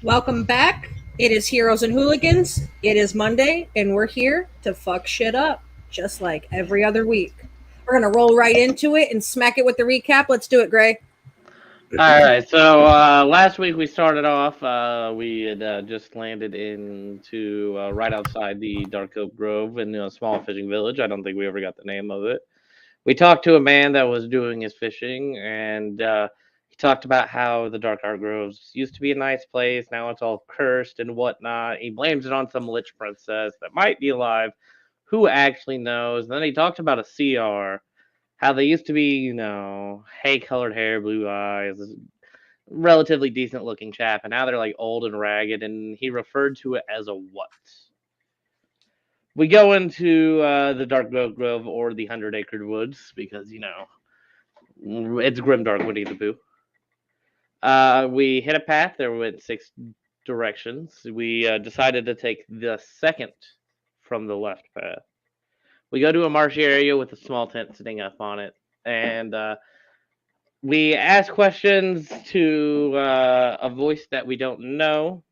Welcome back. It is Heroes and Hooligans. It is Monday, and we're here to fuck shit up, just like every other week. We're going to roll right into it and smack it with the recap. Let's do it, Gray. All right, so last week we started off. We had just landed into right outside the Dark Oak Grove in a small fishing village. I don't think we ever got the name of it. We talked to a man that was doing his fishing, and he talked about how the Dark Oak Groves used to be a nice place. Now it's all cursed and whatnot. He blames it on some lich princess that might be alive. Who actually knows? And then he talked about a CR, how they used to be, hay colored hair, blue eyes, relatively decent looking chap, and now they're like old and ragged, and he referred to it as a what? We go into the Dark Oak Grove or the 100 Acre Woods because, it's grimdark Winnie the Pooh. We hit a path. There went six directions. We decided to take the second from the left path. We go to a marshy area with a small tent sitting up on it, and we ask questions to a voice that we don't know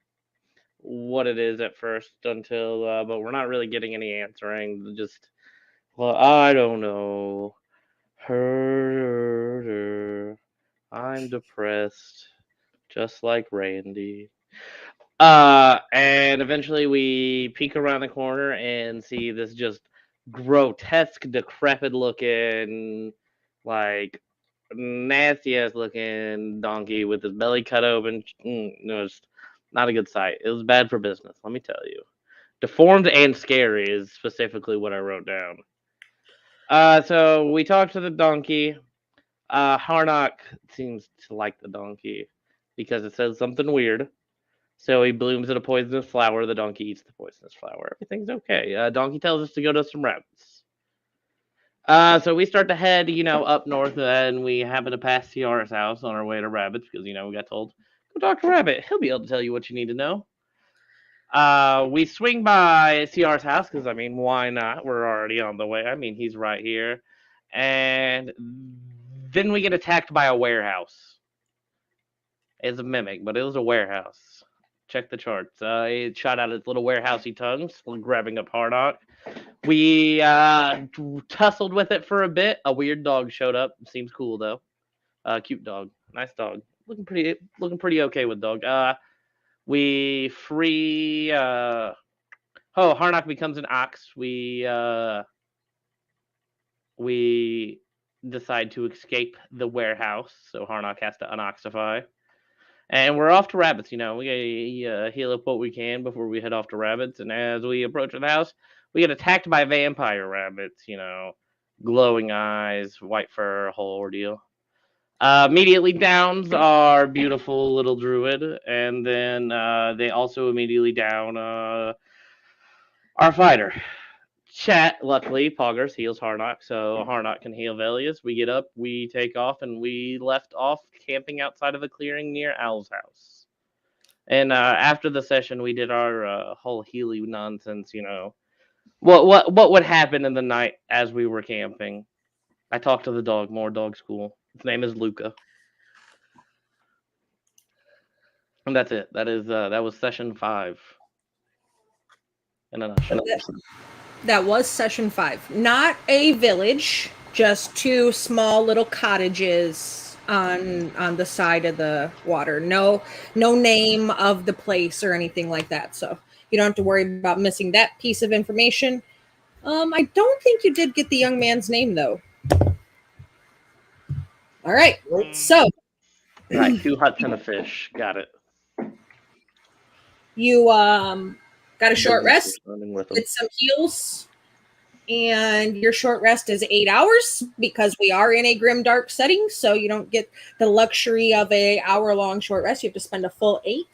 what it is at first until, but we're not really getting any answering. Just, well, I don't know. Herder, I'm depressed, just like Randy. And eventually we peek around the corner and see this just grotesque, decrepit looking, like nasty ass looking donkey with his belly cut open. No, it's not a good sight. It was bad for business, let me tell you. Deformed and scary is specifically what I wrote down. So we talked to the donkey. Harnock seems to like the donkey because it says something weird. So he blooms in a poisonous flower. The donkey eats the poisonous flower. Everything's okay. Donkey tells us to go to some rabbits. So we start to head, up north, and we happen to pass CR's house on our way to rabbits because, we got told, go talk to Rabbit. He'll be able to tell you what you need to know. We swing by CR's house because, why not? We're already on the way. He's right here. And then we get attacked by a warehouse. It's a mimic, but it was a warehouse. Check the charts. It shot out its little warehousey tongues, grabbing up Hardock. We tussled with it for a bit. A weird dog showed up. Seems cool though. Cute dog, nice dog. Looking pretty okay with dog. We free. Harnock becomes an ox. We decide to escape the warehouse, so Harnock has to unoxify. And we're off to rabbits. We heal up what we can before we head off to rabbits. And as we approach the house, we get attacked by vampire rabbits. Glowing eyes, white fur, whole ordeal. Immediately downs our beautiful little druid, and then they also immediately down our fighter. Chat, luckily, Poggers heals Harnock, so Harnock can heal Velius. We get up, we take off, and we left off camping outside of a clearing near Owl's house. And after the session, we did our whole Healy nonsense. What would happen in the night as we were camping. I talked to the dog. More dog school. His name is Luca. And that's it. That was session 5. In a nutshell. That was session 5. Not a village, just two small little cottages on the side of the water. No name of the place or anything like that. So you don't have to worry about missing that piece of information. I don't think you did get the young man's name though. All right. So right, 2 huts and a fish. Got it. You got a short rest with some heals, and your short rest is 8 hours because we are in a grim dark setting, so you don't get the luxury of a hour-long short rest. You have to spend a full 8.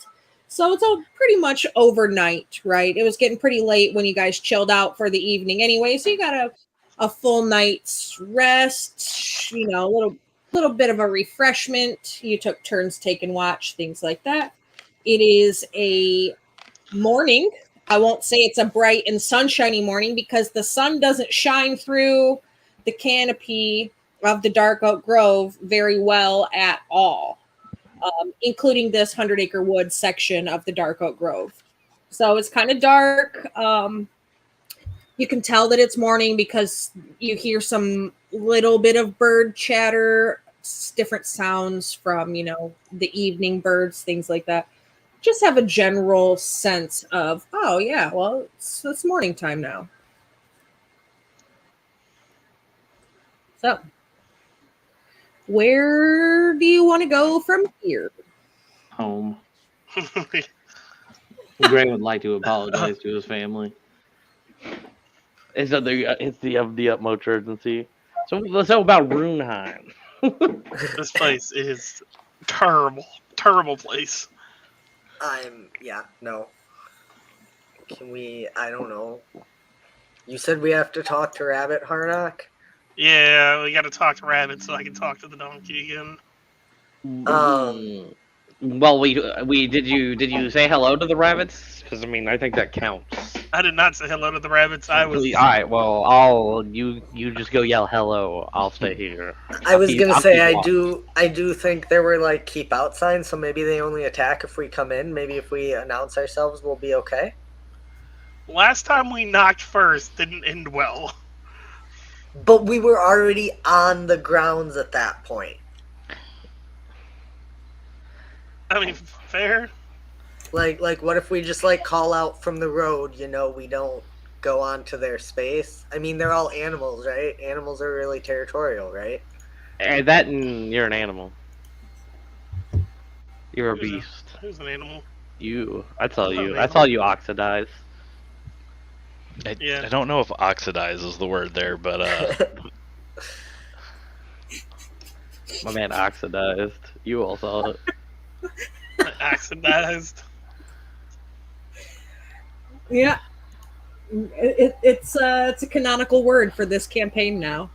So it's all pretty much overnight, right? It was getting pretty late when you guys chilled out for the evening anyway, so you got a full night's rest, a little bit of a refreshment. You took turns taking watch, things like that. It is a morning. I won't say it's a bright and sunshiny morning because the sun doesn't shine through the canopy of the Dark Oak Grove very well at all. including this 100-acre wood section of the Dark Oak Grove. So it's kind of dark. You can tell that it's morning because you hear some little bit of bird chatter, different sounds from, the evening birds, things like that. Just have a general sense of, oh, yeah, well, it's morning time now. So, where do you want to go from here? Home. Gray would like to apologize to his family. It's the utmost urgency. So let's talk about Runeheim. This place is terrible place. No. Can we, I don't know. You said we have to talk to Rabbit Harnock? Yeah, we got to talk to Rabbit so I can talk to the donkey again. Well, we did you say hello to the rabbits? Because I think that counts. I did not say hello to the rabbits. I was. All right. Well, you just go yell hello. I'll stay here. I was gonna say I do think there were like keep out signs, so maybe they only attack if we come in. Maybe if we announce ourselves, we'll be okay. Last time we knocked first didn't end well. But we were already on the grounds at that point. I mean, fair. Like what if we just call out from the road? We don't go onto their space. I mean, they're all animals, right? Animals are really territorial, right? And you're an animal. You're a beast. Who's an animal? You. I saw you oxidize. I don't know if oxidize is the word there, but my man oxidized. You all saw it. Oxidized. Yeah, it's a canonical word for this campaign now.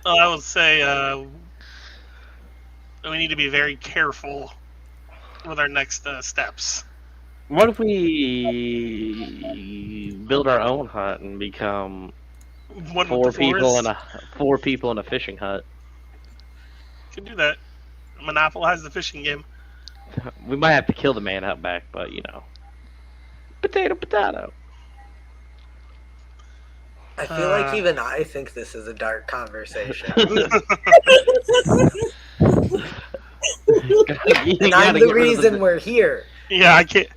Well, I would say we need to be very careful with our next steps. What if we build our own hut and become four people in a fishing hut? Could do that. Monopolize the fishing game. We might have to kill the man out back, but potato. I feel like even I think this is a dark conversation. And I'm the reason we're here. Yeah, I can't.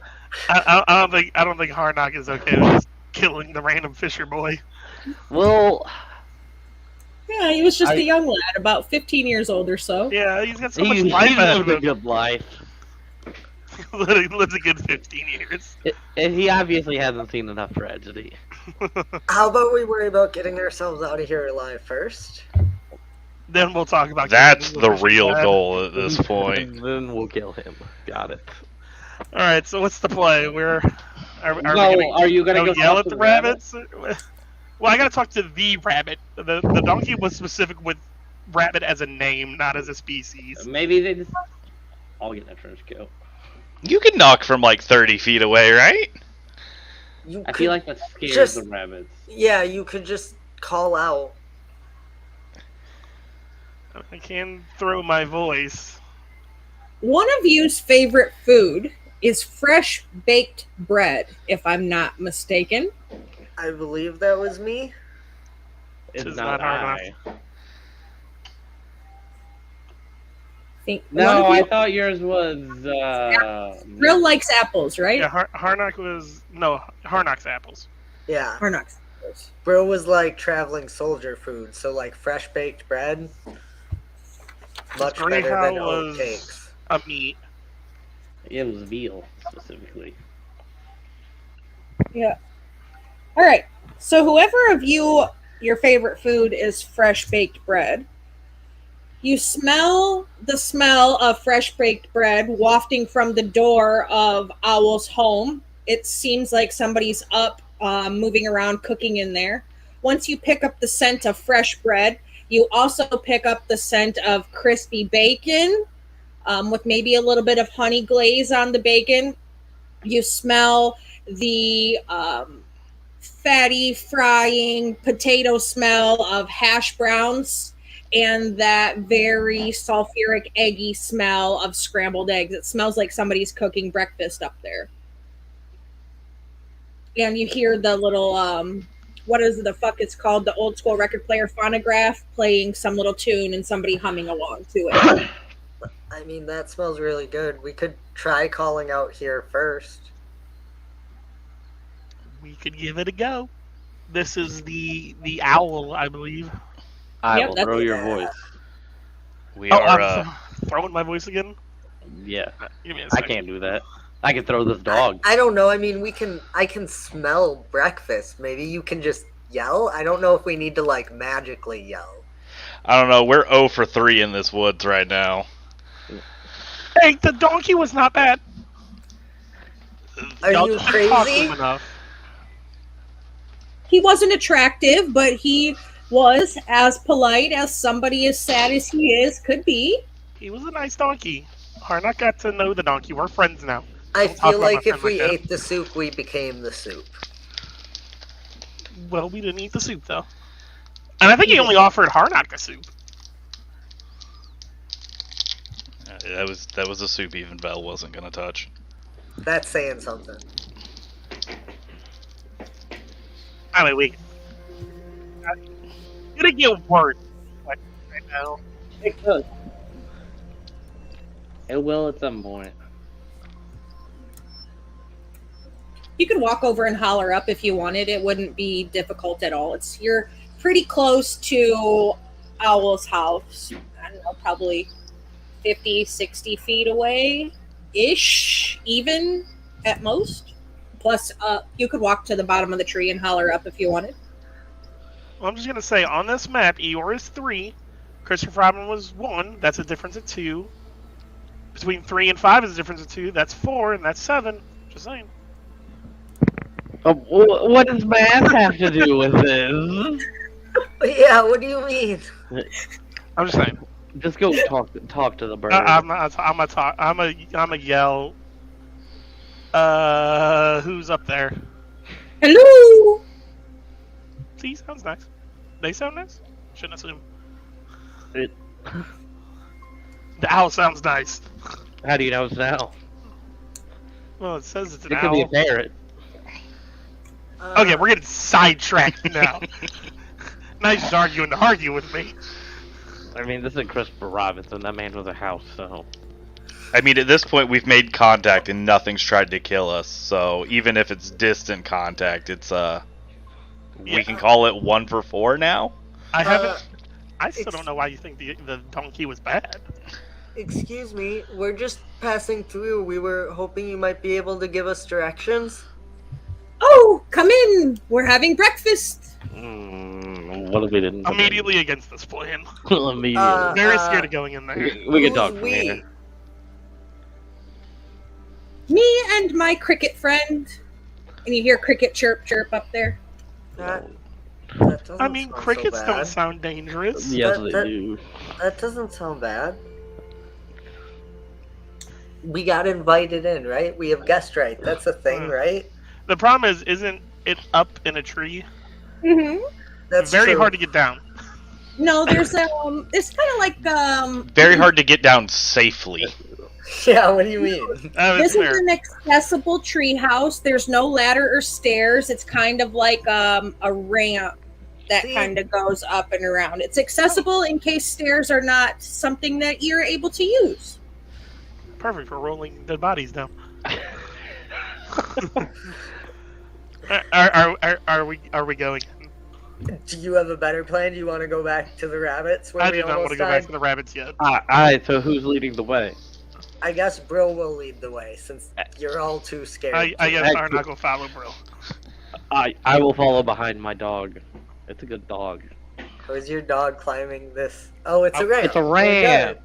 I don't think Harnock is okay with just killing the random fisher boy. Well, yeah, he was just a young lad, about 15 years old or so. Yeah, he's got so much life ahead of him. A good life. He lives a good 15 years. And he obviously hasn't seen enough tragedy. How about we worry about getting ourselves out of here alive first? Then we'll talk about. That's the real goal at this point. Then we'll kill him. Got it. All right. So what's the play? Are you gonna go yell at the rabbits? Well, I gotta talk to the rabbit. The donkey was specific with rabbit as a name, not as a species. Maybe they just all get that trench coat. You can knock from 30 feet away, right? I feel like that scares the rabbits. Yeah, you could just call out. I can throw my voice. One of you's favorite food is fresh baked bread, if I'm not mistaken. I believe that was me. It's not I. No, I thought yours was. Grill likes apples, right? Yeah, Harnock's apples. Yeah. Harnock's apples. Bro was traveling soldier food, so fresh baked bread. Much better than oat cakes. A meat. It was veal, specifically. Yeah. All right. So whoever of you, your favorite food is fresh baked bread, you smell the smell of fresh baked bread wafting from the door of Owl's home. It seems like somebody's up, moving around, cooking in there. Once you pick up the scent of fresh bread, you also pick up the scent of crispy bacon, with maybe a little bit of honey glaze on the bacon. You smell the fatty frying potato smell of hash browns and that very sulfuric, eggy smell of scrambled eggs. It smells like somebody's cooking breakfast up there. And you hear the little, what is the fuck it's called? The old school record player phonograph playing some little tune and somebody humming along to it. I mean, that smells really good. We could try calling out here first. We could give it a go. This is the owl, I believe. I Yep, will that's- throw your voice. We Oh, are. I'm throwing my voice again. Yeah, Give me a I second. can't do that. I can throw this dog. I don't know. I mean, I can smell breakfast. Maybe you can just yell. I don't know if we need to like magically yell. I don't know. We're 0 for 3 in this woods right now. Hey, the donkey was not bad. Are Y'all you just didn't talk to crazy? him enough. He wasn't attractive, but he was as polite as somebody as sad as he is could be. He was a nice donkey. Harnack got to know the donkey. We're friends now. I Don't talk feel about my like if friend we like that. ate the soup, we became the soup. Well, we didn't eat the soup though. And I think he only offered Harnack the soup. That was a soup even Belle wasn't gonna touch. That's saying something. I mean, it's gonna get worse right now. It could. It will at some point. You could walk over and holler up if you wanted. It wouldn't be difficult at all. You're pretty close to Owl's house. I don't know, probably 50, 60 feet away ish, even at most. Plus, you could walk to the bottom of the tree and holler up if you wanted. Well, I'm just gonna say on this map, Eeyore is 3, Christopher Robin was 1. That's a difference of 2. Between 3 and 5 is a difference of 2. That's 4, and that's 7. Just saying. What does math have to do with this? Yeah, what do you mean? I'm just saying. Just go talk to the bird. I'm a yell. Who's up there? Hello! See, sounds nice. They sound nice. Shouldn't assume. It- The owl sounds nice. How do you know it's an owl? Well, it says it's an It could be a owl. parrot. Okay, we're getting sidetracked now. Nice just arguing to argue with me. I mean, this is Christopher Robinson. That man was a house, so. I mean, at this point, we've made contact and nothing's tried to kill us. So even if it's distant contact, it's we can call it 1 for 4 now. I haven't. I still don't know why you think the donkey was bad. Excuse me, we're just passing through. We were hoping you might be able to give us directions. Oh, come in. We're having breakfast. What if we didn't? Immediately against this plan. Immediately. Very scared of going in there. We can talk Who's from here. Me and my cricket friend. And you hear cricket chirp chirp up there. That doesn't I mean, sound so crickets don't bad. sound dangerous. Yes, That- they do. That doesn't sound bad. We got invited in, right? We have guest right. That's a thing, right? The problem is, isn't it up in a tree? Mm-hmm. That's Very true. hard to get down. No, there's it's kind of like Very hard to get down safely. Yeah, what do you mean? That this is is fair. an accessible tree house. There's no ladder or stairs. It's kind of like a ramp that See? kind of goes up and around. It's accessible in case stairs are not something that you're able to use. Perfect for rolling dead bodies down. Are we going? Do you have a better plan? Do you want to go back to the rabbits where I we do not want almost to go died? back to the rabbits yet. Alright, so who's leading the way? I guess Bro will lead the way since you're all too scared. I guess Heck, I'm not gonna follow, bro. I will follow behind my dog. It's a good dog. Or is your dog climbing this? Oh, it's a ramp. It's a We're ramp.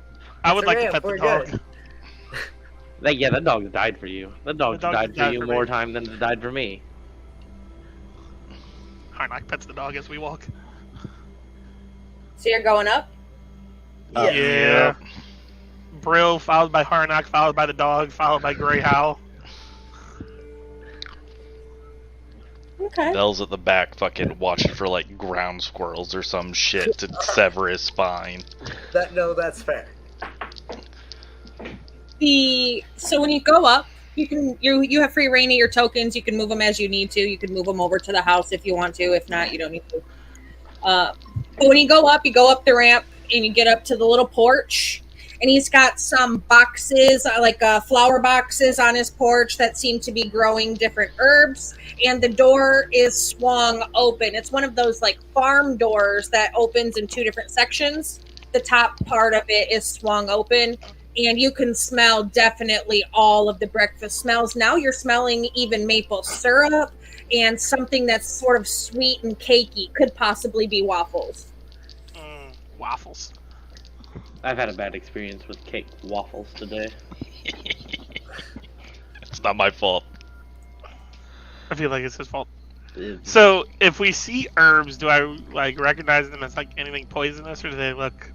I would It's a like to ramp, pet the we're dog. good. Yeah, that dog died for you. That dog's dog died for died you for more me. time than it's died for me. Harnack pets the dog as we walk. So you're going up? Yeah. Yeah. Brill, followed by Harnack, followed by the dog, followed by Grey Howl. Okay. Nell's at the back fucking watching for like ground squirrels or some shit to sever his spine. That's fair. So when you go up, you have free reign of your tokens. You can move them as you need to. You can move them over to the house if you want to. If not, you don't need to. But when you go up the ramp and you get up to the little porch, and he's got some boxes, like flower boxes on his porch that seem to be growing different herbs. And the door is swung open. It's one of those like farm doors that opens in two different sections. The top part of it is swung open, and you can smell definitely all of the breakfast smells. Now you're smelling even maple syrup and something that's sort of sweet and cakey. Could possibly be waffles. Waffles. I've had a bad experience with cake waffles today. It's not my fault. I feel like it's his fault. So, if we see herbs, do I like recognize them as like anything poisonous, or do they look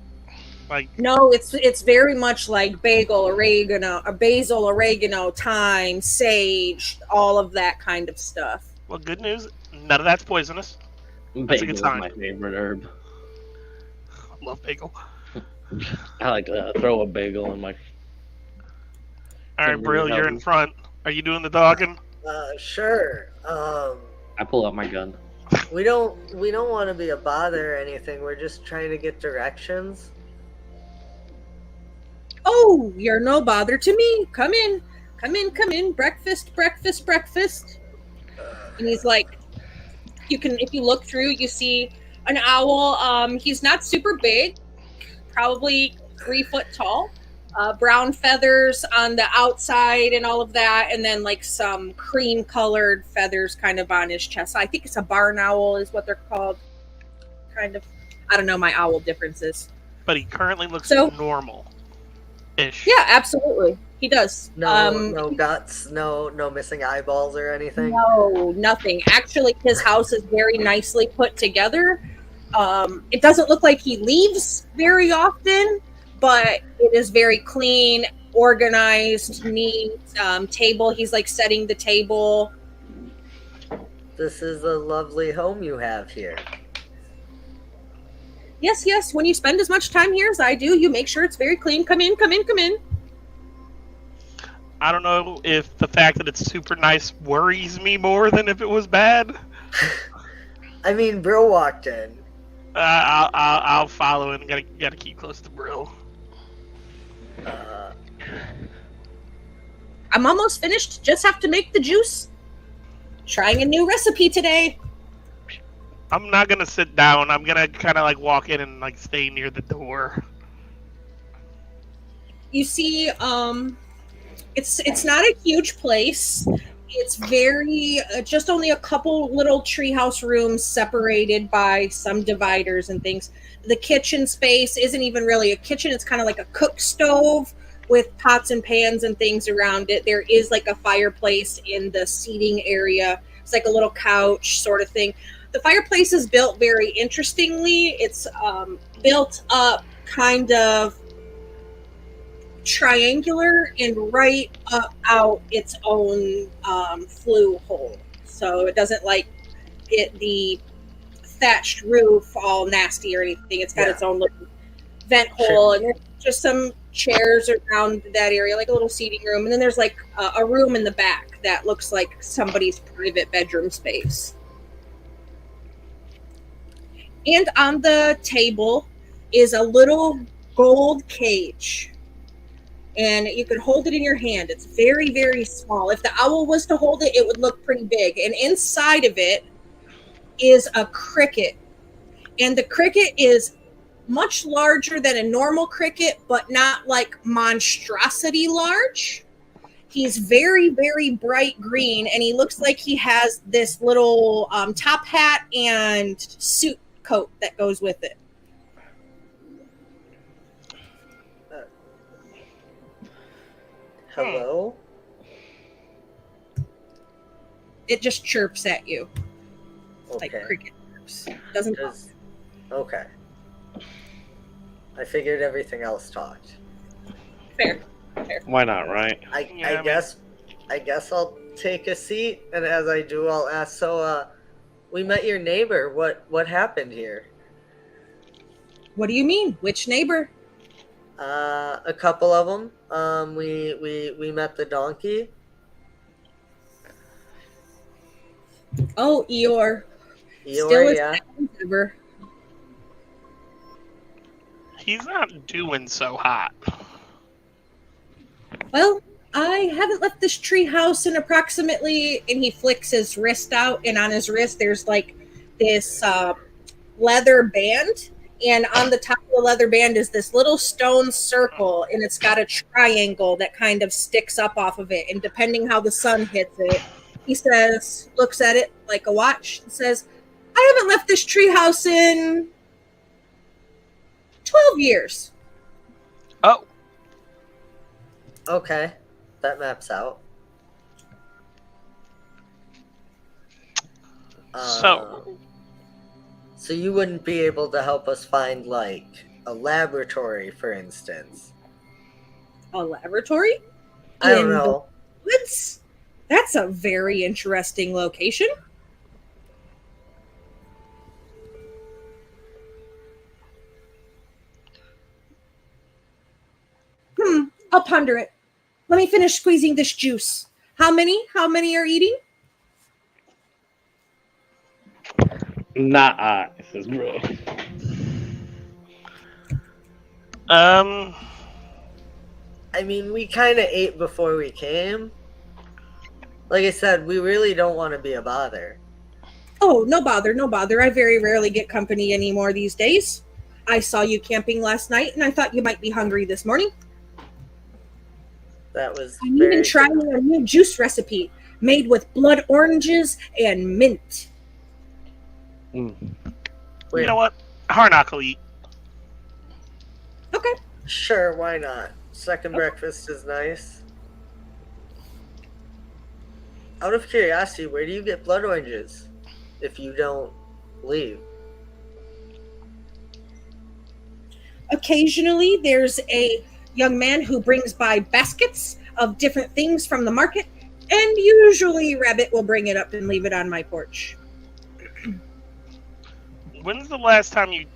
like? No, it's very much like basil, oregano, thyme, sage, all of that kind of stuff. Well, good news, none of that's poisonous. That's a good sign. My favorite herb. I love bagel. I like to throw a bagel in my. All right, Brill, you're in front. Are you doing the dogging? Sure. I pull out my gun. We don't want to be a bother or anything. We're just trying to get directions. Oh, you're no bother to me. Come in. Breakfast. And he's like, if you look through, you see an owl. He's not super big, probably 3 foot tall. Brown feathers on the outside and all of that, and then like some cream colored feathers kind of on his chest. I think it's a barn owl is what they're called. Kind of. I don't know my owl differences. But he currently looks normal-ish. Yeah, absolutely. He does. No guts, no missing eyeballs or anything. No, nothing. Actually, his house is very nicely put together. It doesn't look like he leaves very often, but it is very clean, organized, neat. Table, he's like setting the table. This is a lovely home you have here. Yes. When you spend as much time here as I do, you make sure it's very clean. Come in. I don't know if the fact that it's super nice worries me more than if it was bad. I mean, Brill walked in. I'll follow and gotta keep close to Brill. I'm almost finished. Just have to make the juice. Trying a new recipe today. I'm not gonna sit down. I'm gonna kind of like walk in and like stay near the door. You see, it's not a huge place. It's very just only a couple little treehouse rooms separated by some dividers and things. The kitchen space isn't even really a kitchen. It's kind of like a cook stove with pots and pans and things around it. There is like a fireplace in the seating area. It's like a little couch sort of thing. The fireplace is built very interestingly. It's built up kind of triangular and right up out its own flue hole. So it doesn't like the thatched roof all nasty or anything. It's got its own little vent hole, and there's just some chairs around that area, like a little seating room. And then there's like a room in the back that looks like somebody's private bedroom space. And on the table is a little gold cage. And you can hold it in your hand. It's very, very small. If the owl was to hold it, it would look pretty big. And inside of it is a cricket. And the cricket is much larger than a normal cricket, but not like monstrosity large. He's very, very bright green, and he looks like he has this little top hat and suit coat that goes with it. Hello? It just chirps at you. Okay. Like cricket chirps. Doesn't. Okay. I figured everything else talked. Fair. Why not, right? I guess I'll take a seat, and as I do, I'll ask. So, We met your neighbor. What happened here? What do you mean? Which neighbor? A couple of them. We met the donkey. Oh, Eeyore. Still Eeyore, as yeah. bad as ever. He's not doing so hot. Well, I haven't left this tree house in approximately, and he flicks his wrist out, and on his wrist there's like this leather band, and on the top of the leather band is this little stone circle, and it's got a triangle that kind of sticks up off of it, and depending how the sun hits it, he says, looks at it like a watch, and says, I haven't left this tree house in 12 years. Oh, Okay, that maps out. so So you wouldn't be able to help us find, like, a laboratory, for instance? A laboratory? I don't In the know. woods? That's a very interesting location. I'll ponder it. Let me finish squeezing this juice. How many? How many are eating? Not I, says Bro. um, I mean, we kind of ate before we came. Like I said, we really don't want to be a bother. Oh, no bother, no bother. I very rarely get company anymore these days. I saw you camping last night, and I thought you might be hungry this morning. That was I'm very even trying a new juice recipe made with blood oranges and mint. Mm. Wait, you know what? Harnock will eat. Okay. Sure, why not? Second breakfast is nice. Out of curiosity, where do you get blood oranges if you don't leave? Occasionally, there's a young man who brings by baskets of different things from the market, and usually Rabbit will bring it up and leave it on my porch. When's the last time you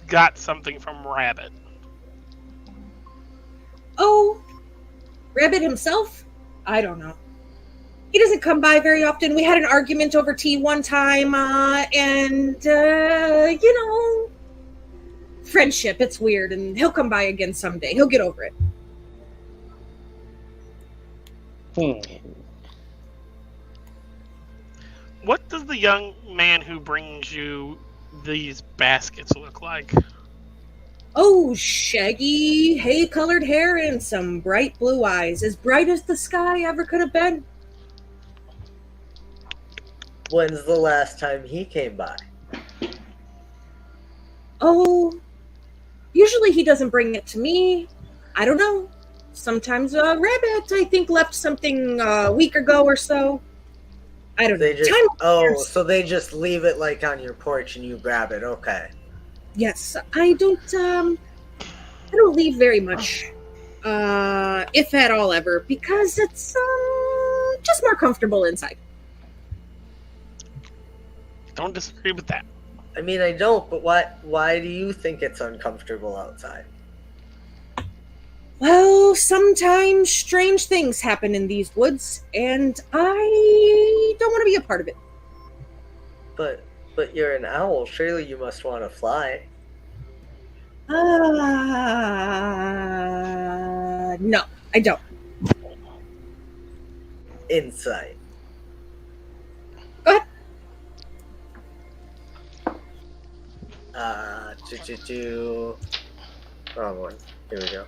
got something from Rabbit? Oh, Rabbit himself? I don't know. He doesn't come by very often. We had an argument over tea one time, and friendship, it's weird, and he'll come by again someday. He'll get over it. What does the young man who brings you these baskets look like? Oh, shaggy, hay-colored hair and some bright blue eyes, as bright as the sky ever could have been. When's the last time he came by? Oh, usually he doesn't bring it to me. I don't know. Sometimes Rabbit, I think, left something a week ago or so. I don't They know. just so they just leave it like on your porch and you grab it. Okay. Yes, I don't leave very much, if at all ever, because it's just more comfortable inside. Don't disagree with that. I mean, I don't, but why do you think it's uncomfortable outside? Well, sometimes strange things happen in these woods, and I don't want to be a part of it. But you're an owl. Surely you must want to fly. No, I don't. Insight. Go ahead. Wrong one. Here we go.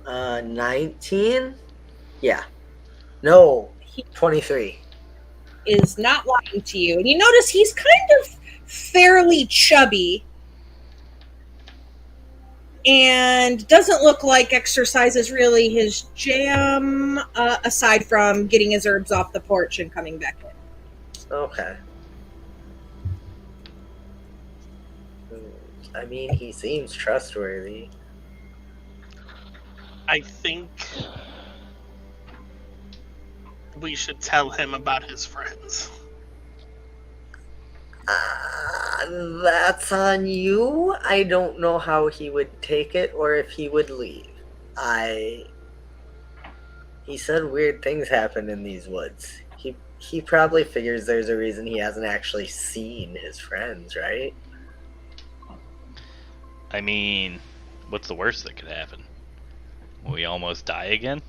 19? Yeah. No, 23. Is not lying to you. And you notice he's kind of fairly chubby and doesn't look like exercise is really his jam, aside from getting his herbs off the porch and coming back in. Okay. I mean, he seems trustworthy. I think we should tell him about his friends. That's on you. I don't know how he would take it or if he would leave. He said weird things happen in these woods. He probably figures there's a reason he hasn't actually seen his friends, right? I mean, what's the worst that could happen? Will we almost die again?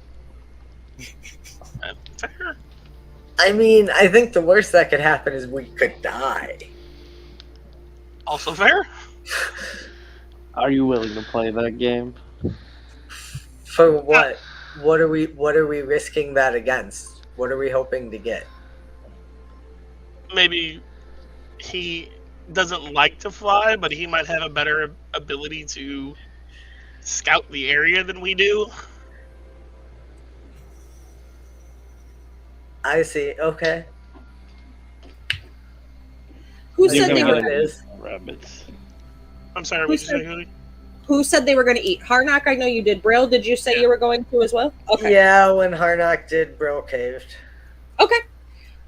Fair. I mean, I think the worst that could happen is we could die. Also fair. Are you willing to play that game? For what? What are we risking that against? What are we hoping to get? Maybe he doesn't like to fly, but he might have a better ability to scout the area than we do. I see. Okay. Who You're said they gonna were get going to it. eat? Rabbits. I'm sorry, Who what did you said- say, Hootie? Who said they were going to eat? Harnock, I know you did. Braille, did you say Yeah. you were going to as well? Okay. Yeah, when Harnock did, Bro caved. Okay.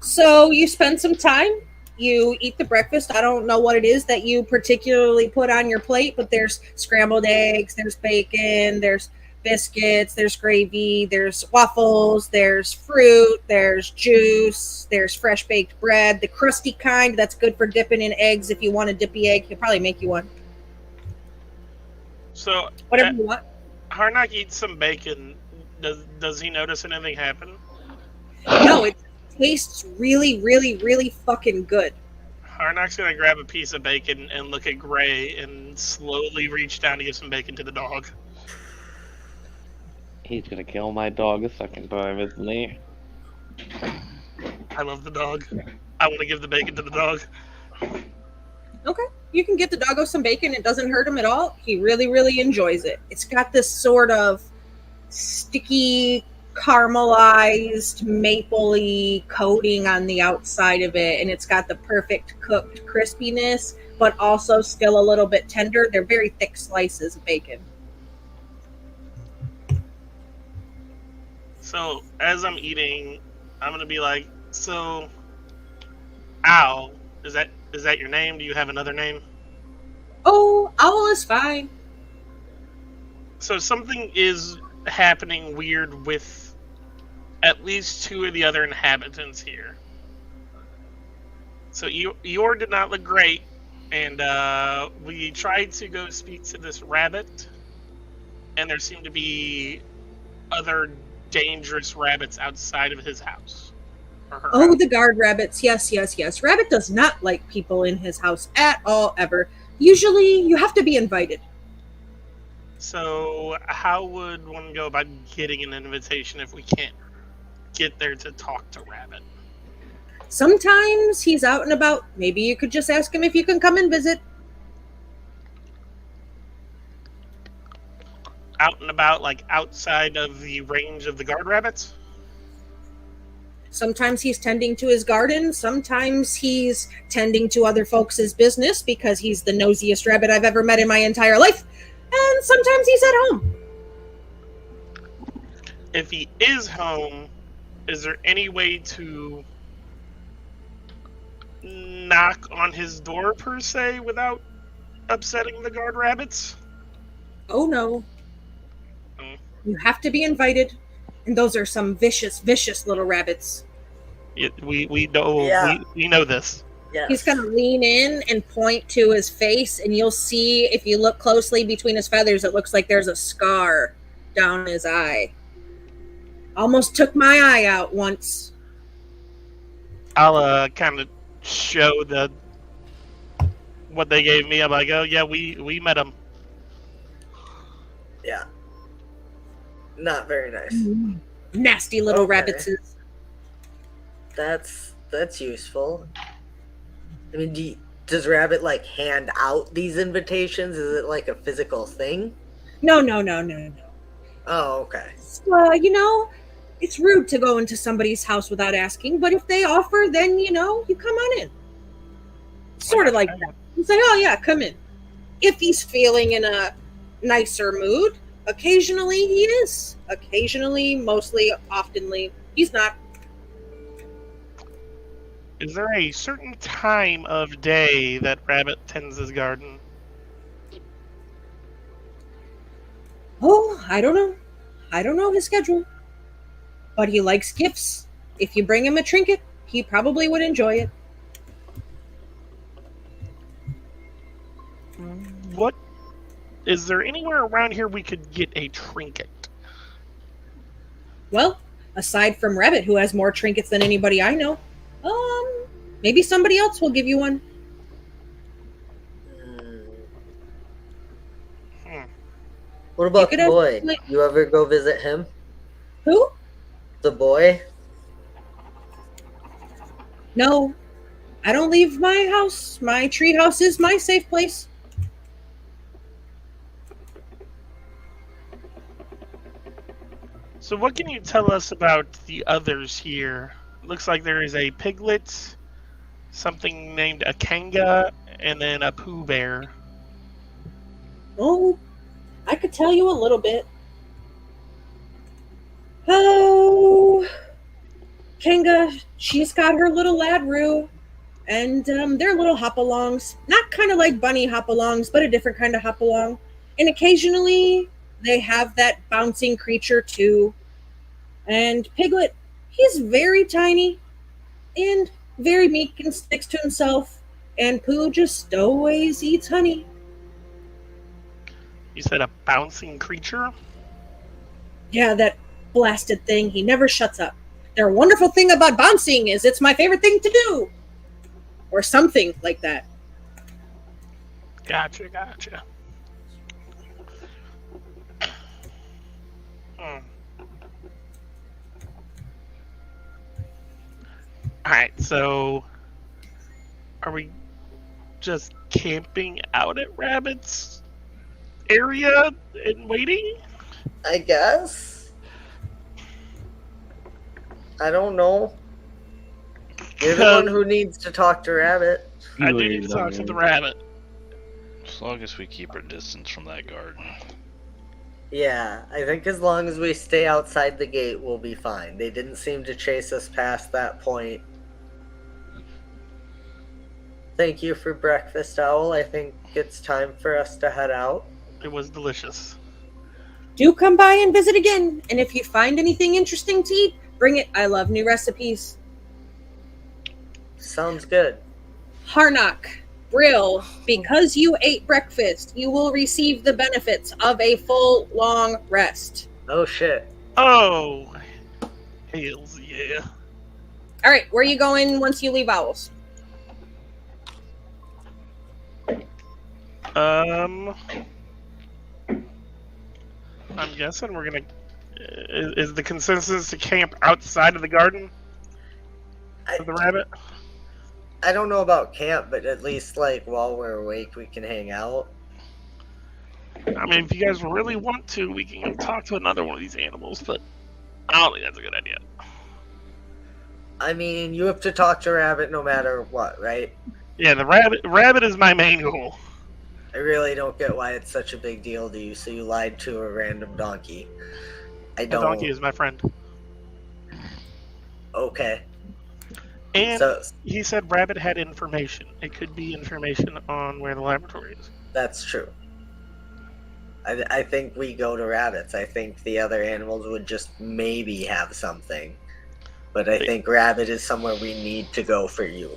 So you spend some time. You eat the breakfast. I don't know what it is that you particularly put on your plate, but there's scrambled eggs, there's bacon, there's biscuits, there's gravy, there's waffles, there's fruit, there's juice, there's fresh baked bread, the crusty kind that's good for dipping in eggs. If you want a dippy egg, he'll probably make you one. So, Whatever you want. Harnock eats some bacon. Does he notice anything happen? No, it tastes really, really, really fucking good. Harnock's gonna grab a piece of bacon and look at Gray and slowly reach down to give some bacon to the dog. He's gonna kill my dog a second time, isn't he? I love the dog. I want to give the bacon to the dog. Okay. You can get the doggo some bacon. It doesn't hurt him at all. He really, really enjoys it. It's got this sort of sticky, caramelized, mapley coating on the outside of it. And it's got the perfect cooked crispiness, but also still a little bit tender. They're very thick slices of bacon. So, as I'm eating, I'm gonna be like, so, Owl, is that your name? Do you have another name? Oh, owl is fine. So something is happening weird with at least two of the other inhabitants here. So Eeyore did not look great, and we tried to go speak to this rabbit, and there seemed to be other dangerous rabbits outside of his house. Or her Oh, house. the guard rabbits. Yes, yes, yes. Rabbit does not like people in his house at all, ever. Usually, you have to be invited. So how would one go about getting an invitation if we can't get there to talk to Rabbit? Sometimes he's out and about. Maybe you could just ask him if you can come and visit. Out and about, like outside of the range of the guard rabbits? Sometimes he's tending to his garden. Sometimes he's tending to other folks' business because he's the nosiest rabbit I've ever met in my entire life. And sometimes he's at home. If he is home, is there any way to knock on his door per se without upsetting the guard rabbits? Oh no. Mm. You have to be invited. And those are some vicious, vicious little rabbits. We know Yeah. we know this. Yes. He's going to lean in and point to his face, and you'll see, if you look closely between his feathers, it looks like there's a scar down his eye. Almost took my eye out once. I'll kind of show what they gave me. I'm like, oh yeah, we met him. Yeah. Not very nice. Nasty little Okay. rabbits. That's useful. I mean, does Rabbit like hand out these invitations? Is it like a physical thing? No. Oh, okay. It's rude to go into somebody's house without asking, but if they offer, then, you come on in. Sort of like that. You say, oh yeah, come in. If he's feeling in a nicer mood, occasionally he is. Occasionally, mostly, oftenly, he's not. Is there a certain time of day that Rabbit tends his garden? Oh, I don't know. I don't know his schedule. But he likes gifts. If you bring him a trinket, he probably would enjoy it. What? Is there anywhere around here we could get a trinket? Well, aside from Rabbit, who has more trinkets than anybody I know, maybe somebody else will give you one. What about You the could boy? have- You ever go visit him? Who? The boy? No, I don't leave my house. My tree house is my safe place. So what can you tell us about the others here? Looks like there is a piglet, something named a Kanga, and then a Pooh Bear. Oh, I could tell you a little bit. Oh, Kenga, she's got her little ladroo, and they're little hop-alongs. Not kind of like bunny hop-alongs, but a different kind of hop-along. And occasionally, they have that bouncing creature too. And Piglet, he's very tiny and very meek and sticks to himself. And Pooh just always eats honey. You said a bouncing creature? Yeah, that blasted thing. He never shuts up. Their wonderful thing about bouncing is it's my favorite thing to do. Or something like that. Gotcha. Alright, so are we just camping out at Rabbit's area and waiting? I guess. I don't know. You're the one who needs to talk to Rabbit. I do need to talk to the rabbit. As long as we keep our distance from that garden. Yeah, I think as long as we stay outside the gate, we'll be fine. They didn't seem to chase us past that point. Thank you for breakfast, Owl. I think it's time for us to head out. It was delicious. Do come by and visit again. And if you find anything interesting to eat, bring it. I love new recipes. Sounds good. Harnock, Brill, because you ate breakfast, you will receive the benefits of a full, long rest. Oh, shit. Oh, hells yeah. All right, where are you going once you leave Owls? I'm guessing we're gonna. Is the consensus to camp outside of the garden of the rabbit? I don't know about camp, but at least, like, while we're awake, we can hang out. I mean, if you guys really want to, we can go talk to another one of these animals, but I don't think that's a good idea. I mean, you have to talk to Rabbit no matter what, right? Yeah, the rabbit is my main goal. I really don't get why it's such a big deal to you, so you lied to a random donkey. I The don't... donkey is my friend. Okay. And So, he said rabbit had information. It could be information on where the laboratory is. that's true. I think we go to Rabbits. I think the other animals would just maybe have something. But I think Rabbit is somewhere we need to go for you.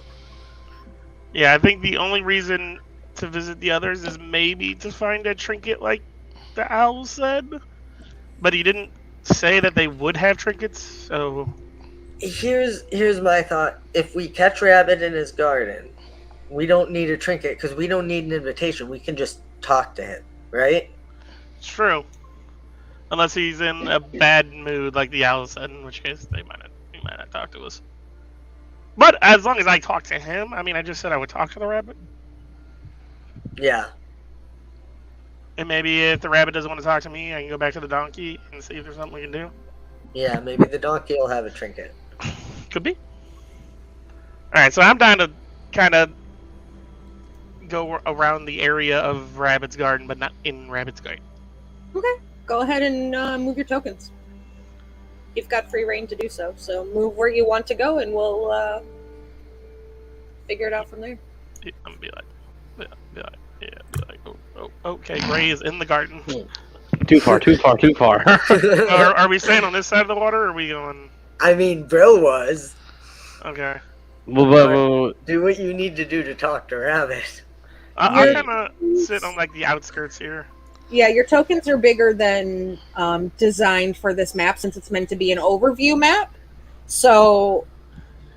Yeah, I think the only reason to visit the others is maybe to find a trinket like the owl said. But he didn't say that they would have trinkets, so... Here's my thought. If we catch Rabbit in his garden, we don't need a trinket because we don't need an invitation. We can just talk to him, right? It's true. Unless he's in a bad mood like the owl said, in which case he might not talk to us. But as long as I talk to him, I mean, I just said I would talk to the rabbit. Yeah. And maybe if the rabbit doesn't want to talk to me, I can go back to the donkey and see if there's something we can do. Yeah, maybe the donkey will have a trinket. Could be. Alright, so I'm down to kind of go around the area of Rabbit's garden, but not in Rabbit's garden. Okay, go ahead and move your tokens. You've got free reign to do so. So move where you want to go, and we'll figure it out from there. I'm gonna be like, oh, okay, Gray is in the garden. Too far. Are we staying on this side of the water, or are we going? I mean, Brill was. Okay. Well, Do what you need to do to talk to Rabbit. I'll kind of sit on like the outskirts here. Yeah, your tokens are bigger than designed for this map since it's meant to be an overview map. So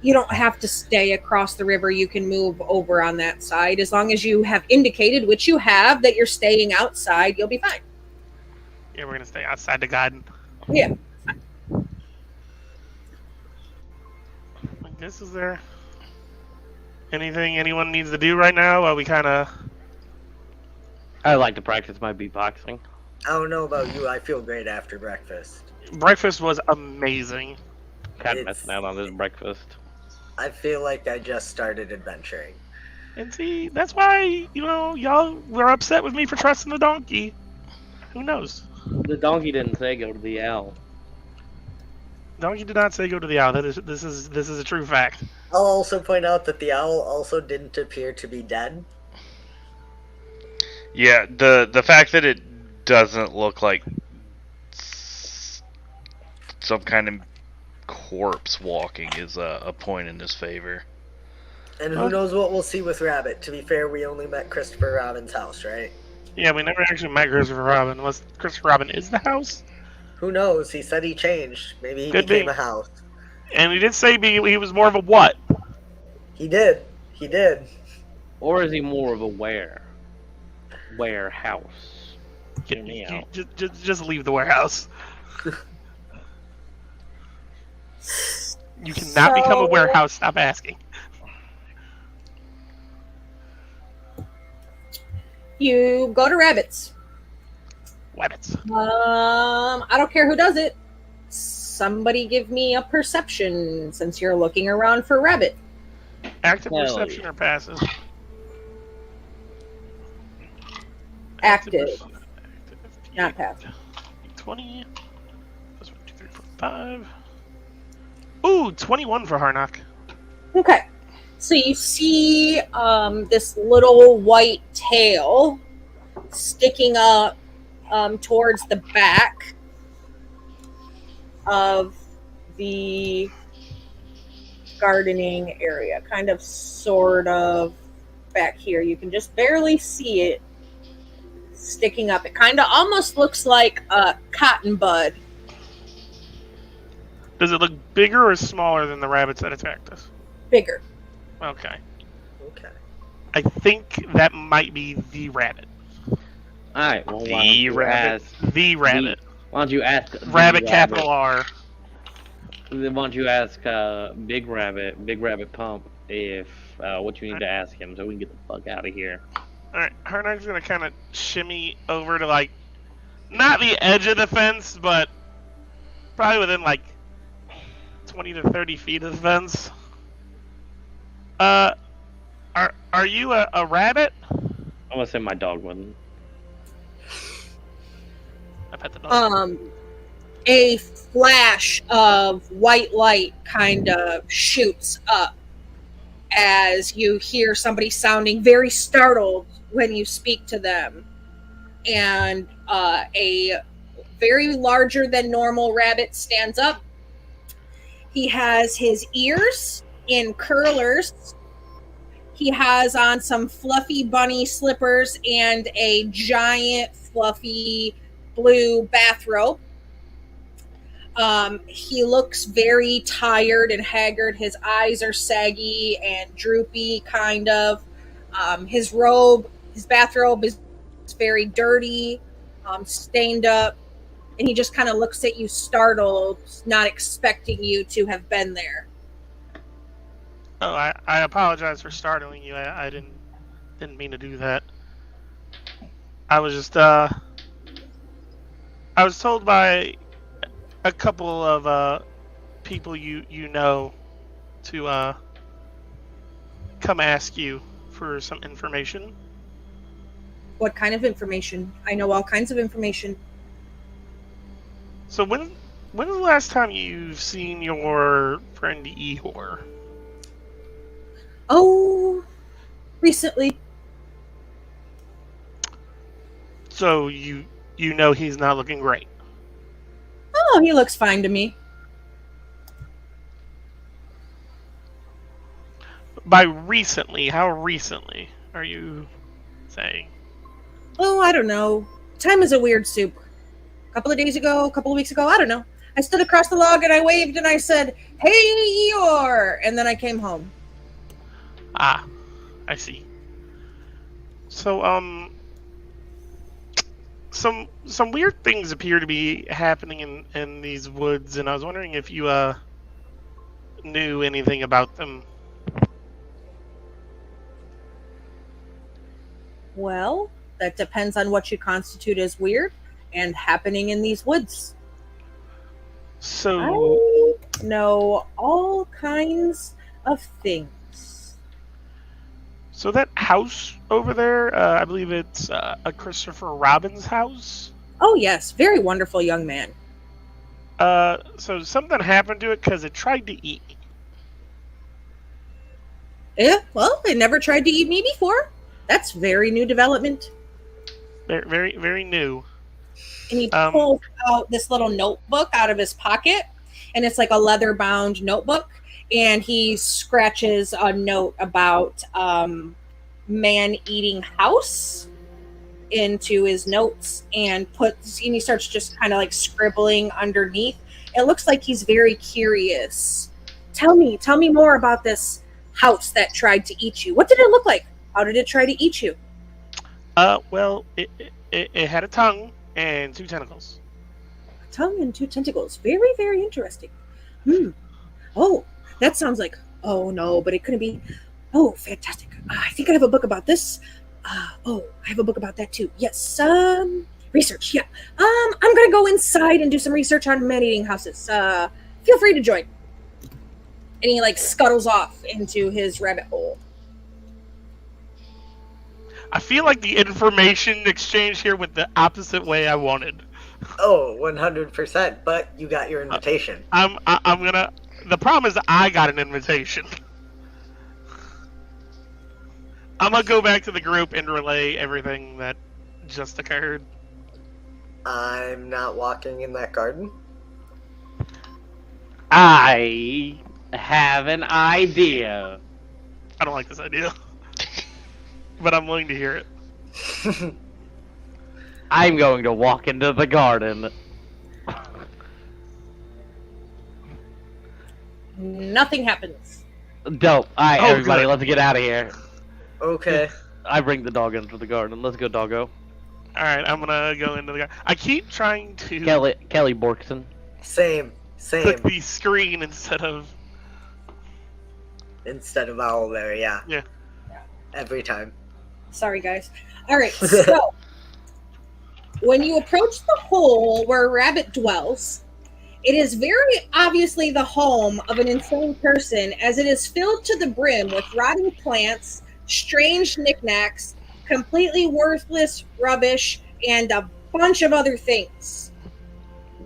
you don't have to stay across the river. You can move over on that side. As long as you have indicated, which you have, that you're staying outside, you'll be fine. Yeah, we're going to stay outside the garden. Yeah. I guess, is there anything anyone needs to do right now while we kind of... I like to practice my beatboxing. I don't know about you. I feel great after breakfast. Breakfast was amazing. Kind of missing out on this breakfast. I feel like I just started adventuring. And see, that's why, y'all were upset with me for trusting the donkey. Who knows? The donkey didn't say go to the owl. Donkey did not say go to the owl. This is a true fact. I'll also point out that the owl also didn't appear to be dead. Yeah, the fact that it doesn't look like some kind of corpse walking is a point in his favor. And who knows what we'll see with Rabbit. To be fair, we only met Christopher Robin's house, right? Yeah, we never actually met Christopher Robin, unless Christopher Robin is the house. Who knows? He said he changed. Maybe he Could became be. a house. And he did say he was more of a what? He did. He did. Or is he more of a warehouse? Hear me out. Just leave the warehouse. You cannot become a warehouse. Stop asking. You go to Rabbits. Rabbits. I don't care who does it. Somebody give me a perception since you're looking around for Rabbit. Active perception or passive? Active. Not passive. 20. Plus 1, 2, 3, 4, 5. Ooh, 21 for Harnock. Okay. So you see this little white tail sticking up towards the back of the gardening area, kind of sort of back here. You can just barely see it sticking up. It kind of almost looks like a cotton bud. Does it look bigger or smaller than the rabbits that attacked us? Bigger. Okay. Okay. I think that might be the rabbit. Alright, well, The rabbit. Why don't you ask Rabbit, capital R. Why don't you ask Big Rabbit Pump, if what you need to ask him so we can get the fuck out of here. Alright, Harnock's gonna kind of shimmy over to, like, not the edge of the fence, but probably within, like, 20 to 30 feet of the fence. Are you a rabbit? I'm gonna say my dog wouldn't. I bet the dog. A flash of white light kind of shoots up as you hear somebody sounding very startled when you speak to them. And a very larger than normal rabbit stands up. He has his ears in curlers. He has on some fluffy bunny slippers and a giant fluffy blue bathrobe. He looks very tired and haggard. His eyes are saggy and droopy, kind of. His bathrobe is very dirty, stained up, and he just kind of looks at you startled, not expecting you to have been there. Oh, I apologize for startling you. I didn't mean to do that. I was just I was told by a couple of people you know to come ask you for some information. What kind of information? I know all kinds of information. So when was the last time you've seen your friend Ehor? Oh, recently. So you know he's not looking great. Oh, he looks fine to me. By recently, how recently are you saying? Oh, I don't know. Time is a weird soup. A couple of days ago, a couple of weeks ago, I don't know. I stood across the log and I waved and I said, "Hey, Eeyore!" And then I came home. Ah, I see. So, some weird things appear to be happening in these woods, and I was wondering if you knew anything about them. Well, that depends on what you constitute as weird and happening in these woods. So, I know all kinds of things. so that house over there, I believe it's a Christopher Robin's house. Oh, yes, very wonderful young man. So something happened to it because it tried to eat me. Yeah, well, it never tried to eat me before. That's very new development. Very, very, very new. And he pulls out this little notebook out of his pocket, and it's like a leather-bound notebook. And he scratches a note about man-eating house into his notes and he starts just kind of like scribbling underneath. It looks like he's very curious. Tell me more about this house that tried to eat you. What did it look like? How did it try to eat you? Well, it had a tongue and 2 tentacles. A tongue and 2 tentacles. Very, very interesting. Oh, that sounds like, oh no, but it couldn't be. Oh, fantastic. I think I have a book about this. I have a book about that too. Yes. Research. Yeah. I'm gonna go inside and do some research on man-eating houses. Feel free to join. And he like scuttles off into his rabbit hole. I feel like the information exchange here went the opposite way I wanted. Oh, 100%. But you got your invitation. I'm gonna. The problem is I got an invitation. I'm gonna go back to the group and relay everything that just occurred. I'm not walking in that garden. I have an idea. I don't like this idea, but I'm willing to hear it. I'm going to walk into the garden. Nothing happens. Dope. Alright, Oh, everybody, good. let's get out of here. Okay. I bring the dog into the garden. Let's go, doggo. Alright, I'm gonna go into the garden. I keep trying to Kelly Borkson. Same. click the screen instead of Owlbear, yeah. Yeah. Every time. Sorry, guys. All right, so when you approach the hole where Rabbit dwells, it is very obviously the home of an insane person, as it is filled to the brim with rotting plants, strange knickknacks, completely worthless rubbish, and a bunch of other things.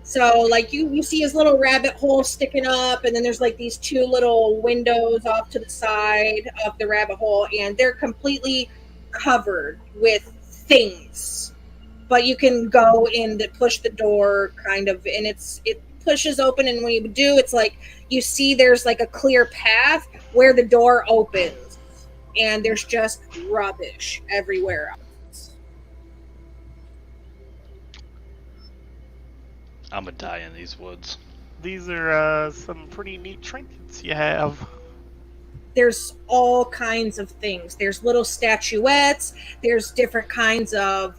So, like, you see his little rabbit hole sticking up, and then there's, like, these 2 little windows off to the side of the rabbit hole, and they're completely covered with things. But you can go in to push the door, kind of, and it pushes open, and when you do, it's like you see there's, like, a clear path where the door opens, and there's just rubbish everywhere else. I'm gonna die in these woods. these are some pretty neat trinkets you have. There's all kinds of things. There's little statuettes. There's different kinds of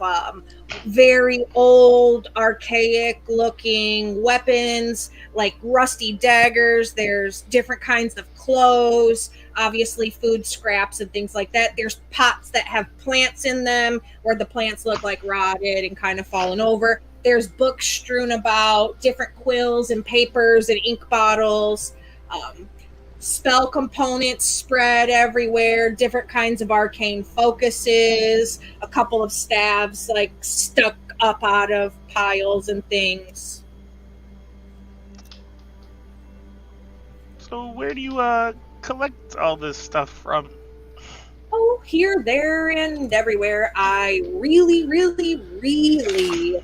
very old, archaic looking weapons, like rusty daggers. There's different kinds of clothes, obviously food scraps and things like that. There's pots that have plants in them where the plants look like rotted and kind of fallen over. There's books strewn about, different quills and papers and ink bottles. Spell components spread everywhere, different kinds of arcane focuses, a couple of staves like stuck up out of piles and things. So where do you collect all this stuff from? Oh, here, there, and everywhere. I really, really, really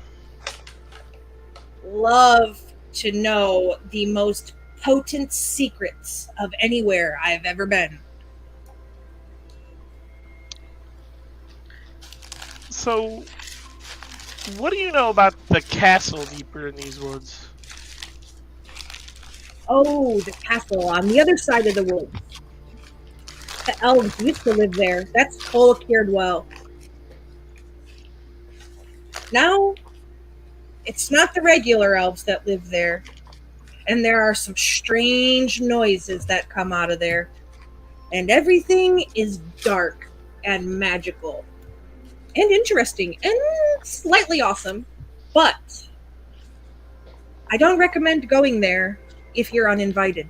love to know the most potent secrets of anywhere I've ever been. So, what do you know about the castle deeper in these woods? Oh, the castle on the other side of the woods. The elves used to live there. That's Tolkien well. Now, it's not the regular elves that live there. And there are some strange noises that come out of there. And everything is dark and magical. And interesting. And slightly awesome. But I don't recommend going there if you're uninvited.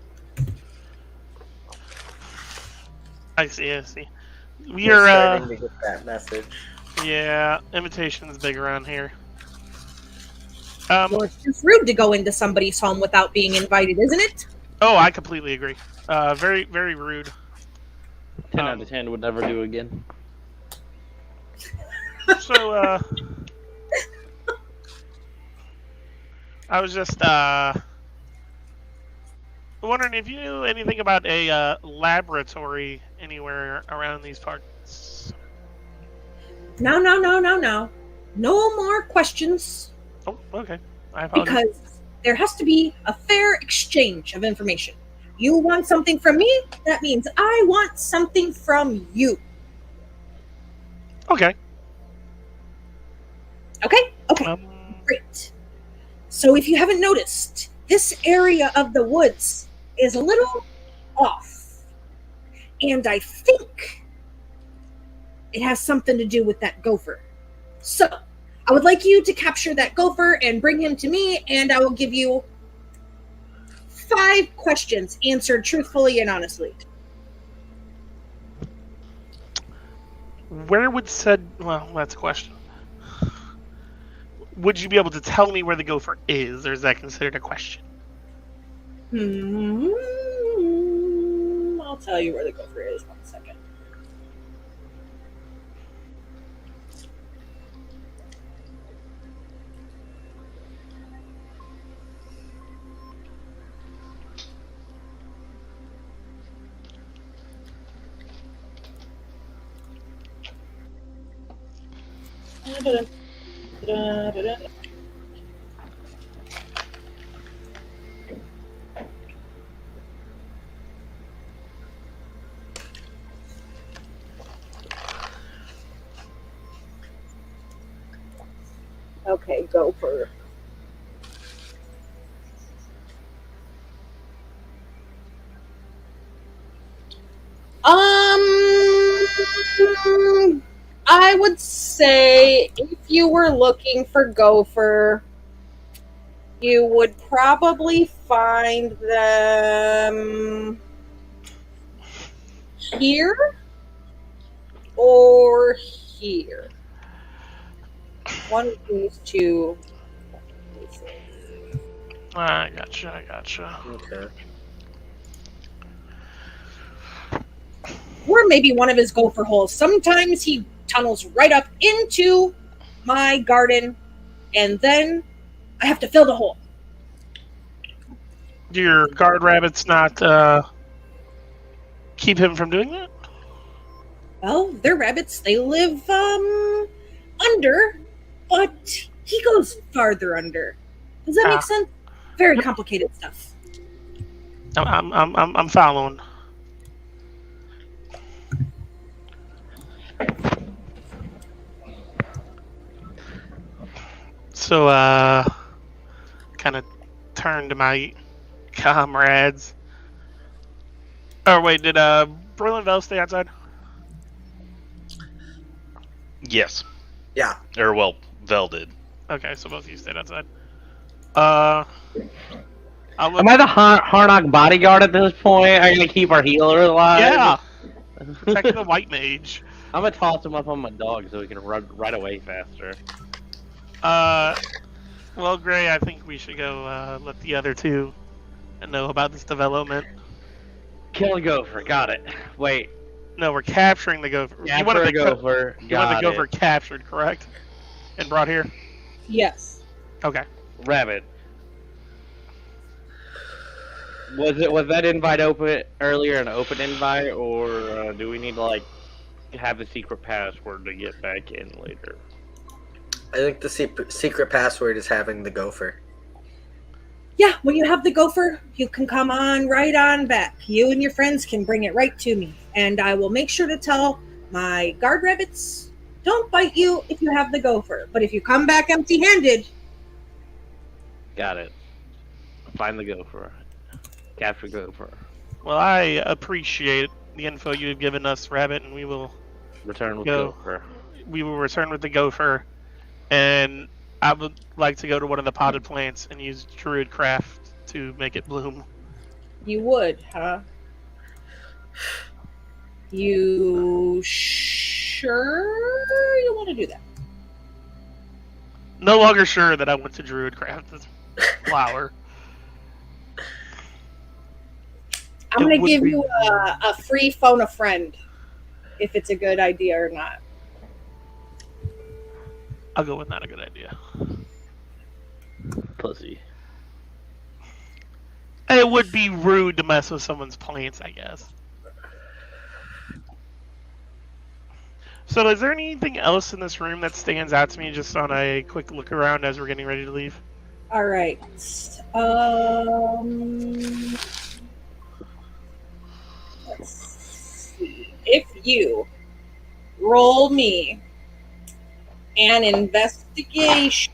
I see. We're We are, starting to get that message. yeah, invitation's big around here. Well, it's just rude to go into somebody's home without being invited, isn't it? Oh, I completely agree. Very, very rude. 10 out of 10 would never do again. So, I was just, wondering if you knew anything about a, laboratory anywhere around these parts. No. No more questions, Oh, okay. I apologize. because there has to be a fair exchange of information. You want something from me? That means I want something from you. Okay. Okay? Great. So if you haven't noticed, this area of the woods is a little off. And I think it has something to do with that gopher. So I would like you to capture that gopher and bring him to me, and I will give you 5 questions answered truthfully and honestly. Where would said... Well, that's a question. Would you be able to tell me where the gopher is, or is that considered a question? I'll tell you where the gopher is. 1 second. Okay, gopher. I would say if you were looking for gopher, you would probably find them here or here. One of these two. I gotcha. Okay. Or maybe one of his gopher holes. Sometimes he tunnels right up into my garden, and then I have to fill the hole. Do your guard rabbits not keep him from doing that? Well, they're rabbits. They live under, but he goes farther under. Does that make sense? Very complicated stuff. I'm following. So, kind of turn to my comrades. Oh, wait, did Berlin Vel stay outside? Yes. Yeah. Or, well, Vel did. Okay, so both of you stayed outside. Am I the Harnock bodyguard at this point? Are you gonna keep our healer alive? Yeah! Protect the white mage. I'm gonna toss him up on my dog so he can run right away faster. Well, Gray, I think we should go let the other two know about this development. Kill a gopher. Got it. Wait. No, we're capturing the gopher. You wanted the gopher. You wanted the gopher captured, correct? And brought here? Yes. Okay. Rabbit. Was that invite open earlier, an open invite, or do we need to like have a secret password to get back in later? I think the secret password is having the gopher. Yeah, when you have the gopher, you can come on right on back. You and your friends can bring it right to me, and I will make sure to tell my guard rabbits, don't bite you if you have the gopher. But if you come back empty-handed, Got it. Find the gopher. Capture gopher. Well, I appreciate the info you have given us, Rabbit, and we will Return with gopher. We will return with the gopher, and I would like to go to one of the potted plants and use Druid Craft to make it bloom. you would, huh? You sure you want to do that? No longer sure that I want to Druid Craft this flower. I'm going It to would give be- you a free phone a friend, if it's a good idea or not. I'll go with not a good idea. Pussy. It would be rude to mess with someone's plants, I guess. So is there anything else in this room that stands out to me just on a quick look around as we're getting ready to leave? All right. Let's see. If you roll me an investigation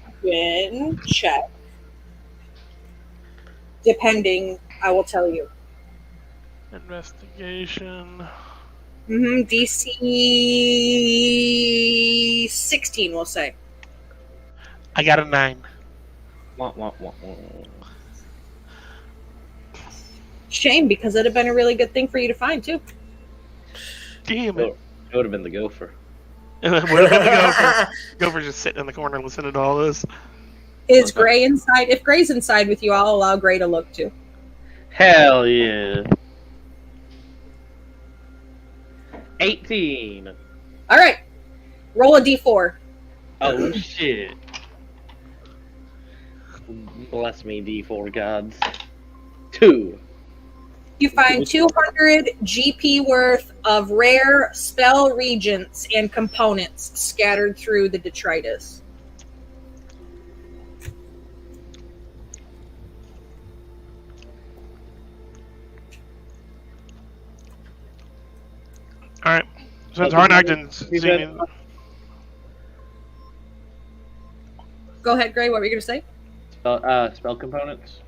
check, depending, I will tell you. Investigation. DC 16, we'll say. I got a 9. Wah, wah, wah, wah. Shame, because it'd have been a really good thing for you to find, too. Damn it. It would have been the gopher. It would have been the gopher. Gopher's just sitting in the corner listening to all this. Is Gray inside? If Gray's inside with you, I'll allow Gray to look, too. Hell yeah. 18. All right. Roll a D4. Oh shit. Bless me, D4 gods. 2. You find 200 GP worth of rare spell regents and components scattered through the detritus. Alright. Since Harnack didn't see me. Go ahead, Gray. What were you going to say? Spell components?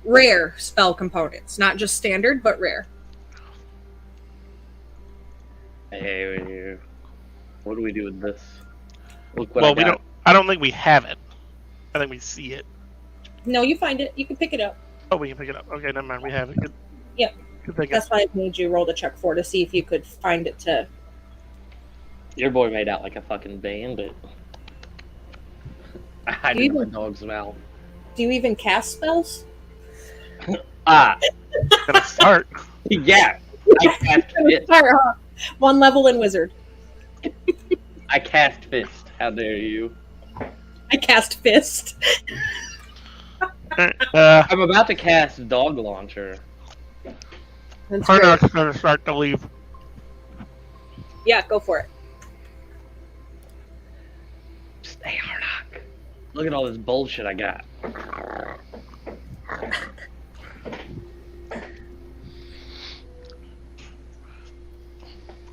Rare spell components. Not just standard, but rare. Hey, what do we do with this? Look what Well, I we got. don't. I don't think we have it. I think we see it. No, you find it. You can pick it up. Oh, we can pick it up. Okay, never mind. We have it. Good. Yep. Good pick That's why I made you roll the check for, to see if you could find it to... Your boy made out like a fucking bandit. I hide in my dog's mouth. Do you even cast spells? Gonna start. Yeah. I cast fist. Sorry, huh? One level in wizard. I cast fist. How dare you? I cast fist. I'm about to cast dog launcher. That's great. Harnack's gonna start to leave. Yeah, go for it. Stay Harnack. Look at all this bullshit I got.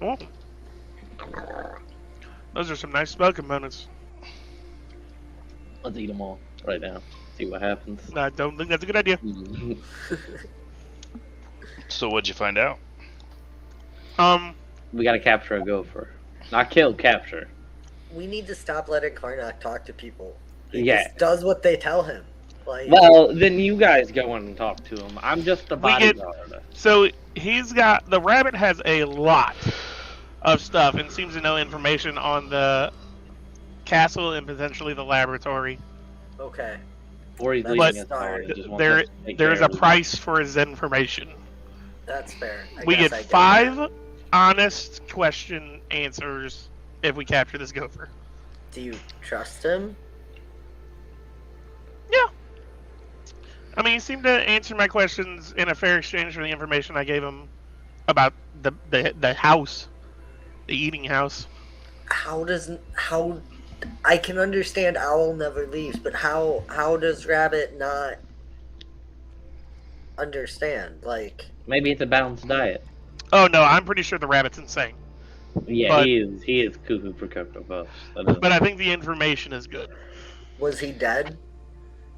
Oh. Those are some nice spell components. Let's eat them all right now. See what happens. I don't think that's a good idea. So what'd you find out? We gotta capture a gopher. Not kill, capture. We need to stop letting Karnak talk to people. He Yeah. just does what they tell him. Like, Well, then you guys go in and talk to him. I'm just the bodyguard. So the rabbit has a lot of stuff and seems to know information on the castle and potentially the laboratory. okay. Or he's But leaving us already. Just wants There us to take is care a of it. price for his information. That's fair. We get 5 honest question answers if we capture this gopher. Do you trust him? Yeah. I mean, he seemed to answer my questions in a fair exchange for the information I gave him about the house, the eating house. How I can understand Owl never leaves, but how does Rabbit not understand? Like, Maybe it's a balanced diet. Oh no, I'm pretty sure the rabbit's insane. Yeah, But- he is cuckoo for Cocoa Puffs. But I think the information is good. was he dead?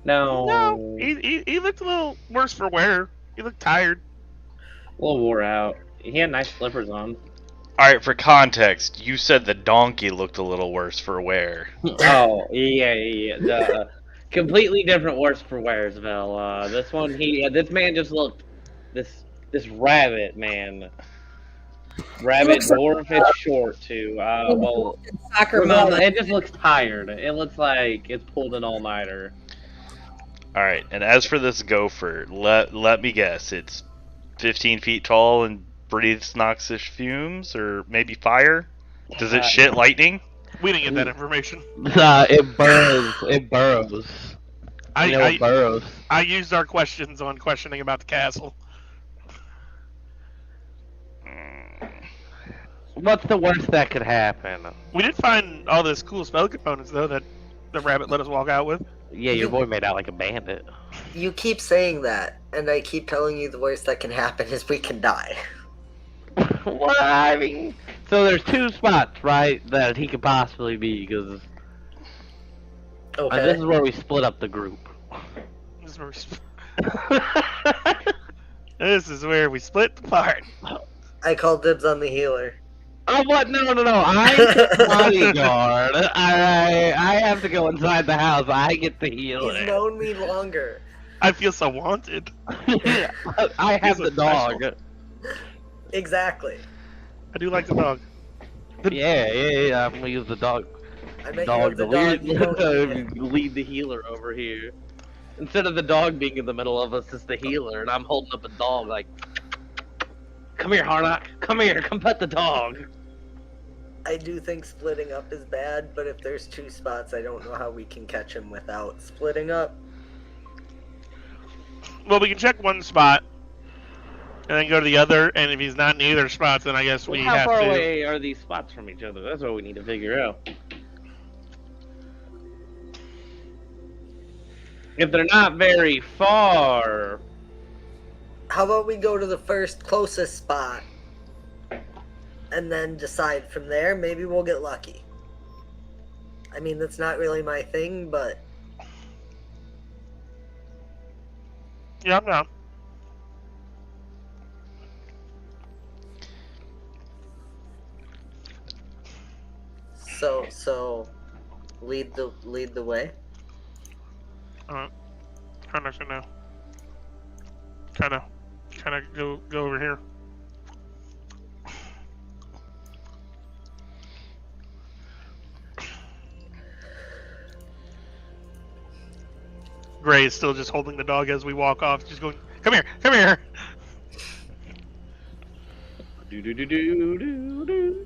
No, he looked a little worse for wear. He looked tired. a little wore out. He had nice slippers on. Alright, for context, you said the donkey looked a little worse for wear. Oh, yeah. The, completely different worse for wears, Vel. This one, this man just looked, this rabbit, man. Rabbit dwarf is short, too. Well, Soccer mama. it just looks tired. It looks like it's pulled an all-nighter. Alright, and as for this gopher, let me guess, it's 15 feet tall and breathes noxious fumes, or maybe fire? Does it shit lightning? We didn't get that information. It burrows. It burrows. I burrows. I used our questions on questioning about the castle. What's the worst that could happen? We did find all this cool spell components though that the rabbit let us walk out with. Yeah, your boy made out like a bandit. You keep saying that, and I keep telling you the worst that can happen is we can die. What? I mean, so there's 2 spots, right, that he could possibly be, because Okay. this is where we split up the group. This is where this is where we split apart. I call dibs on the healer. Oh, what? No. I'm the bodyguard. I have to go inside the house. I get the heal. He's known me longer. I feel so wanted. I have the dog. Exactly. I do like the dog. Yeah. I'm gonna use the dog. I bet Dog you to have the dog. You don't lead the healer over here. Instead of the dog being in the middle of us, it's the healer, and I'm holding up a dog like, come here, Harnock. Come here. Come pet the dog. I do think splitting up is bad, but if there's 2 spots, I don't know how we can catch him without splitting up. Well, we can check one spot and then go to the other, and if he's not in either spot, then I guess we How have far to. away are these spots from each other? That's what we need to figure out. If they're not very far, How about we go to the first closest spot and then decide from there? Maybe we'll get lucky. I mean, that's not really my thing, but Yeah, I'm down. so lead the way. Alright. Kind of now. Kind of go over here. Gray is still just holding the dog as we walk off, just going, "Come here, come here." do.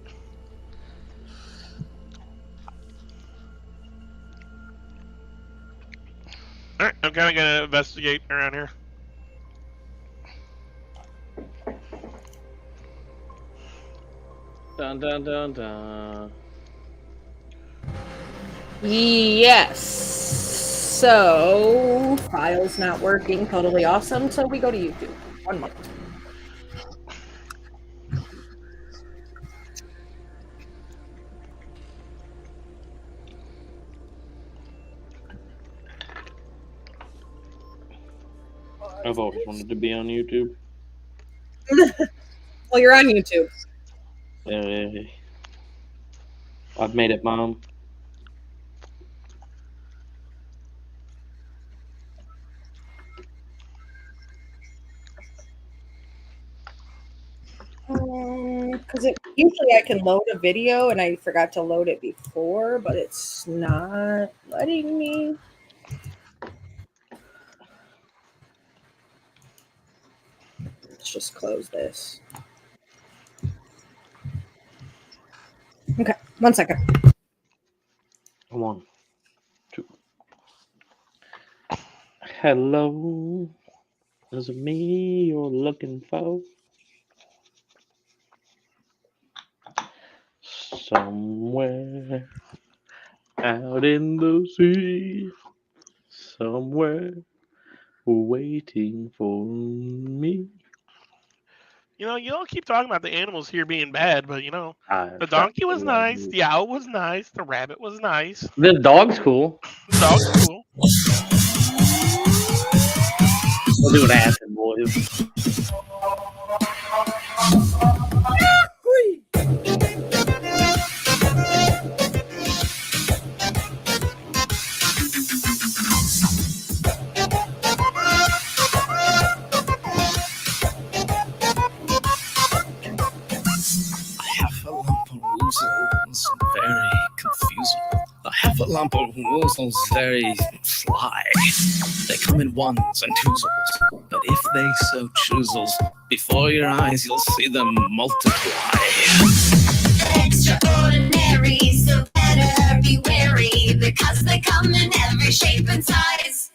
All right, I'm kind of gonna investigate around here. Dun. Yes. So, file's not working. Totally awesome. So we go to YouTube. 1 month. I've always wanted to be on YouTube. Well, you're on YouTube. I've made it, Mom. Because usually I can load a video, and I forgot to load it before, but it's not letting me. let's just close this. Okay, 1 second. 1, 2. Hello, is it me you're looking for? Somewhere out in the sea, somewhere waiting for me. You know, you all keep talking about the animals here being bad, but you know, I the donkey was fucking love nice, you. the owl was nice, the rabbit was nice, The dog's cool. the dog's cool. We'll do an acid, boys. Very confusing. The heffalump very sly. They come in ones and twosels, but if they so choosels, before your eyes you'll see them multiply. Extraordinary, so better be wary, because they come in every shape and size.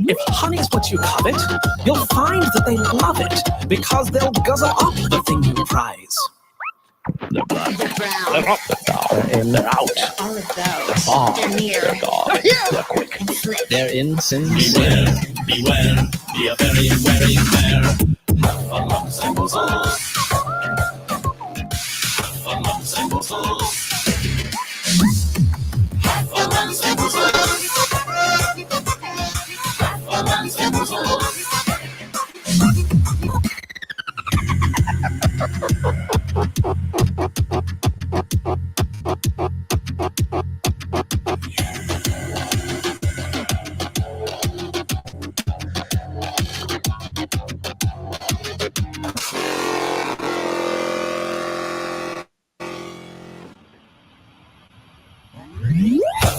If honey's what you covet, you'll find that they love it, because they'll guzzle up the thing you prize. They're black, They're brown, they're up, they're in, they're out. all of those. They're far, They're near, they're gone, they're quick, and slick. they're insincere. Beware, be a very wary pair. Heffalumps and woozles. Heffalumps and woozles. Heffalumps and woozles. Heffalumps and woozles.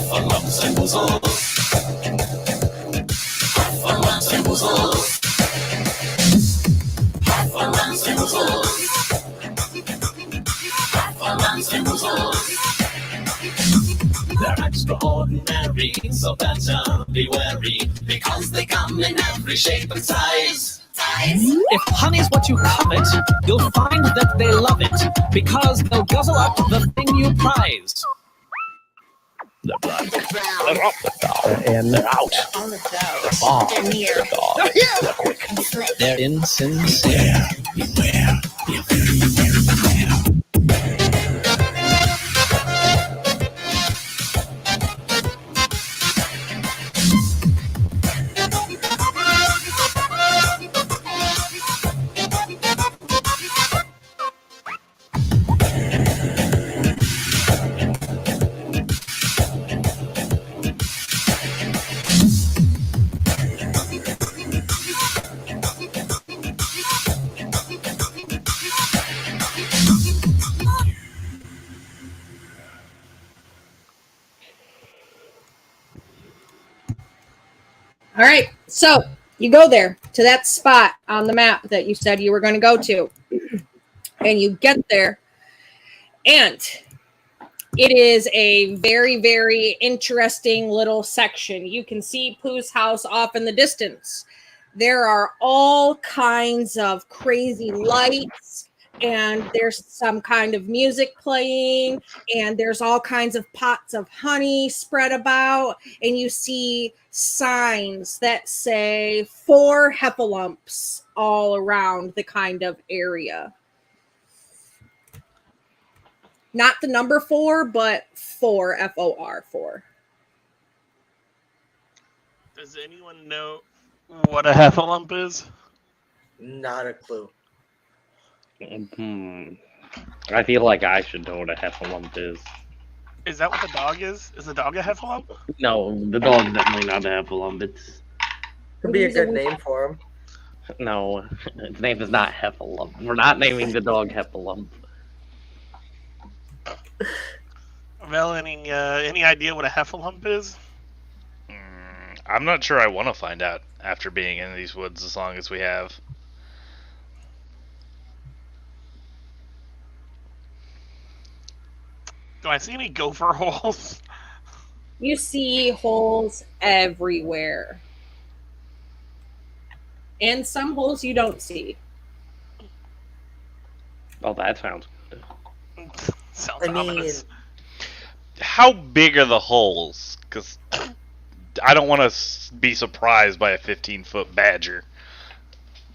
Heffalumps and woozles. Heffalumps and woozles. Heffalumps and woozles. Heffalumps and woozles. They're extraordinary, so better be wary, because they come in every shape and size. If honey's what you covet, you'll find that they love it, because they'll guzzle up the thing you prize. They're black, They're brown, they're up, they're in, they're out. all of They're those. far, They're near, they're gone, they're quick, and slick. they're insincere. Beware, be a very wary pair. All right, so you go there to that spot on the map that you said you were going to go to, and you get there, and it is a very, very interesting little section. You can see Pooh's house off in the distance. There are all kinds of crazy lights, and there's some kind of music playing, and there's all kinds of pots of honey spread about, and you see signs that say 4 heffalumps all around the kind of area. Not the number 4, but 4, F-O-R, 4. Does anyone know what a heffalump is? Not a clue. I feel like I should know what a heffalump is. Is that what the dog is? Is the dog a heffalump? No, the dog's definitely not a heffalump. It's Could be a good name for him. no, its name is not heffalump. We're not naming the dog heffalump. Well, any idea what a heffalump is? I'm not sure I want to find out after being in these woods as long as we have. Do I see any gopher holes? You see holes everywhere. And some holes you don't see. Oh, that sounds good. Sounds I mean, ominous. How big are the holes? Because I don't want to be surprised by a 15-foot badger.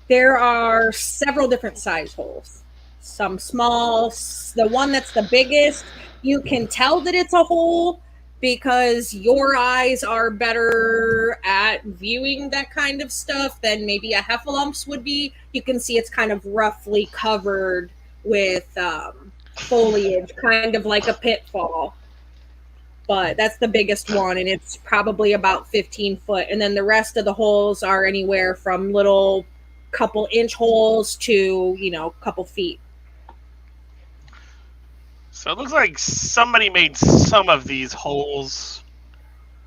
There are several different size holes. Some small. The one that's the biggest, you can tell that it's a hole because your eyes are better at viewing that kind of stuff than maybe a heffalumps would be. You can see it's kind of roughly covered with foliage, kind of like a pitfall. But that's the biggest one, and it's probably about 15 foot. And then the rest of the holes are anywhere from little couple inch holes to, couple feet. So it looks like somebody made some of these holes.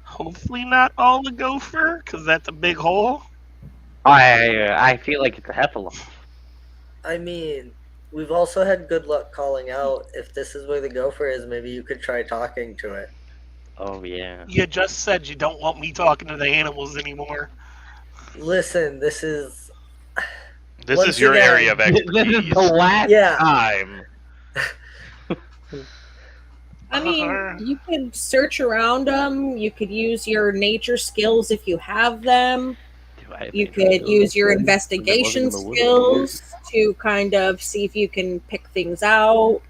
Hopefully not all the gopher, because that's a big hole. I feel like it's a heffalump. I mean, we've also had good luck calling out. If this is where the gopher is, maybe you could try talking to it. Oh yeah. You just said you don't want me talking to the animals anymore. Listen, this is Your again, area of This is expertise. the last Yeah. time. I mean, you could search around them. You could use your nature skills if you have them. You could use your investigation skills to kind of see if you can pick things out.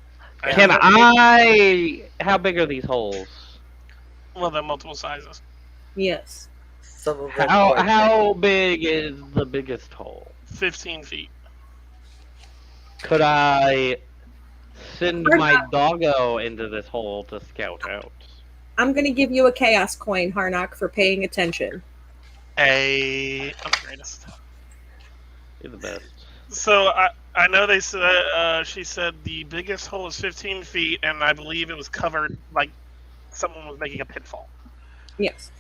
Can I? How big are these holes? Well, they're multiple sizes. Yes. Some of them How big is the biggest hole? 15 feet. Could I send my doggo into this hole to scout out? I'm going to give you a chaos coin, Harnock, for paying attention. I'm the greatest. You're the best. So I know they said she said the biggest hole is 15 feet, and I believe it was covered like someone was making a pitfall. Yes.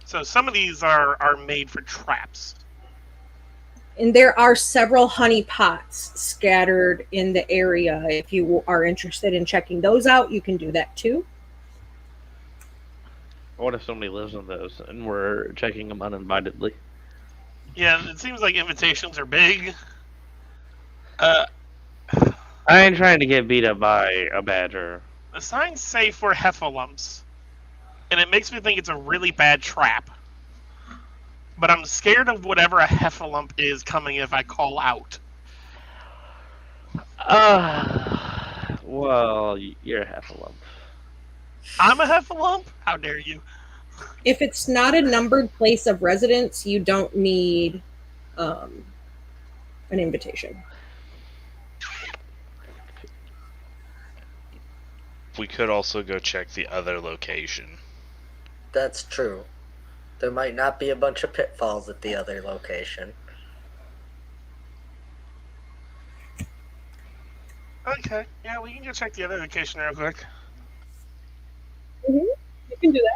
So some of these are made for traps. And there are several honey pots scattered in the area. If you are interested in checking those out, you can do that too. What if somebody lives in those and we're checking them uninvitedly? Yeah, it seems like invitations are big. I ain't trying to get beat up by a badger. The signs say for heffalumps, and it makes me think it's a really bad trap. But I'm scared of whatever a heffalump is coming if I call out. Well, you're a heffalump. I'm a heffalump? How dare you? If it's not a numbered place of residence, you don't need an invitation. We could also go check the other location. That's true. There might not be a bunch of pitfalls at the other location. Okay, yeah, we can go check the other location real quick. You can do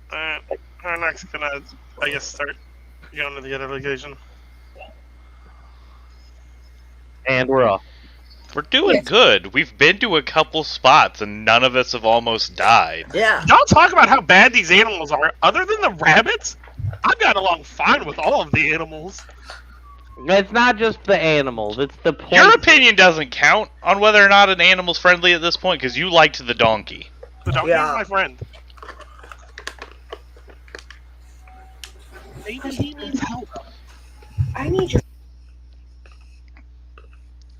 that. Our next gonna, I guess, start going to the other location. And we're off. We're doing good. We've been to a couple spots and none of us have almost died. Yeah. Y'all talk about how bad these animals are. Other than the rabbits, I got along fine with all of the animals. It's not just the animals, it's the point. Your opinion doesn't count on whether or not an animal's friendly at this point because you liked the donkey. The donkey Yeah. is my friend. Maybe he needs help. I need your.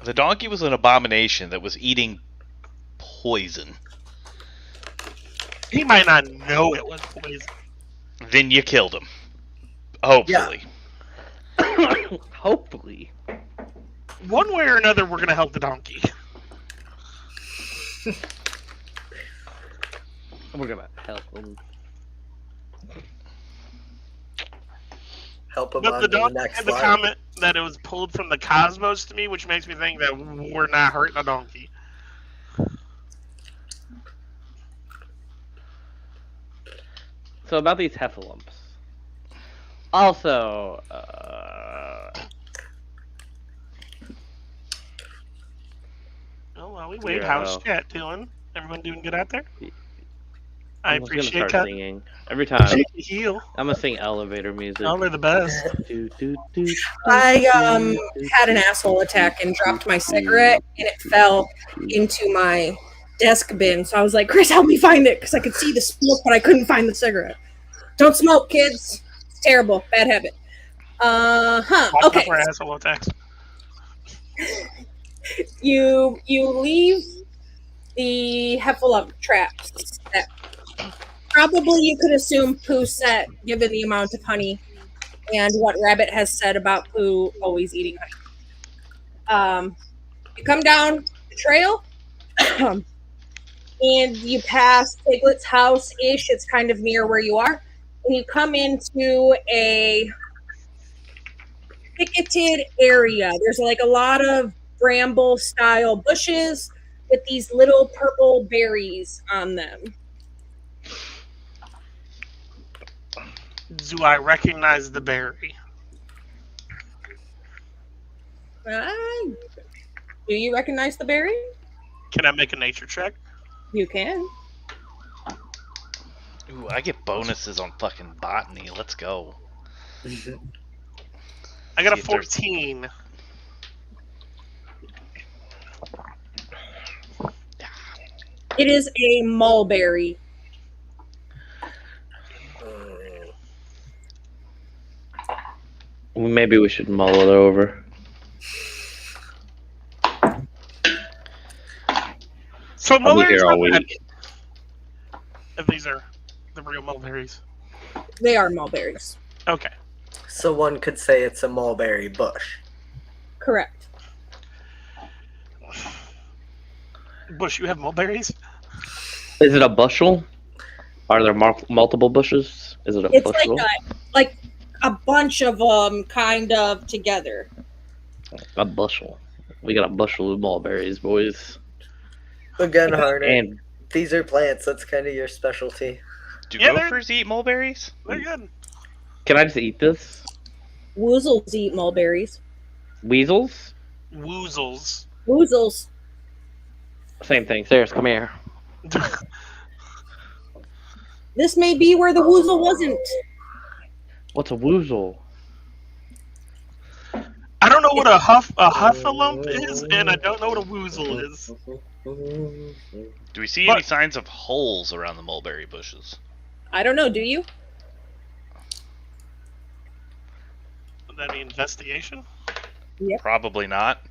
The donkey was an abomination that was eating poison. He might not know it was poison. Then you killed him. Hopefully. Hopefully. One way or another, we're gonna help the donkey. We're gonna help them. Help him But on the to the donkey next had the line. comment that it was pulled from the cosmos to me, which makes me think that we're not hurting a donkey. So about these heffalumps. Also, we wait, Yeah. how's chat doing? Everyone doing good out there? I I'm just gonna appreciate start that. singing every time. Heal. I'm gonna sing elevator music. Y'all are the best. I had an asshole attack and dropped my cigarette, and it fell into my desk bin. So I was like, Chris, help me find it, because I could see the smoke, but I couldn't find the cigarette. Don't smoke, kids. It's terrible. Bad habit. Watch Okay. out for asshole attacks. You leave the Heffalump traps that probably you could assume Pooh set, given the amount of honey and what Rabbit has said about Pooh always eating honey. You come down the trail, and you pass Piglet's house-ish. It's kind of near where you are. And you come into a picketed area. There's like a lot of bramble-style bushes with these little purple berries on them. Do I recognize the berry? Do you recognize the berry? Can I make a nature check? You can. Ooh, I get bonuses on fucking botany. Let's go. I got a See if there's- 14. It is a mulberry. Maybe we should mull it over. So I'll be mulberries here are all bad. week. If these are the real mulberries. They are mulberries. Okay. So one could say it's a mulberry bush. Correct. Bush, you have mulberries? Is it a bushel? Are there multiple bushes? Is it a It's bushel? like a bunch of them kind of together. A bushel. We got a bushel of mulberries, boys. Again, Harder, And these are plants. That's kind of your specialty. Do Yeah, they're- gophers eat mulberries? They're good. can I just eat this? Woozles eat mulberries. Weasels? Woozles. Woozles. Same thing. Sarah's, come here. This may be where the woozle wasn't. What's a woozle? I don't know what a huffalump is, and I don't know what a woozle is. Do we see But- any signs of holes around the mulberry bushes? I don't know, do you? Would that be investigation? Probably not.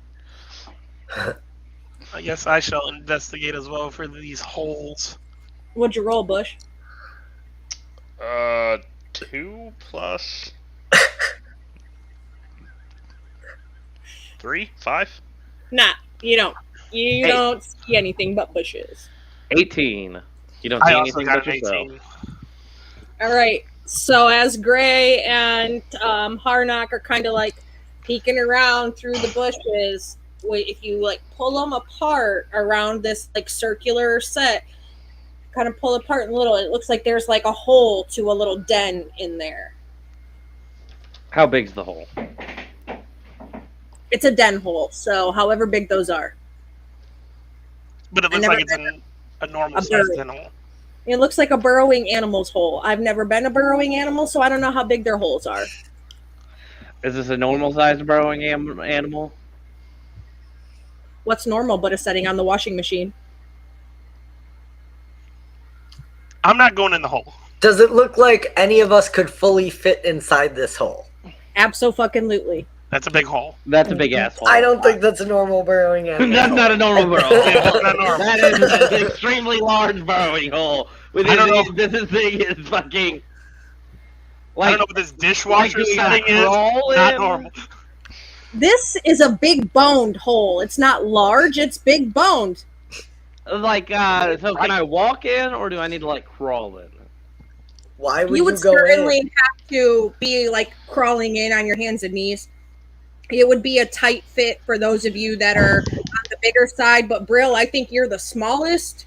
I guess I shall investigate as well for these holes. What'd you roll, Bush? 2 plus 3, 5. Nah, you don't. You Hey. don't see anything but bushes. 18. You don't see I also anything got but an yourself. 18. All right. So as Gray and Harnock are kind of like peeking around through the bushes, if you like pull them apart around this like circular set, kind of pull apart a little, it looks like there's like a hole to a little den in there. How big's the hole? It's a den hole, so however big those are. But it I looks never like it's a normal a sized bird. den hole. It looks like a burrowing animal's hole. I've never been a burrowing animal, so I don't know how big their holes are. Is this a normal sized burrowing animal? What's normal but a setting on the washing machine? I'm not going in the hole. Does it look like any of us could fully fit inside this hole? Abso-fucking-lutely. That's a big hole. That's a big asshole. I don't think that's a normal burrowing animal. That's not a normal burrow. Not normal. That is an extremely large burrowing hole. With I don't know. This thing is fucking. I don't know what this dishwasher setting is. Not normal. This is a big boned hole. It's not large, it's big boned. Like, so can I walk in or do I need to like crawl in? Why would You would go certainly in? have to be like crawling in on your hands and knees. It would be a tight fit for those of you that are on the bigger side, but Brill, I think you're the smallest.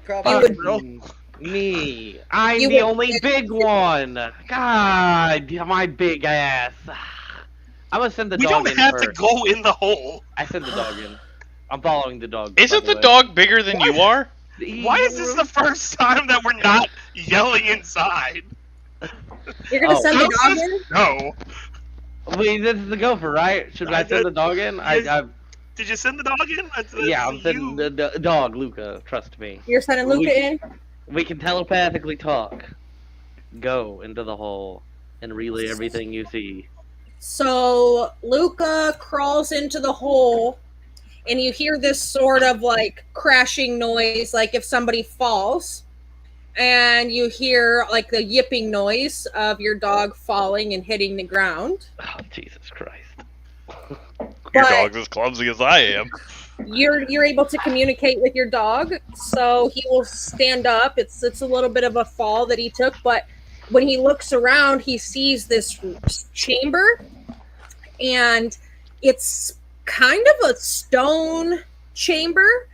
Probably. Me. I'm You the would- only big one. God, my big ass. I'm gonna send the We dog don't in have first. to go in the hole. I sent the dog in. I'm following the dog. Isn't the dog bigger than you are? Why is this the first time that we're not yelling inside? You're gonna send the dog in? No. Wait, this is the gopher, right? Should I send the dog in? Did you send the dog in? Yeah, I'm sending the dog, Luca. Trust me. You're sending Luca in? We can telepathically talk. Go into the hole and relay everything you see. So Luca crawls into the hole, and you hear this sort of like crashing noise, like if somebody falls. And you hear like the yipping noise of your dog falling and hitting the ground. Oh, Jesus Christ. Your dog's as clumsy as I am. You're able to communicate with your dog, so he will stand up. It's a little bit of a fall that he took, but when he looks around, he sees this chamber, and it's kind of a stone chamber,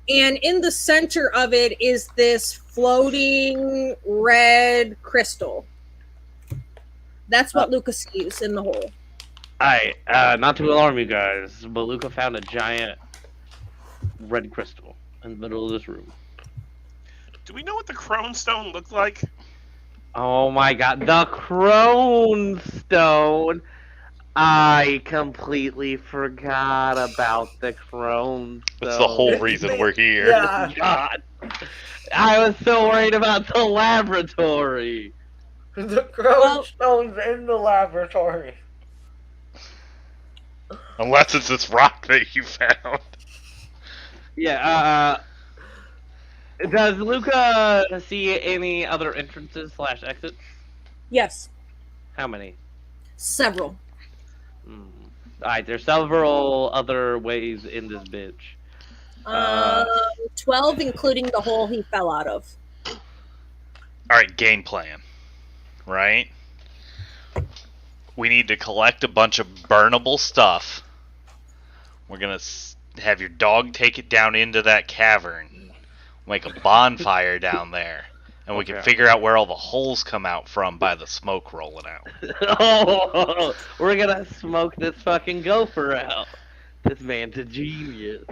and in the center of it is this floating red crystal. That's what Luca sees in the hole. Alright, not to alarm you guys, but Luca found a giant red crystal in the middle of this room. Do we know what the crone stone looked like? Oh my god, the crone stone! I completely forgot about the crone stone. That's the whole reason we're here. Yeah. God. I was so worried about the laboratory. The crone stone's in the laboratory. Unless it's this rock that you found. Yeah, does Luca see any other entrances / exits? Yes. How many? Several. Alright, there's several other ways in this bitch. 12, including the hole he fell out of. Alright, game plan. Right? We need to collect a bunch of burnable stuff. We're gonna have your dog take it down into that cavern. Make a bonfire down there. And we can figure out where all the holes come out from by the smoke rolling out. Oh, we're gonna smoke this fucking gopher out. This man's a genius.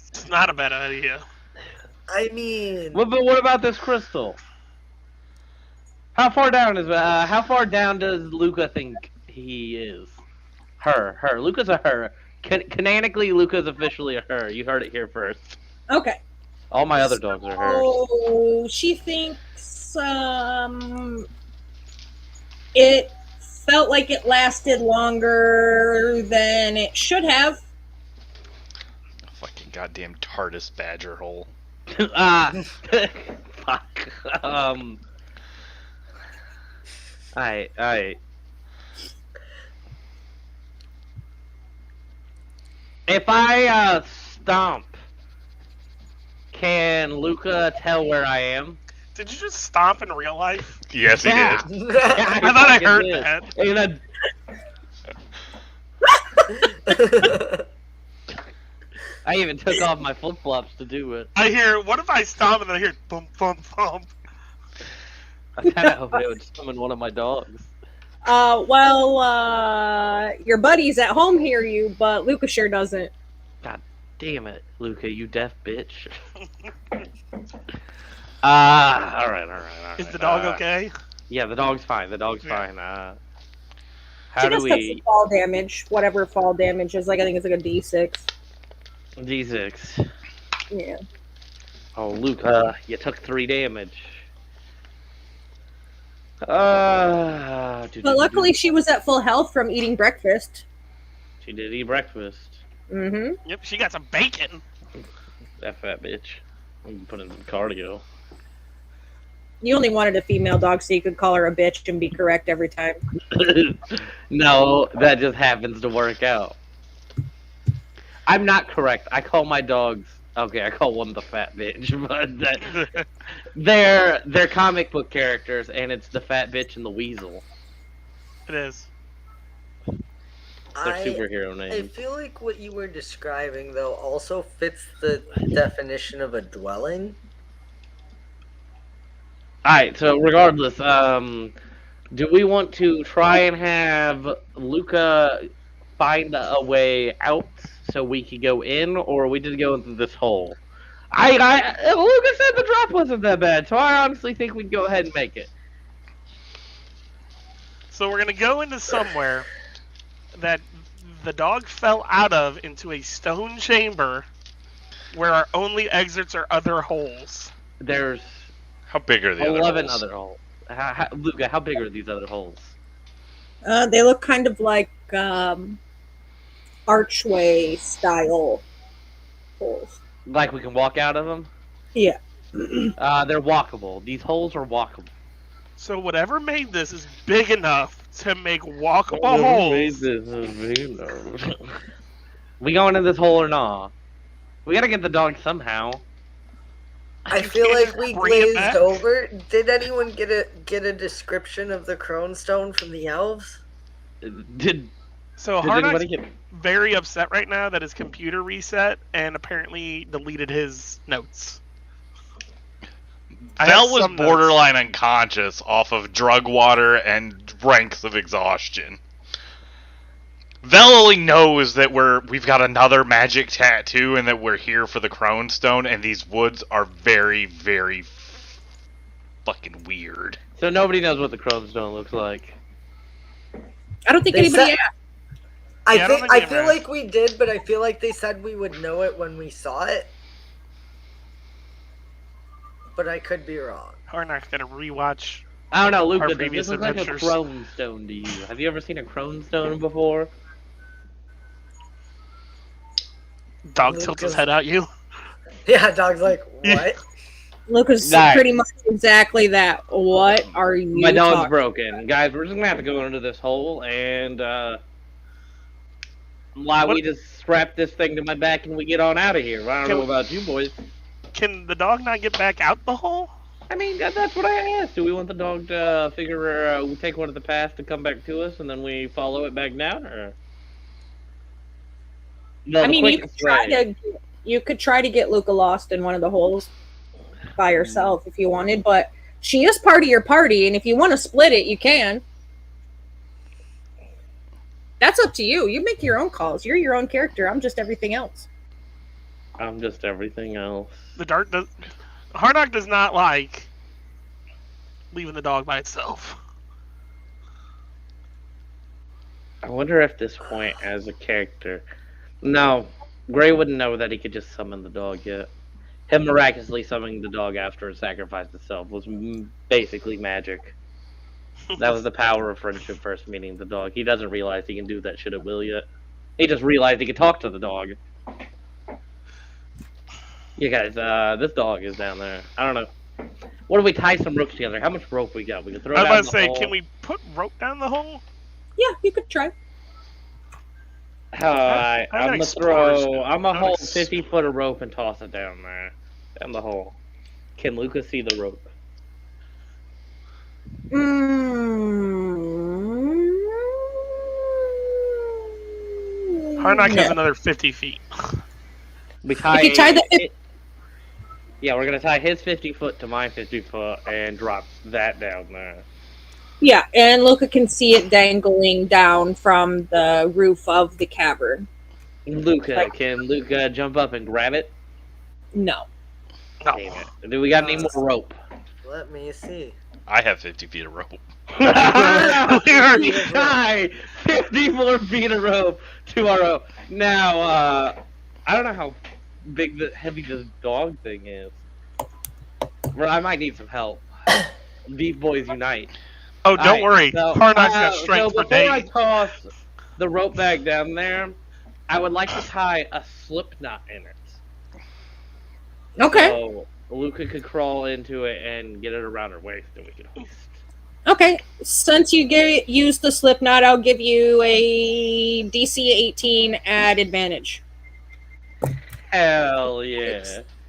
It's not a bad idea. I mean... But what about this crystal? How far down does Luca think he is? Her. Luca's a her. Canonically, Luca's officially a her. You heard it here first. Okay. All my other dogs are hers. Oh, she thinks it felt like it lasted longer than it should have. Fucking goddamn TARDIS badger hole. Fuck. Alright. If I stomp, can Luca tell where I am? Did you just stomp in real life? Yes, he did. I thought I heard that. I even took off my flip-flops to do it. I hear, what if I stomp and then I hear thump, thump, thump? I kind of hope it would summon one of my dogs. Your buddies at home hear you, but Luca sure doesn't. God damn it, Luca, you deaf bitch. All right. Is the dog okay? Yeah, the dog's fine. Fine. She just took some fall damage, whatever fall damage is. Like I think it's like a D6. D6. Yeah. Oh, Luca, you took 3 damage. But luckily she was at full health from eating breakfast. She did eat breakfast. Mm-hmm. Yep, she got some bacon. That fat bitch. You can put in some cardio. You only wanted a female dog so you could call her a bitch and be correct every time. No, that just happens to work out. I'm not correct. I call my dogs... Okay, I call one the fat bitch, but they're comic book characters, and it's the fat bitch and the weasel. It is. They're superhero names. I feel like what you were describing, though, also fits the definition of a dwelling. Alright, so regardless, do we want to try and have Luca find a way out so we could go in, or we just go into this hole? Lucas said the drop wasn't that bad, so I honestly think we'd go ahead and make it. So we're gonna go into somewhere that the dog fell out of into a stone chamber where our only exits are other holes. There's How big are the 11 other holes? other holes. Luca, how big are these other holes? They look kind of like archway style holes. Like we can walk out of them? Yeah. They're walkable. These holes are walkable. So whatever made this is big enough to make walkable holes. We going in this hole or not? We gotta get the dog somehow. I feel like we Bring it glazed back? over. Did anyone get a description of the crone stone from the elves? Did So anybody Harnack's get? very upset right now that his computer reset and apparently deleted his notes. I have Vel was some notes. borderline unconscious off of drug water and ranks of exhaustion. Vel only knows that we've got another magic tattoo and that we're here for the crone stone, and these woods are very, very fucking weird. So nobody knows what the Chrome Stone looks like. I don't think They anybody said- asked. Yeah, I don't think I they feel ever- like we did, but I feel like they said we would know it when we saw it. But I could be wrong. Harnack's got to rewatch. I don't know, Luca. Our Does previous this look like a adventures. Chrome Stone to you? Have you ever seen a Chrome Stone before? Dog tilts his head at you. Yeah, dog's like, what? Lucas Nice. pretty much exactly that. What are you My dog's talking- broken. Guys, we're just gonna have to go into this hole and while we just strap this thing to my back and we get on out of here. I don't know about you boys. Can the dog not get back out the hole? I mean, that's what I asked. Do we want the dog to figure we take one of the paths to come back to us and then we follow it back down, or? No, I the mean, you quickest could try to get Luca lost in one of the holes by yourself if you wanted, but she is part of your party, and if you want to split it, you can. That's up to you. You make your own calls. You're your own character. I'm just everything else. I'm just everything else. Harnack does not like leaving the dog by itself. I wonder if this point as a character. No, Gray wouldn't know that he could just summon the dog yet. Him miraculously summoning the dog after it sacrificed itself was basically magic. That was the power of friendship first meeting the dog. He doesn't realize he can do that shit at will yet. He just realized he could talk to the dog. Yeah, guys, this dog is down there. I don't know. What if we tie some ropes together? How much rope we got? We can throw it I was out about in to the say, hole. can we put rope down the hole? Yeah, you could try. Alright, I'm I'm an gonna explorer. I'm gonna I'm hold ex- 50 foot of rope and toss it down there. Down the hole. Can Lucas see the rope? Harnack has No. another 50 feet. We tie, you tie the- yeah, we're gonna tie his 50 foot to my 50 foot and drop that down there. Yeah, and Luca can see it dangling down from the roof of the cavern. Luca, can Luca jump up and grab it? No. No. Damn it. Do we got any more rope? Let me see. I have 50 feet of rope. We already tied 50 more feet of rope to our rope. Now, I don't know how heavy this dog thing is. Well, I might need some help. These boys unite. Oh, don't Alright, worry. so, Harnack's got strength so for before I days. toss the rope back down there, I would like to tie a slip knot in it. Okay. So Luca could crawl into it and get it around her waist, and we could hoist. Okay. Since you use the slip knot, I'll give you a DC 18 at advantage. Hell yeah!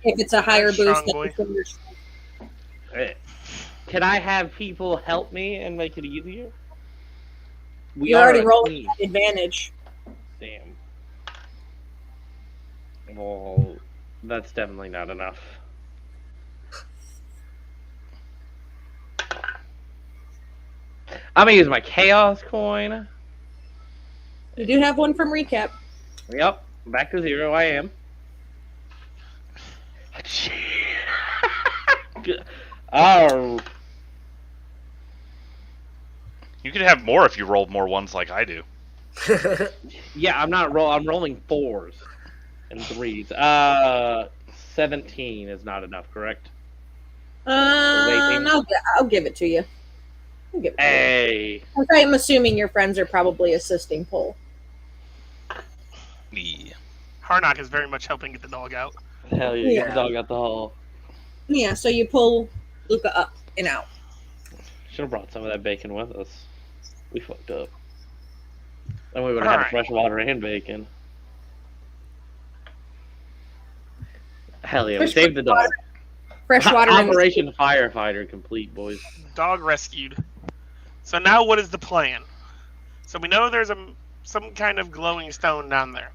If it's a higher Strong boost than boy. your Can I have people help me and make it easier? We You're are already a rolling team. at advantage. Damn. Well, that's definitely not enough. I'm gonna use my chaos coin. You do have one from recap. Yep. Back to 0, I am. Oh, You could have more if you rolled more ones like I do. yeah, I'm rolling 4s and 3s. 17 is not enough, correct? I'll give it to you. Hey. I'm assuming your friends are probably assisting Pull. Yeah. Harnock is very much helping get the dog out. Hell yeah, get the dog out the hall. Yeah, so you pull Luca up and out. Should have brought some of that bacon with us. We fucked up. Then we would have had fresh water and bacon. Hell yeah, we saved the dog. Fresh water. Operation Firefighter complete, boys. Dog rescued. So now what is the plan? So we know there's some kind of glowing stone down there.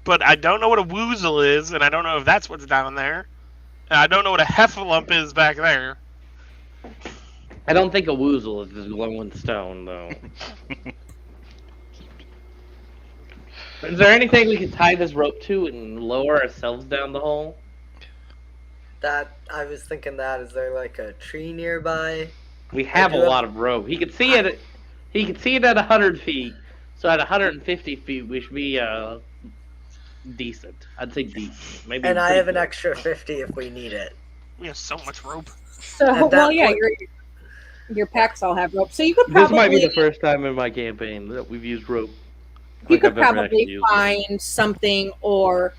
But I don't know what a woozle is, and I don't know if that's what's down there. And I don't know what a heffalump is back there. I don't think a woozle is this glowing stone, though. Is there anything we can tie this rope to and lower ourselves down the hole? That I was thinking that. Is there like a tree nearby? We have a lot of rope. He could see it. He could see it at 100 feet. So at 150 feet, we should be decent. I'd say decent. Maybe. And I have an extra 50 if we need it. We have so much rope. So your packs all have rope. So you could probably. This might be the first time in my campaign that we've used rope. You could probably find something or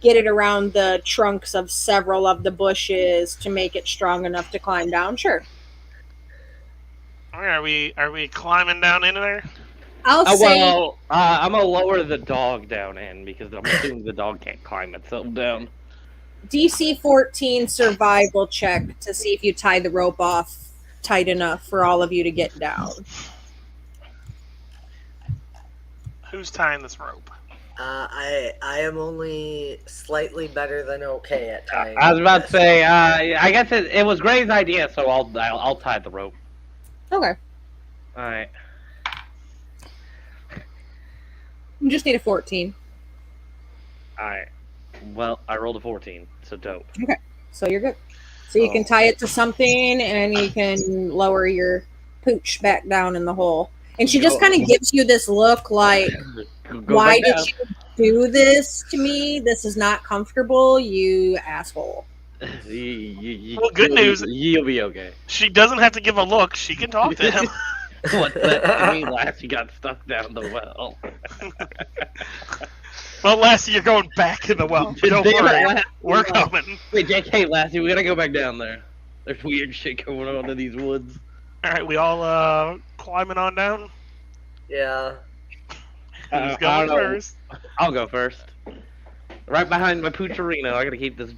get it around the trunks of several of the bushes to make it strong enough to climb down. Sure. All right, are we climbing down into there? I'm gonna lower the dog down in because I'm assuming the dog can't climb itself down. DC 14 survival check to see if you tie the rope off tight enough for all of you to get down. Who's tying this rope? I am only slightly better than okay at tying. I was about to say, I guess it was Gray's idea, so I'll tie the rope. Okay. All right. You just need a 14. All right. Well, I rolled a 14, so dope. Okay, so you're good. So you can tie it to something, and you can lower your pooch back down in the hole. And she just kind of gives you this look like, why did you do this to me? This is not comfortable, you asshole. Well, good news. You'll be okay. She doesn't have to give a look. She can talk to him. What's that to me, Lassie got stuck down the well. Well, Lassie, you're going back in the well. Don't worry. We're coming. Wait, JK, Lassie, we gotta go back down there. There's weird shit going on in these woods. Alright, we all climbing on down? Yeah. Who's going first? I'll go first. Right behind my Poocherino. I gotta keep this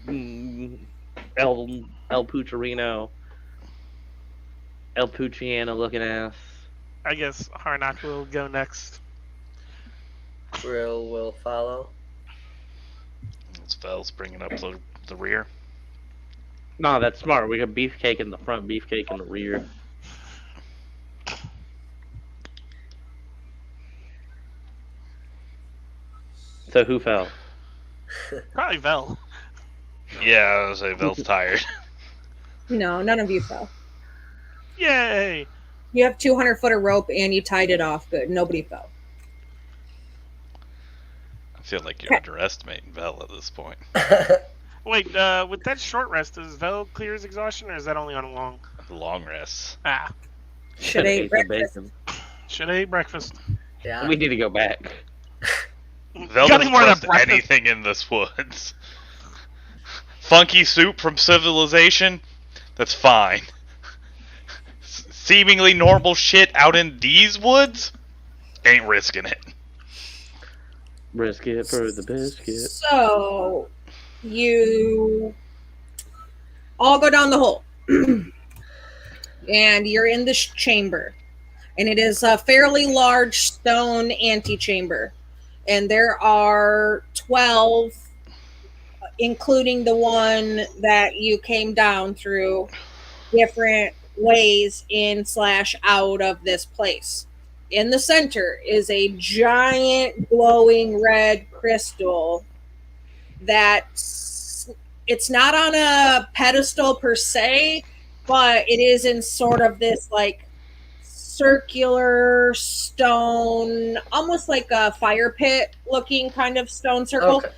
El Poocherino. El Poochiano looking ass. I guess Harnock will go next. Grill will follow. Vel's bringing up the rear. No, that's smart. We got beefcake in the front, beefcake in the rear. So who fell? Probably Vel. Yeah, I was say Vel's tired. No, none of you fell. Yay! You have 200 foot of rope, and you tied it off good. Nobody fell. I feel like you're underestimating Vel at this point. Wait, with that short rest, does Vel clear his exhaustion, or is that only on a long? Long rests. Ah. Should have ate breakfast. Should have ate breakfast. Yeah. We need to go back. Vel doesn't trust anything in this woods. Funky soup from civilization? That's fine. Seemingly normal shit out in these woods? Ain't risking it. Risk it for the biscuit. So, you all go down the hole. And you're in this chamber. And it is a fairly large stone antechamber. And there are 12, including the one that you came down through, different ways in / out of this place. in the center is a giant glowing red crystal that's it's not on a pedestal per se, but it is in sort of this like circular stone, almost like a fire pit looking kind of stone circle. Okay.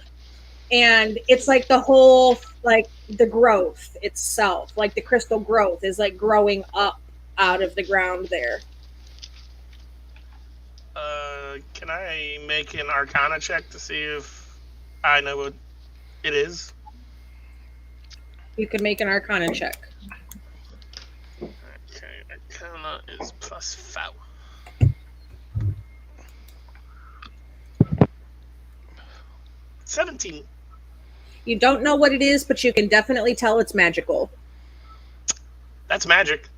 And it's like the whole, like the growth itself, like the crystal growth is like growing up out of the ground there. Can I make an Arcana check to see if I know what it is? You can make an Arcana check. Okay, Arcana is +5. $17. You don't know what it is, but you can definitely tell it's magical. That's magic.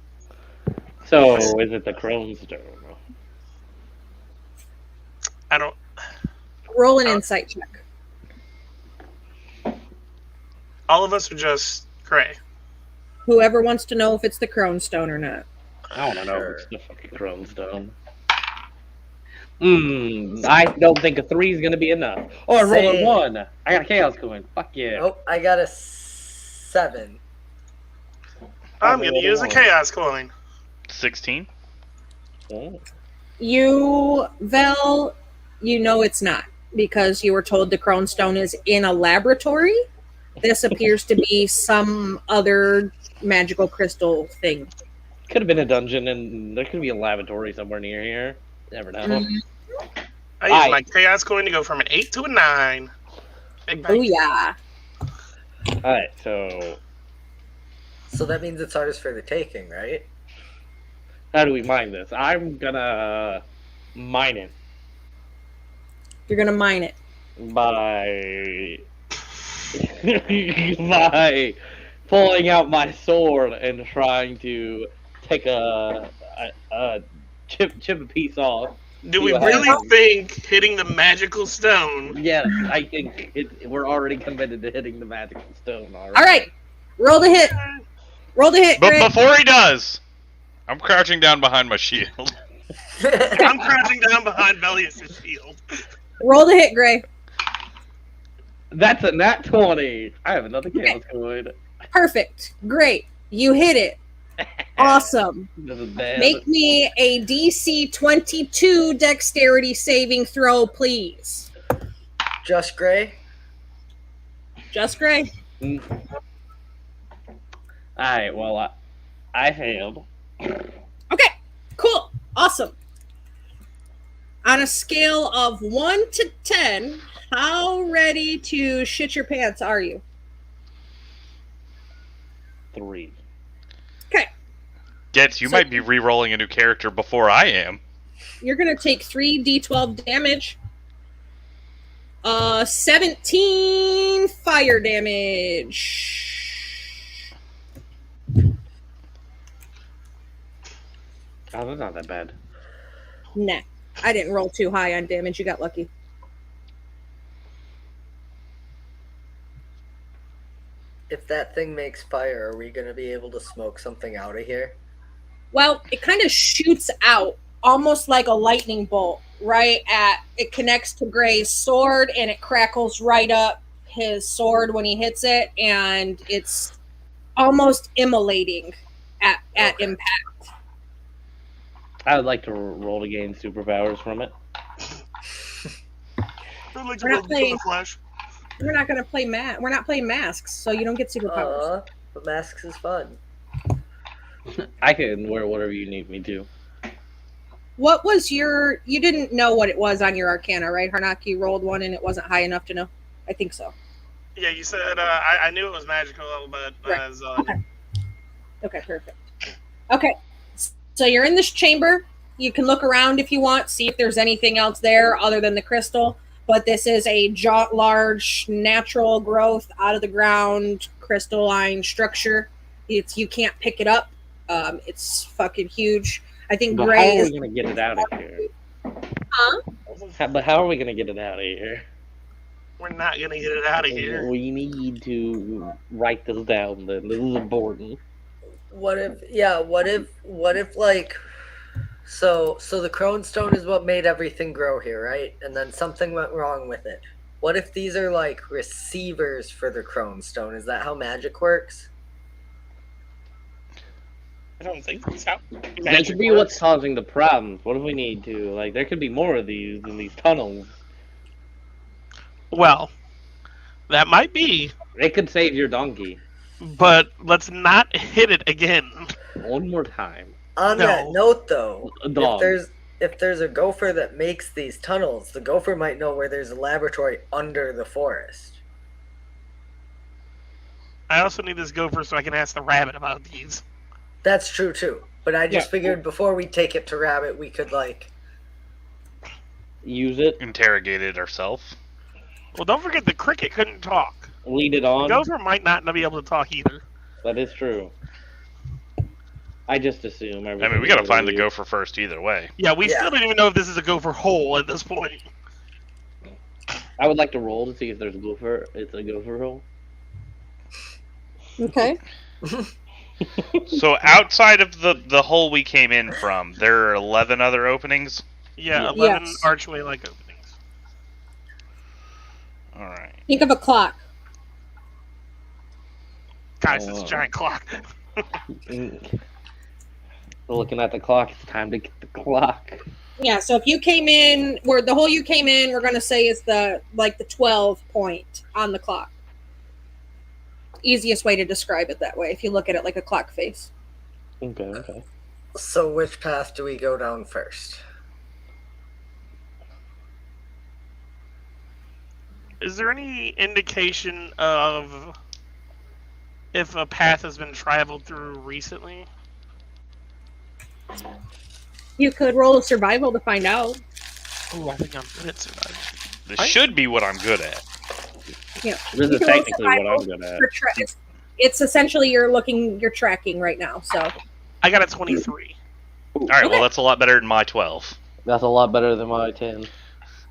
So, is it the Crone Stone? I don't. Roll an insight check. All of us are just gray. Whoever wants to know if it's the Crone Stone or not. I want to know if it's the fucking Crone Stone. I don't think a 3 is going to be enough. Oh, I rolled a 1. I got a Chaos Coin. Fuck yeah. Oh, I got a 7. I'm going to use a Chaos Coin. 16. Oh. You, Vel, you know it's not, because you were told the Crone Stone is in a laboratory. This appears to be some other magical crystal thing. Could have been a dungeon, and there could be a lavatory somewhere near here. Never know. Mm-hmm. I use my Chaos Coin to go from an 8 to a 9. Big bang. Oh, yeah. Alright, so So that means it's ours for the taking, right? how do we mine this? I'm gonna mine it You're going to mine it. by by pulling out my sword and trying to take a chip a piece off. Do we really think hitting the magical stone? Yes, I think we're already committed to hitting the magical stone already. All right. Roll the hit. Roll the hit, But Greg. before he does, I'm crouching down behind my shield. I'm crouching down behind Bellius' shield. Roll the hit, Gray. That's a nat 20. I have another Chaos Coin. Perfect. Great. You hit it. Awesome. This is bad. Make me a DC 22 dexterity saving throw, please. Just Gray? Just Gray. Alright, well, I failed. Okay. Cool. Awesome. On a scale of 1 to 10, how ready to shit your pants are you? 3. Okay. Gets, you might be re-rolling a new character before I am. You're going to take 3d12 damage. 17 fire damage. Oh, that's not that bad. Nah. I didn't roll too high on damage. You got lucky. If that thing makes fire, are we going to be able to smoke something out of here? Well, it kind of shoots out almost like a lightning bolt, right? It connects to Gray's sword and it crackles right up his sword when he hits it, and it's almost immolating at impact. I would like to roll to gain superpowers from it. I'd like to We're not build playing- the Flash. We're not going to play We're not playing masks, so you don't get superpowers. But masks is fun. I can wear whatever you need me to. What was you didn't know what it was on your Arcana, right, Harnak? You rolled one and it wasn't high enough to know? I think so. Yeah, you said I knew it was magical, but Right. as Okay, perfect. Okay, so you're in this chamber. You can look around if you want, see if there's anything else there other than the crystal. But this is a large natural growth out of the ground crystalline structure. You can't pick it up. It's fucking huge. I think But Gray how are is. we going to get it out of here? Huh? But how are we going to get it out of here? we're not gonna get it out of here. We need to write this down then. This is important. What if like So the crone stone is what made everything grow here, right? And then something went wrong with it. What if these are like receivers for the crone stone? Is that how magic works? I don't think that's how That magic could be works. what's causing the problems. What if we need to? Like, there could be more of these in these tunnels. Well, that might be, It could save your donkey. but let's not hit it again. One more time. On No. that note, though, A dog. if there's a gopher that makes these tunnels, the gopher might know where there's a laboratory under the forest. I also need this gopher so I can ask the rabbit about these. That's true too. But I just Yeah. figured before we take it to Rabbit, we could like. Use it. Interrogate it ourselves. Well, don't forget the cricket couldn't talk. Lead it The on. gopher might not be able to talk either. That is true. I just assume I everything. mean, we gotta is find the lead. gopher first either way. Yeah, we Yeah. still don't even know if this is a gopher hole at this point. I would like to roll to see if there's a gopher. It's a gopher hole. Okay. So outside of the hole we came in from, there are 11 other openings. Yeah, Yeah. 11 Yes. archway-like openings. All right. Think of a clock. Guys, it's a Oh. giant clock. Looking at the clock, it's time to get the clock. Yeah, so if you came in where the hole you came in, we're gonna say is the 12 point on the clock. Easiest way to describe it that way, if you look at it like a clock face. Okay. So which path do we go down first? Is there any indication of if a path has been traveled through recently? You could roll a survival to find out. Oh, I think I'm good at survival. This Right. should be what I'm good at. Yeah. This You is can roll technically what survival I'm good at. for it's essentially you're tracking right now. So I got a 23. All right. Okay. Well, that's a lot better than my 12. That's a lot better than my 10.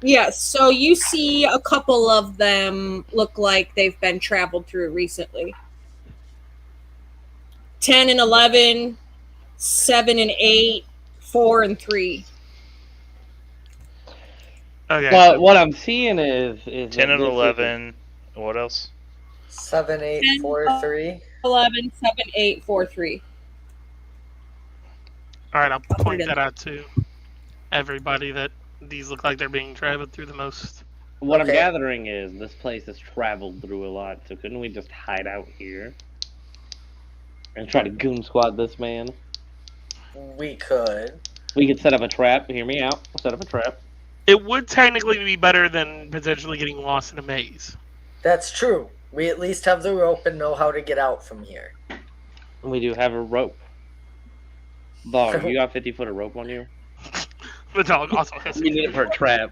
yes, so you see a couple of them look like they've been traveled through recently. 10 and 11, 7 and 8, 4 and 3. Okay. But what I'm seeing is 10 that and this is- 11. What else? 7, 8, 4, 3. 11, 7, 8, 4, 3. All right, I'll put point it in that out to everybody that these look like they're being traveled through the most. What I'm Okay. gathering is this place has traveled through a lot, so couldn't we just hide out here and try to goon squad this man? We could. We could set up a trap. Hear me out. Set up a trap. It would technically be better than potentially getting lost in a maze. That's true. We at least have the rope and know how to get out from here. We do have a rope. Dog, you got 50 foot of rope on you? The dog also has We need it for a trap.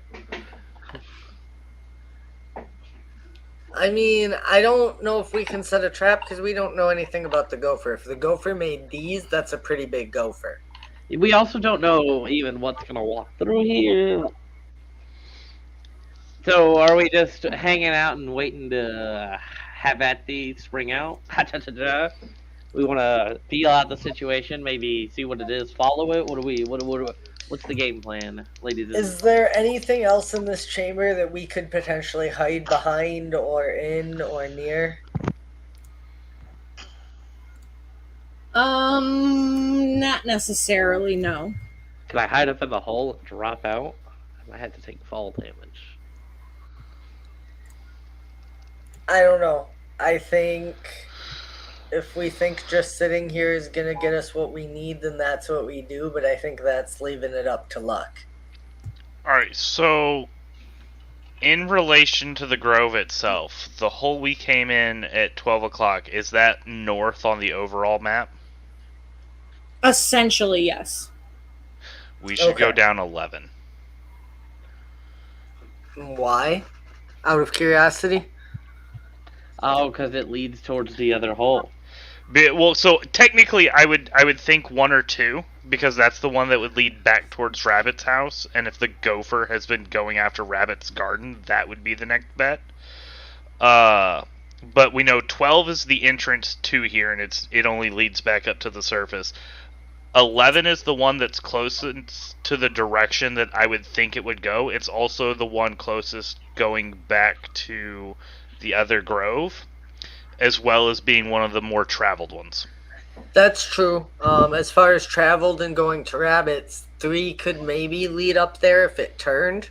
I mean, I don't know if we can set a trap because we don't know anything about the gopher. If the gopher made these, that's a pretty big gopher. We also don't know even what's gonna walk through here. So are we just hanging out and waiting to have at the spring out? We want to feel out the situation, maybe see what it is, follow it. What's the game plan, ladies and Is there anything else in this chamber that we could potentially hide behind or in or near? Not necessarily, no. Can I hide up in the hole and drop out? I might have to take fall damage. I don't know. I think if we think just sitting here is gonna get us what we need, then that's what we do, but I think that's leaving it up to luck. All right. So, in relation to the grove itself, the hole we came in at 12 o'clock, is that north on the overall map? Essentially, yes. We should go Okay. down 11. Why? Out of curiosity? Oh, because it leads towards the other hole. Well, so technically, I would think 1 or 2, because that's the one that would lead back towards Rabbit's house, and if the gopher has been going after Rabbit's garden, that would be the next bet. But we know 12 is the entrance to here, and it only leads back up to the surface. 11 is the one that's closest to the direction that I would think it would go. It's also the one closest going back to the other grove, as well as being one of the more traveled ones. That's true. As far as traveled and going to rabbits, 3 could maybe lead up there if it turned.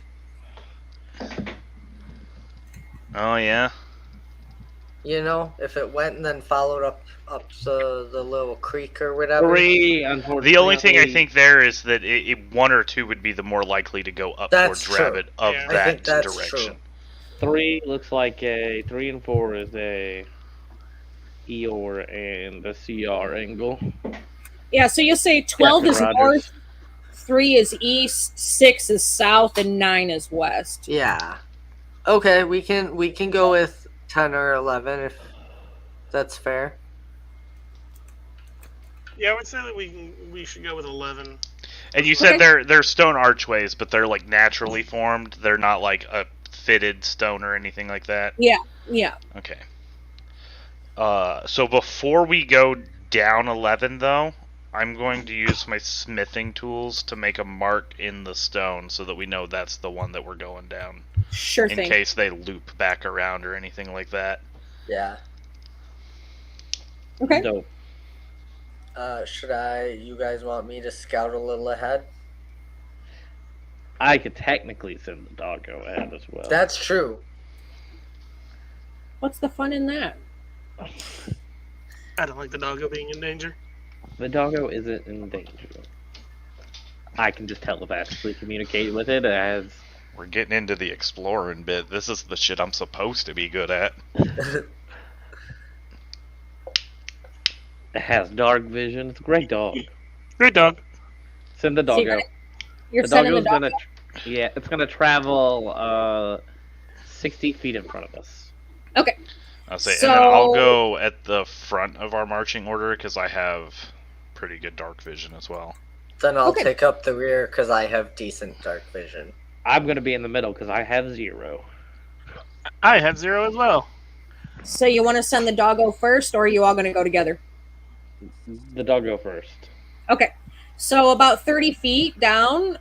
Oh, yeah? You know, if it went and then followed up the little creek or whatever. 3, unfortunately. The only thing I think there is that 1 or 2 would be the more likely to go up That's towards true. rabbit of Yeah. I that think that's direction. true. 3 looks like 3 and 4 is a Eeyore and a CR angle. Yeah, so you'll say 12 Yeah, is Rogers. north, 3 is east, 6 is south, and 9 is west. Yeah. Okay, we can go with 10 or 11 if that's fair. Yeah, I would say that we should go with 11. And you said Okay. they're stone archways, but they're like naturally formed. They're not like a fitted stone or anything like that. Yeah. Okay. So before we go down 11, though, I'm going to use my smithing tools to make a mark in the stone so that we know that's the one that we're going down. Sure In thing. case they loop back around or anything like that. Yeah. Okay. Dope. You guys want me to scout a little ahead? I could technically send the doggo ahead as well. That's true. What's the fun in that? I don't like the doggo being in danger. The doggo isn't in danger. I can just telepathically communicate with it as We're getting into the exploring bit. This is the shit I'm supposed to be good at. it has dark vision. It's a great dog. Great dog. Send the So doggo. You're The sending the doggo's dog. gonna it's gonna travel 60 feet in front of us. Okay. I'll say, and then I'll So- go at the front of our marching order because I have pretty good dark vision as well. Then I'll Okay. take up the rear because I have decent dark vision. I'm gonna be in the middle because I have 0. I have 0 as well. So you want to send the doggo first, or are you all going to go together? The doggo first. Okay. So about 30 feet down,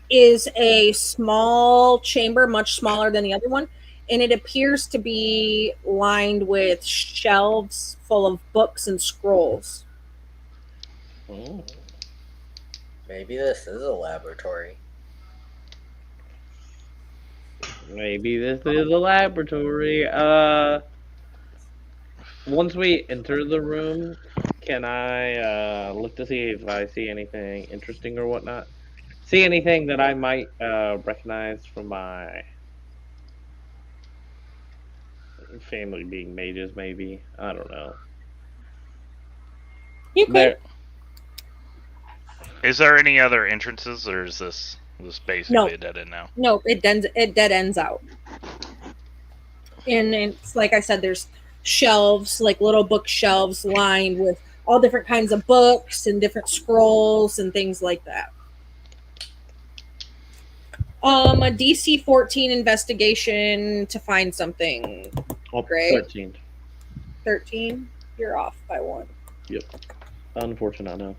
is a small chamber, much smaller than the other one, and it appears to be lined with shelves full of books and scrolls. Oh. Maybe this is a laboratory. Maybe this is a laboratory. Once we enter the room, can I look to see if I see anything interesting or whatnot? See anything that I might recognize from my family being mages, maybe? I don't know. You could. There, Is there any other entrances, or is this basically No. a dead end now? No, it dead ends out. And it's like I said, there's shelves, like little bookshelves lined with all different kinds of books and different scrolls and things like that. A DC 14 investigation to find something. oh, Great. 13. 13. You're off by 1. Unfortunate, no.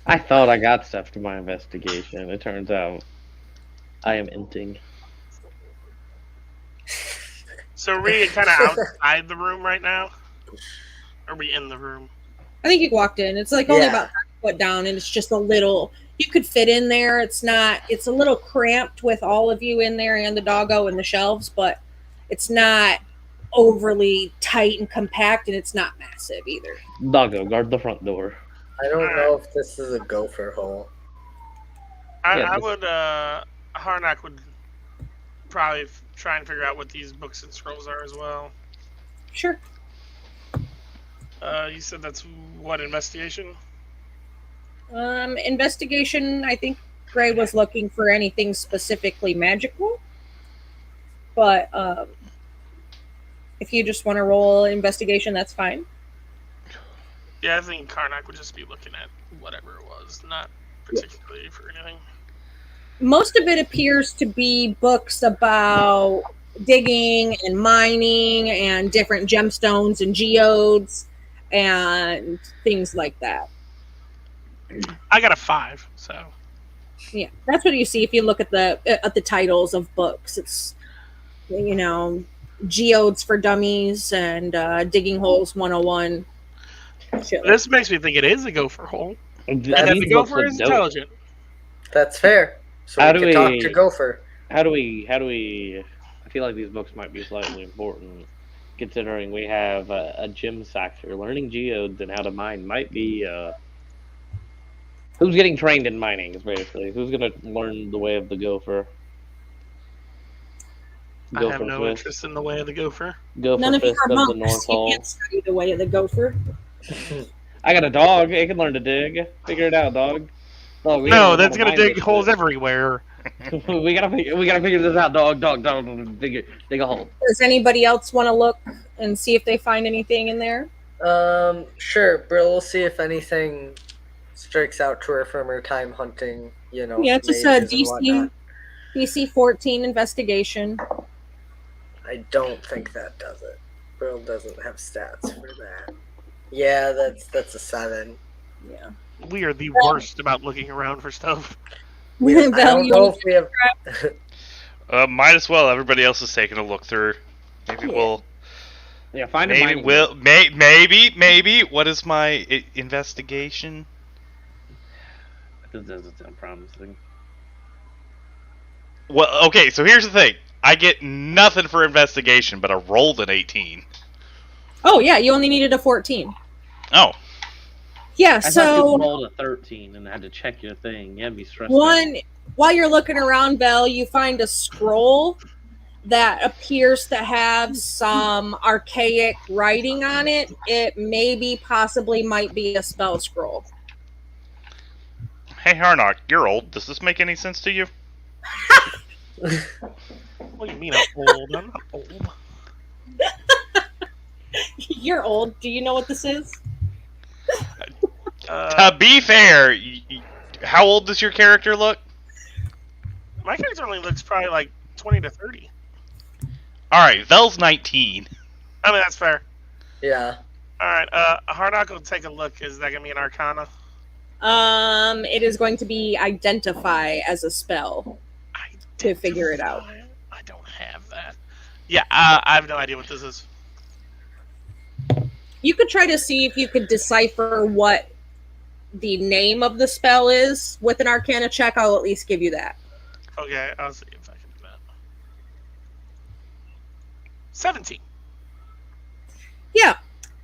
I thought I got stuff to my investigation. It turns out I am inting. So are we kind of outside the room right now? Are we in the room? I think you walked in. It's like only Yeah. about 5 foot down, and it's just a little. You could fit in there. It's not. It's a little cramped with all of you in there and the doggo and the shelves, but it's not overly tight and compact, and it's not massive either. Doggo, guard the front door. I don't know if this is a gopher hole. I Yeah, would, Harnack would probably try and figure out what these books and scrolls are as well. Sure. You said that's what, investigation? Investigation. I think Gray was looking for anything specifically magical, but if you just want to roll investigation, that's fine. Yeah, I think Karnak would just be looking at whatever it was, not particularly for anything. Most of it appears to be books about digging and mining and different gemstones and geodes and things like that. I got a 5, so Yeah, that's what you see if you look at the titles of books. It's, you know, geodes for dummies and digging holes 101. Shit like this makes me think it is a gopher hole. And that These the books gopher look is dope. intelligent. That's fair. So How we do can talk we- to Gopher. How do we? I feel like these books might be slightly important, considering we have a gem sector. Learning geodes and how to mine might be. Who's getting trained in mining is basically who's gonna learn the way of the gopher. I have Gopher no fist. interest in the way of the gopher. Gopher None of you fist are of the monks. North You Hole. can't study the way of the gopher. I got a dog. It can learn to dig. Figure it out, dog. Dog, we No, gotta that's learn gonna how to mine dig this holes shit. everywhere. we gotta figure this out, dog. Dig a hole. Does anybody else want to look and see if they find anything in there? Sure. Brill will see if anything strikes out to her from her time hunting. You know, Yeah, it's just a mages and whatnot. DC 14 investigation. I don't think that does it. Brill doesn't have stats for that. Yeah, that's a 7. Yeah. We are the worst about looking around for stuff. I don't know if we have. Might as well. Everybody else is taking a look through. Maybe we'll. Yeah, find a Maybe mining we'll. book. Maybe. What is my investigation? This doesn't sound promising. Well, okay. So here's the thing. I get nothing for investigation, but I rolled an 18. Oh yeah, you only needed a 14. Oh. Yeah, I thought so you rolled a 13 and had to check your thing. Yeah, be stressed. while you're looking around, Belle, you find a scroll that appears to have some archaic writing on it. It possibly might be a spell scroll. Hey, Harnock, you're old. Does this make any sense to you? What do you mean I'm old? I'm not old. You're old. Do you know what this is? To be fair, how old does your character look? My character only looks probably like 20 to 30. Alright, Vel's 19. I mean, that's fair. Yeah. Alright, Harnock will take a look. Is that going to be an Arcana? It is going to be identify as a spell to figure it out. I don't have that. Yeah, I have no idea what this is. You could try to see if you could decipher what the name of the spell is with an Arcana check. I'll at least give you that. Okay, I'll see if I can do that. 17. Yeah.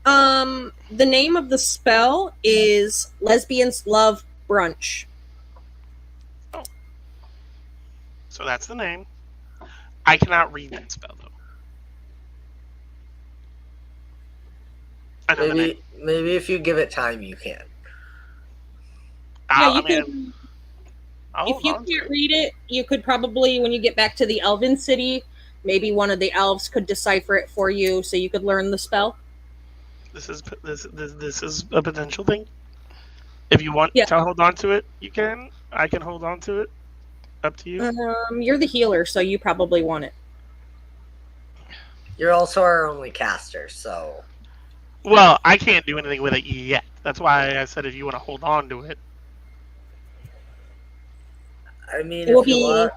The name of the spell is Lesbians Love Brunch. So that's the name. I cannot read that spell, though. I know the name. Maybe if you give it time, you can. Yeah, you I mean, can. I'll If hold you on to can't it. read it, you could probably, when you get back to the Elven City, maybe one of the elves could decipher it for you, so you could learn the spell. This is a potential thing. If you want Yeah. to hold on to it, you can. I can hold on to it. Up to you. You're the healer, so you probably want it. You're also our only caster, so Well, I can't do anything with it yet. That's why I said if you want to hold on to it. I mean, It will if you be want,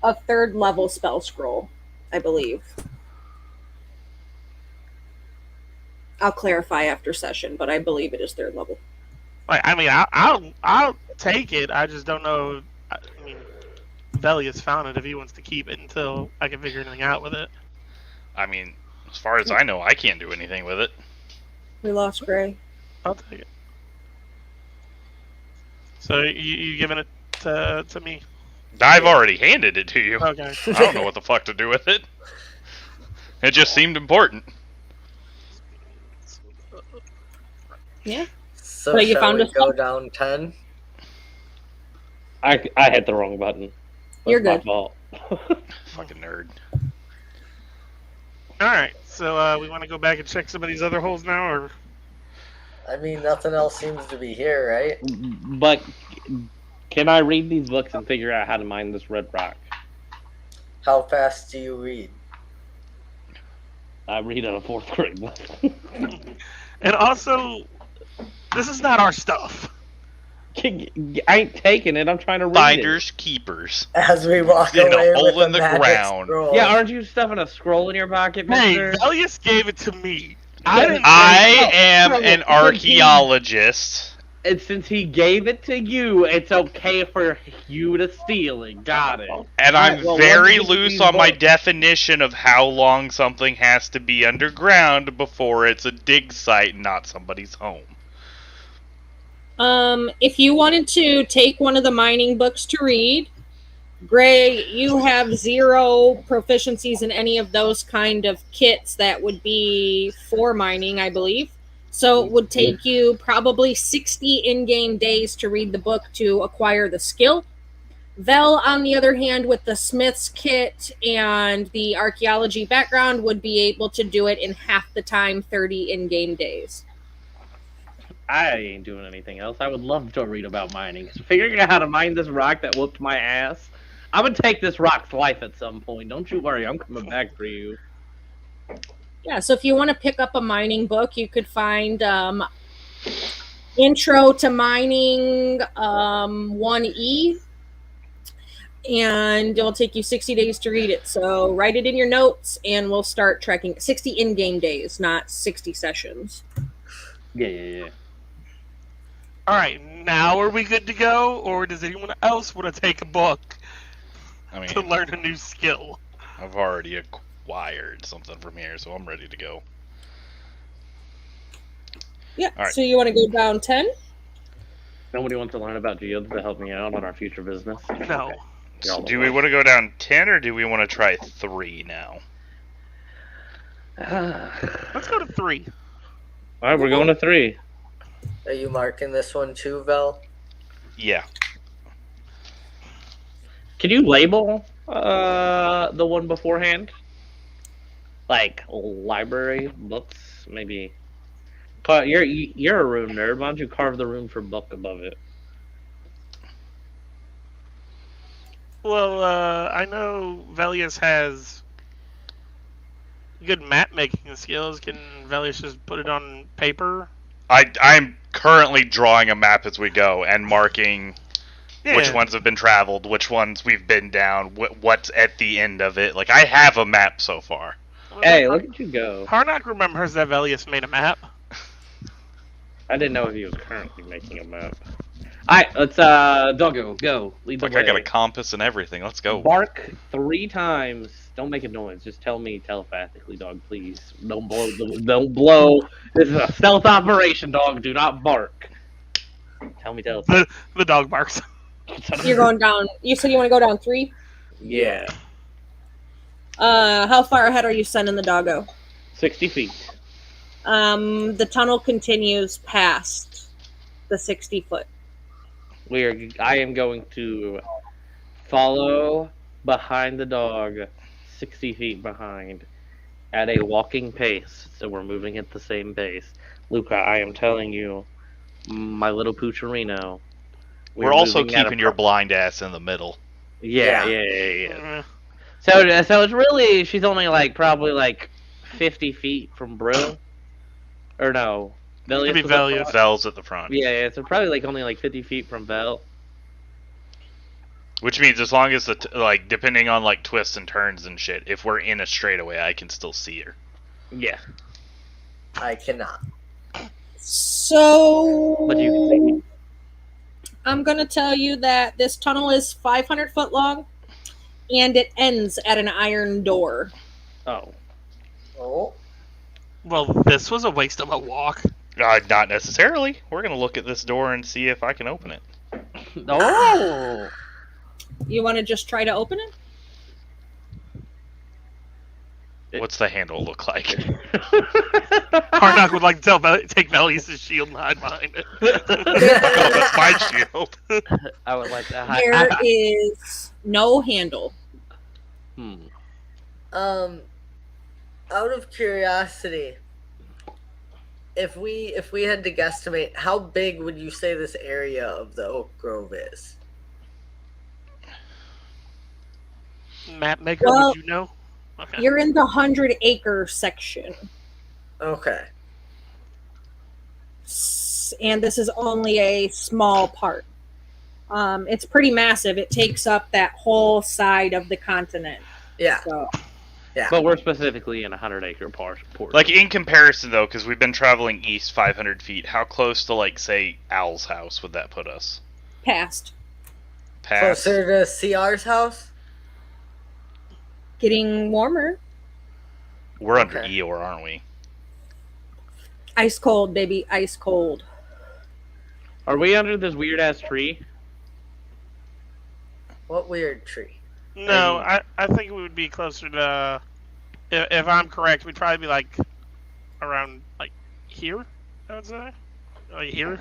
a 3rd level spell scroll, I believe. I'll clarify after session, but I believe it is 3rd level. Like, I mean, I'll take it. I just don't know. I mean, Velius found it if he wants to keep it until I can figure anything out with it. I mean, as far as I know, I can't do anything with it. We lost Gray. I'll take it. So you giving it to me? I've already handed it to you. Okay. I don't know what the fuck to do with it. It just seemed important. Yeah. so you shall found we a go down 10? I hit the wrong button. That's You're my good. fault. Fucking nerd. All right. So we want to go back and check some of these other holes now, or I mean, nothing else seems to be here, right? But can I read these books and figure out how to mine this red rock? How fast do you read? I read at a 4th grade level. And also, this is not our stuff. I ain't taking it. I'm trying to read Finders keepers. As we walk In a away hole with in a the magic ground. scroll. it. Yeah, aren't you stuffing a scroll in your pocket, Hey, mister? Velius gave it to me. I didn't. I am no, an no, archaeologist. And since he gave it to you, it's okay for you to steal it. Got it. And I'm Alright, well, very let me loose use on my both. definition of how long something has to be underground before it's a dig site and not somebody's home. If you wanted to take one of the mining books to read, Gray, you have 0 proficiencies in any of those kind of kits that would be for mining, I believe. So it would take you probably 60 in-game days to read the book to acquire the skill. Vel, on the other hand, with the Smith's kit and the archaeology background, would be able to do it in half the time, 30 in-game days. I ain't doing anything else. I would love to read about mining. Figuring out how to mine this rock that whooped my ass. I'm gonna take this rock's life at some point. Don't you worry. I'm coming back for you. Yeah, so if you want to pick up a mining book, you could find Intro to Mining 1E, and it'll take you 60 days to read it. So write it in your notes, and we'll start tracking 60 in-game days, not 60 sessions. Yeah. All right, now are we good to go, or does anyone else want to take a book I mean, to learn a new skill? I've already acquired something from here, so I'm ready to go. Yeah, All right. so you want to go down 10? Nobody wants to learn about geodes to help me out on our future business. No. So do we want to go down 10 or do we want to try 3 now? Let's go to 3. All right, we're going to 3. Are you marking this one too, Vel? Yeah. Can you label the one beforehand? Like library books, maybe. You're a room nerd. Why don't you carve the room for book above it? Well, I know Velius has good map making skills. Can Velius just put it on paper? I'm currently drawing a map as we go and marking which Yeah. ones have been traveled, which ones we've been down, what's at the end of it. Like, I have a map so far. Hey, look at you go. Harnack remembers that Velius made a map. I didn't know if he was currently making a map. Alright, let's Doggo, go. Lead the Like, way. I got a compass and everything. Let's go. Bark 3 times. Don't make a noise. Just tell me telepathically, dog, please. Don't blow. This is a stealth operation, dog. Do not bark. Tell me telepathically. The dog barks. You're going down. You said you want to go down 3? Yeah. How far ahead are you sending the doggo? 60 feet. The tunnel continues past the 60 foot. I am going to follow behind the dog, 60 feet behind, at a walking pace. So we're moving at the same pace. Luca, I am telling you, my little Poocherino. We're also keeping your blind ass in the middle. Yeah. So it's really, she's only probably 50 feet from Brill. Or no. Maybe Velius. Vel's at the front. Yeah, so probably only 50 feet from Vel. Which means as long as depending on twists and turns and shit, if we're in a straightaway, I can still see her. Yeah. I cannot. So But you can see me. I'm going to tell you that this tunnel is 500 foot long, and it ends at an iron door. Oh. Oh. Well, this was a waste of a walk. Not necessarily. We're gonna look at this door and see if I can open it. Oh! You want to just try to open it? What's the handle look like? Harnack would like to take Velius' shield and hide behind it. Oh, that's my shield. I would like to There is no handle. Out of curiosity, if we had to guesstimate, how big would you say this area of the Oak Grove is? Map maker, Well, would you know? Okay. You're in the 100-acre section, Okay. and this is only a small part. It's pretty massive. It takes up that whole side of the continent. Yeah. So, Yeah. But we're specifically in a 100-acre portion. Like, in comparison, though, because we've been traveling east 500 feet, how close to, like, say, Owl's house would that put us? past. Past? Closer to CR's house? Getting warmer. We're under Okay. Eeyore, aren't we? Ice cold, baby. Ice cold. Are we under this weird-ass tree? What weird tree? No, I think we would be closer to. If I'm correct, we'd probably be like around like here. I would say, like here.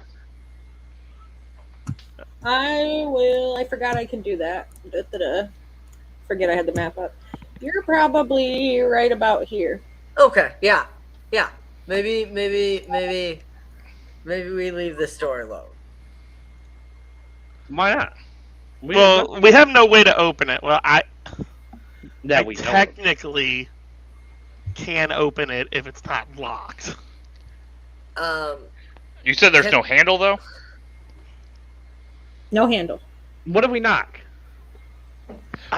I forgot I can do that. Da-da-da. Forget I had the map up. You're probably right about here. Okay, yeah. Yeah. Maybe we leave this door alone. Why not? Well, we have no way to open it. Well, I we know. technically can open it if it's not locked. You said there's no handle, though? No handle. What if we knock?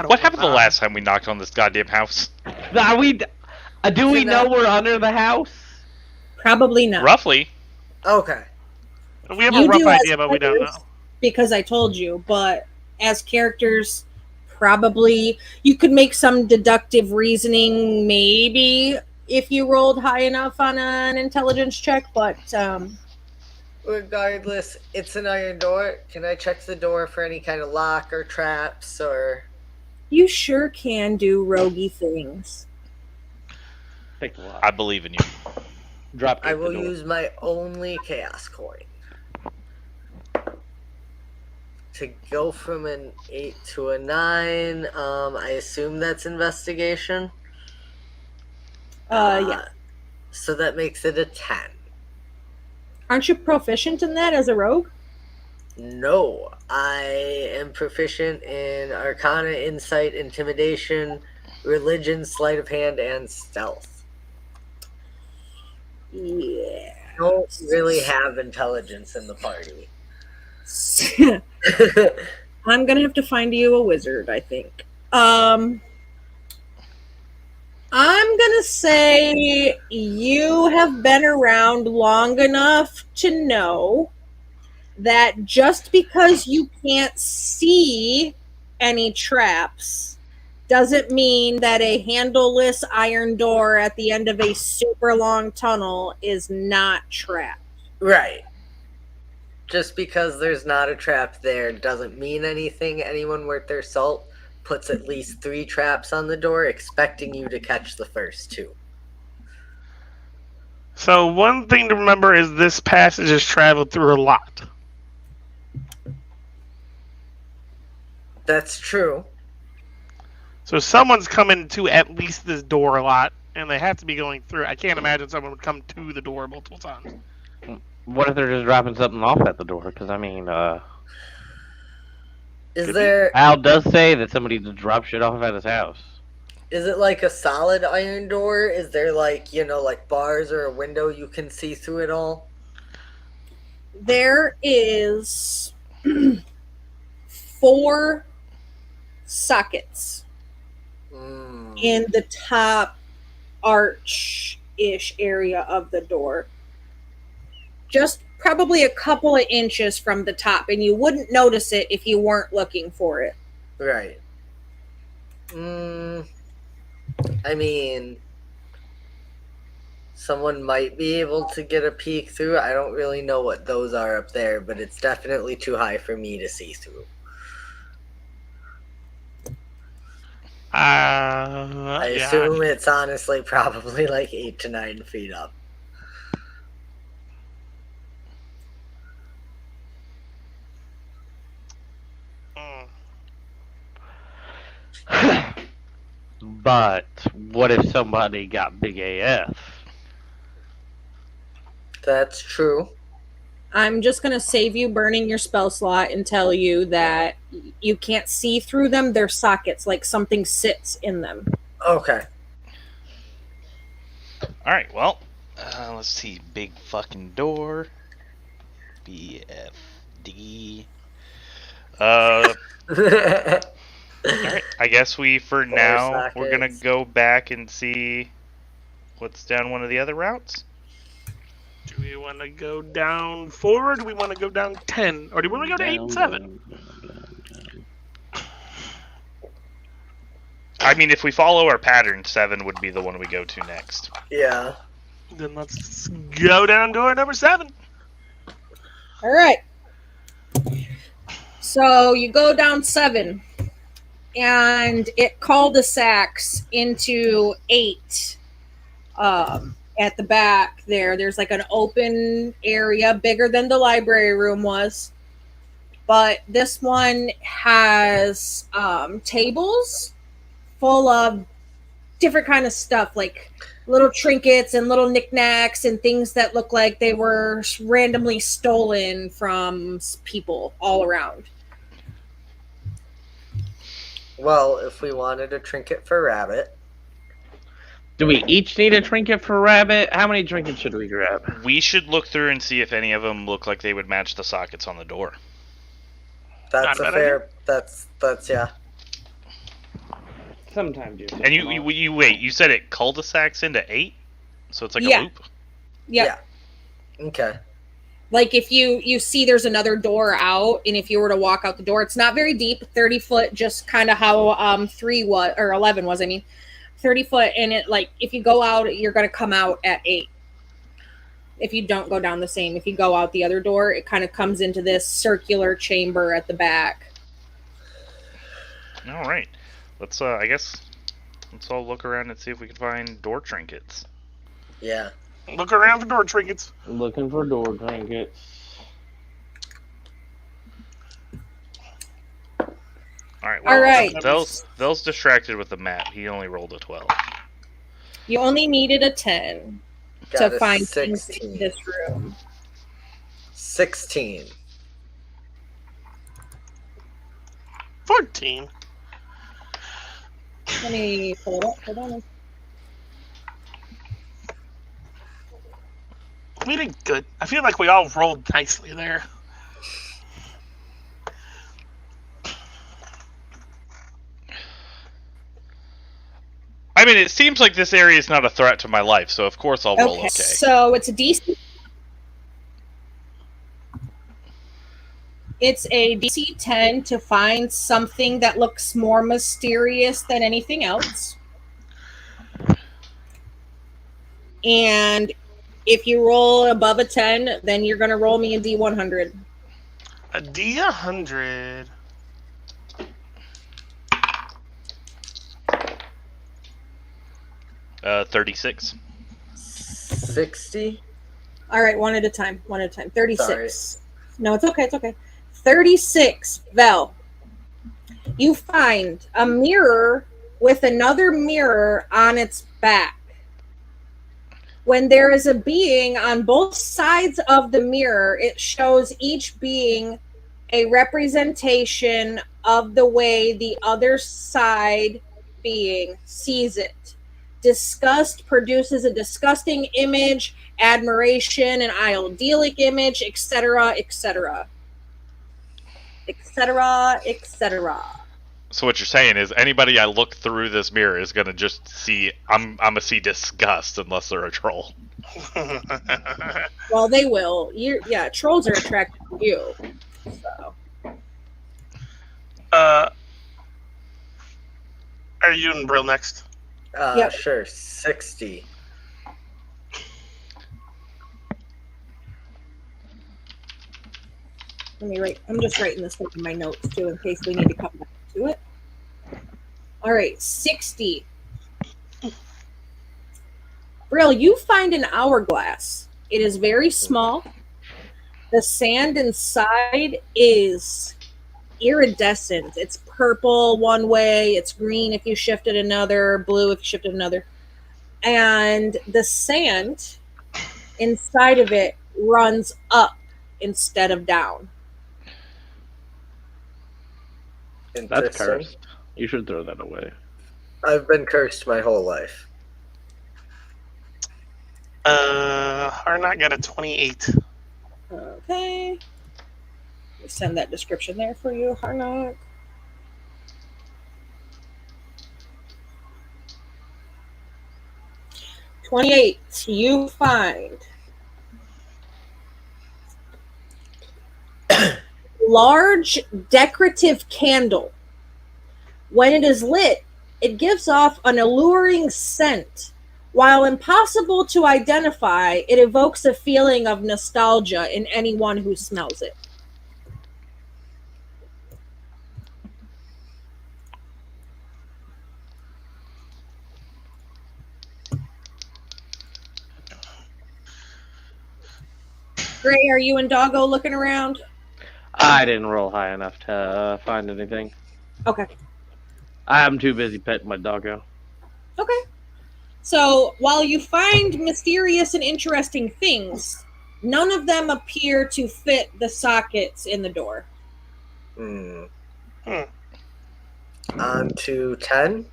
What happened the last time we knocked on this goddamn house? Do we know we're under the house? Probably not. Roughly. Okay. We have You a rough do as idea, but we don't know. players, because I told you. But as characters, probably you could make some deductive reasoning, maybe if you rolled high enough on an intelligence check. But Regardless, it's an iron door. Can I check the door for any kind of lock or traps or? you sure can do roguey things. Take the lock. I believe in you. Drop. I will use my only chaos coin to go from an 8 to a 9. I assume that's investigation. Yeah. So that makes it a 10. Aren't you proficient in that as a rogue? No, I am proficient in Arcana, Insight, Intimidation, Religion, Sleight of Hand, and Stealth. Yeah. I don't really have intelligence in the party. I'm gonna have to find you a wizard, I think. I'm gonna say you have been around long enough to know that just because you can't see any traps doesn't mean that a handleless iron door at the end of a super long tunnel is not trapped. Right. Just because there's not a trap there doesn't mean anything. Anyone worth their salt puts at least 3 traps on the door, expecting you to catch the first 2. So one thing to remember is this passage is traveled through a lot. That's true. So someone's coming to at least this door a lot, and they have to be going through. I can't imagine someone would come to the door multiple times. What if they're just dropping something off at the door? Because, I mean, Is there? Al does say that somebody just dropped shit off at his house. Is it like a solid iron door? Is there like, like bars or a window you can see through it all? There is 4 sockets in the top arch-ish area of the door. Just probably a couple of inches from the top, and you wouldn't notice it if you weren't looking for it. Right. I mean, someone might be able to get a peek through. I don't really know what those are up there, but it's definitely too high for me to see through. I assume it's honestly probably like 8 to 9 feet up. But what if somebody got big AF? That's true. I'm just going to save you burning your spell slot and tell you that you can't see through them. They're sockets, like something sits in them. Okay. Alright, well, let's see. Big fucking door. BFD. Alright, I guess we're gonna go back and see what's down one of the other routes. Do we want to go down 4? Or do we want to go down 10? Or do we want to go to 8 and 7? I mean, if we follow our pattern, 7 would be the one we go to next. Yeah. Then let's go down door number 7. All right. So you go down 7, and it cul-de-sacs into 8. At the back there's like an open area bigger than the library room was, but this one has tables full of different kind of stuff, like little trinkets and little knickknacks and things that look like they were randomly stolen from people all around. Well, if we wanted a trinket for Rabbit. Do we each need a trinket for Rabbit? How many trinkets should we grab? We should look through and see if any of them look like they would match the sockets on the door. That's a fair. That's yeah. Sometimes you. And you wait. You said it cul-de-sacs into 8, so it's like a loop. Yeah. Okay. Like if you see there's another door out, and if you were to walk out the door, it's not very deep, 30 foot, just kind of how 3 was or 11 was. I mean, 30 foot, and it like if you go out, you're going to come out at 8. If you don't go down the same, if you go out the other door, it kind of comes into this circular chamber at the back. All right, let's I guess let's all look around and see if we can find door trinkets. Yeah. Look around for door trinkets. Looking for door trinkets. All right. Well, Thell's distracted with the map. He only rolled a 12. You only needed a 10 Got to a find 16. things in this room. 16. 14. Let me pull it up. Hold on. We did good. I feel like we all rolled nicely there. I mean, it seems like this area is not a threat to my life, so of course I'll roll okay. So it's a DC. It's a DC 10 to find something that looks more mysterious than anything else. And if you roll above a 10, then you're going to roll me a D100. A D100. Uh, 36. 60. All right, one at a time. 36. Sorry. No, it's okay. It's okay. 36. Vel. You find a mirror with another mirror on its back. When there is a being on both sides of the mirror, it shows each being a representation of the way the other side being sees it. Disgust produces a disgusting image, admiration, an idyllic image, etc., etc., etc., etc. So what you're saying is anybody I look through this mirror is gonna just see I'm gonna see disgust unless they're a troll. Well, they will. Trolls are attracted to you. So. Are you and Brill next? Yep. Sure. 60. Let me write. I'm just writing this up in my notes too, in case we need to come back to it. All right, 60. Brill, you find an hourglass. It is very small. The sand inside is iridescent. It's purple one way, it's green if you shifted another, blue if you shifted another. And the sand inside of it runs up instead of down. That's Interesting. cursed. You should throw that away. I've been cursed my whole life. Harnot got a 28. Okay. Let me send that description there for you, Harnock. $28. You find large decorative candle. When it is lit, it gives off an alluring scent. While impossible to identify, it evokes a feeling of nostalgia in anyone who smells it. Gray, are you and Doggo looking around? I didn't roll high enough to find anything. Okay. I'm too busy petting my doggo. Okay. So while you find mysterious and interesting things, none of them appear to fit the sockets in the door. On to 10.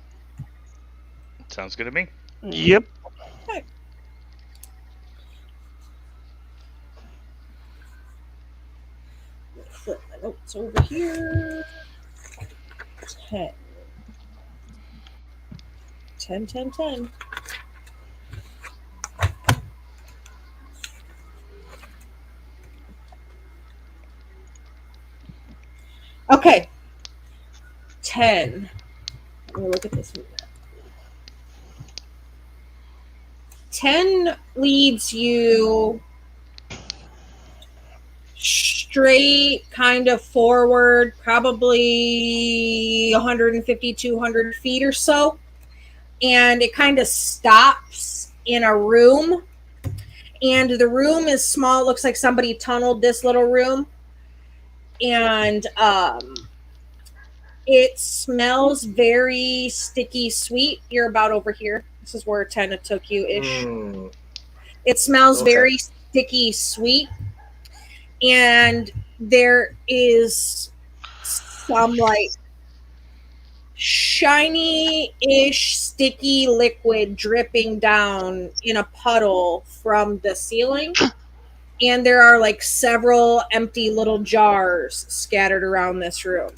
Sounds good to me. Yep. Okay. Flip my notes over here. 10. 10, 10, 10. Okay. 10. Let me look at this one. 10 leads you straight kind of forward, probably 150, 200 feet or so. And it kind of stops in a room. And the room is small. It looks like somebody tunneled this little room. And it smells very sticky sweet. You're about over here. This is where 10 took you ish. It smells very sticky sweet. And there is some like shiny-ish sticky liquid dripping down in a puddle from the ceiling. And there are like several empty little jars scattered around this room.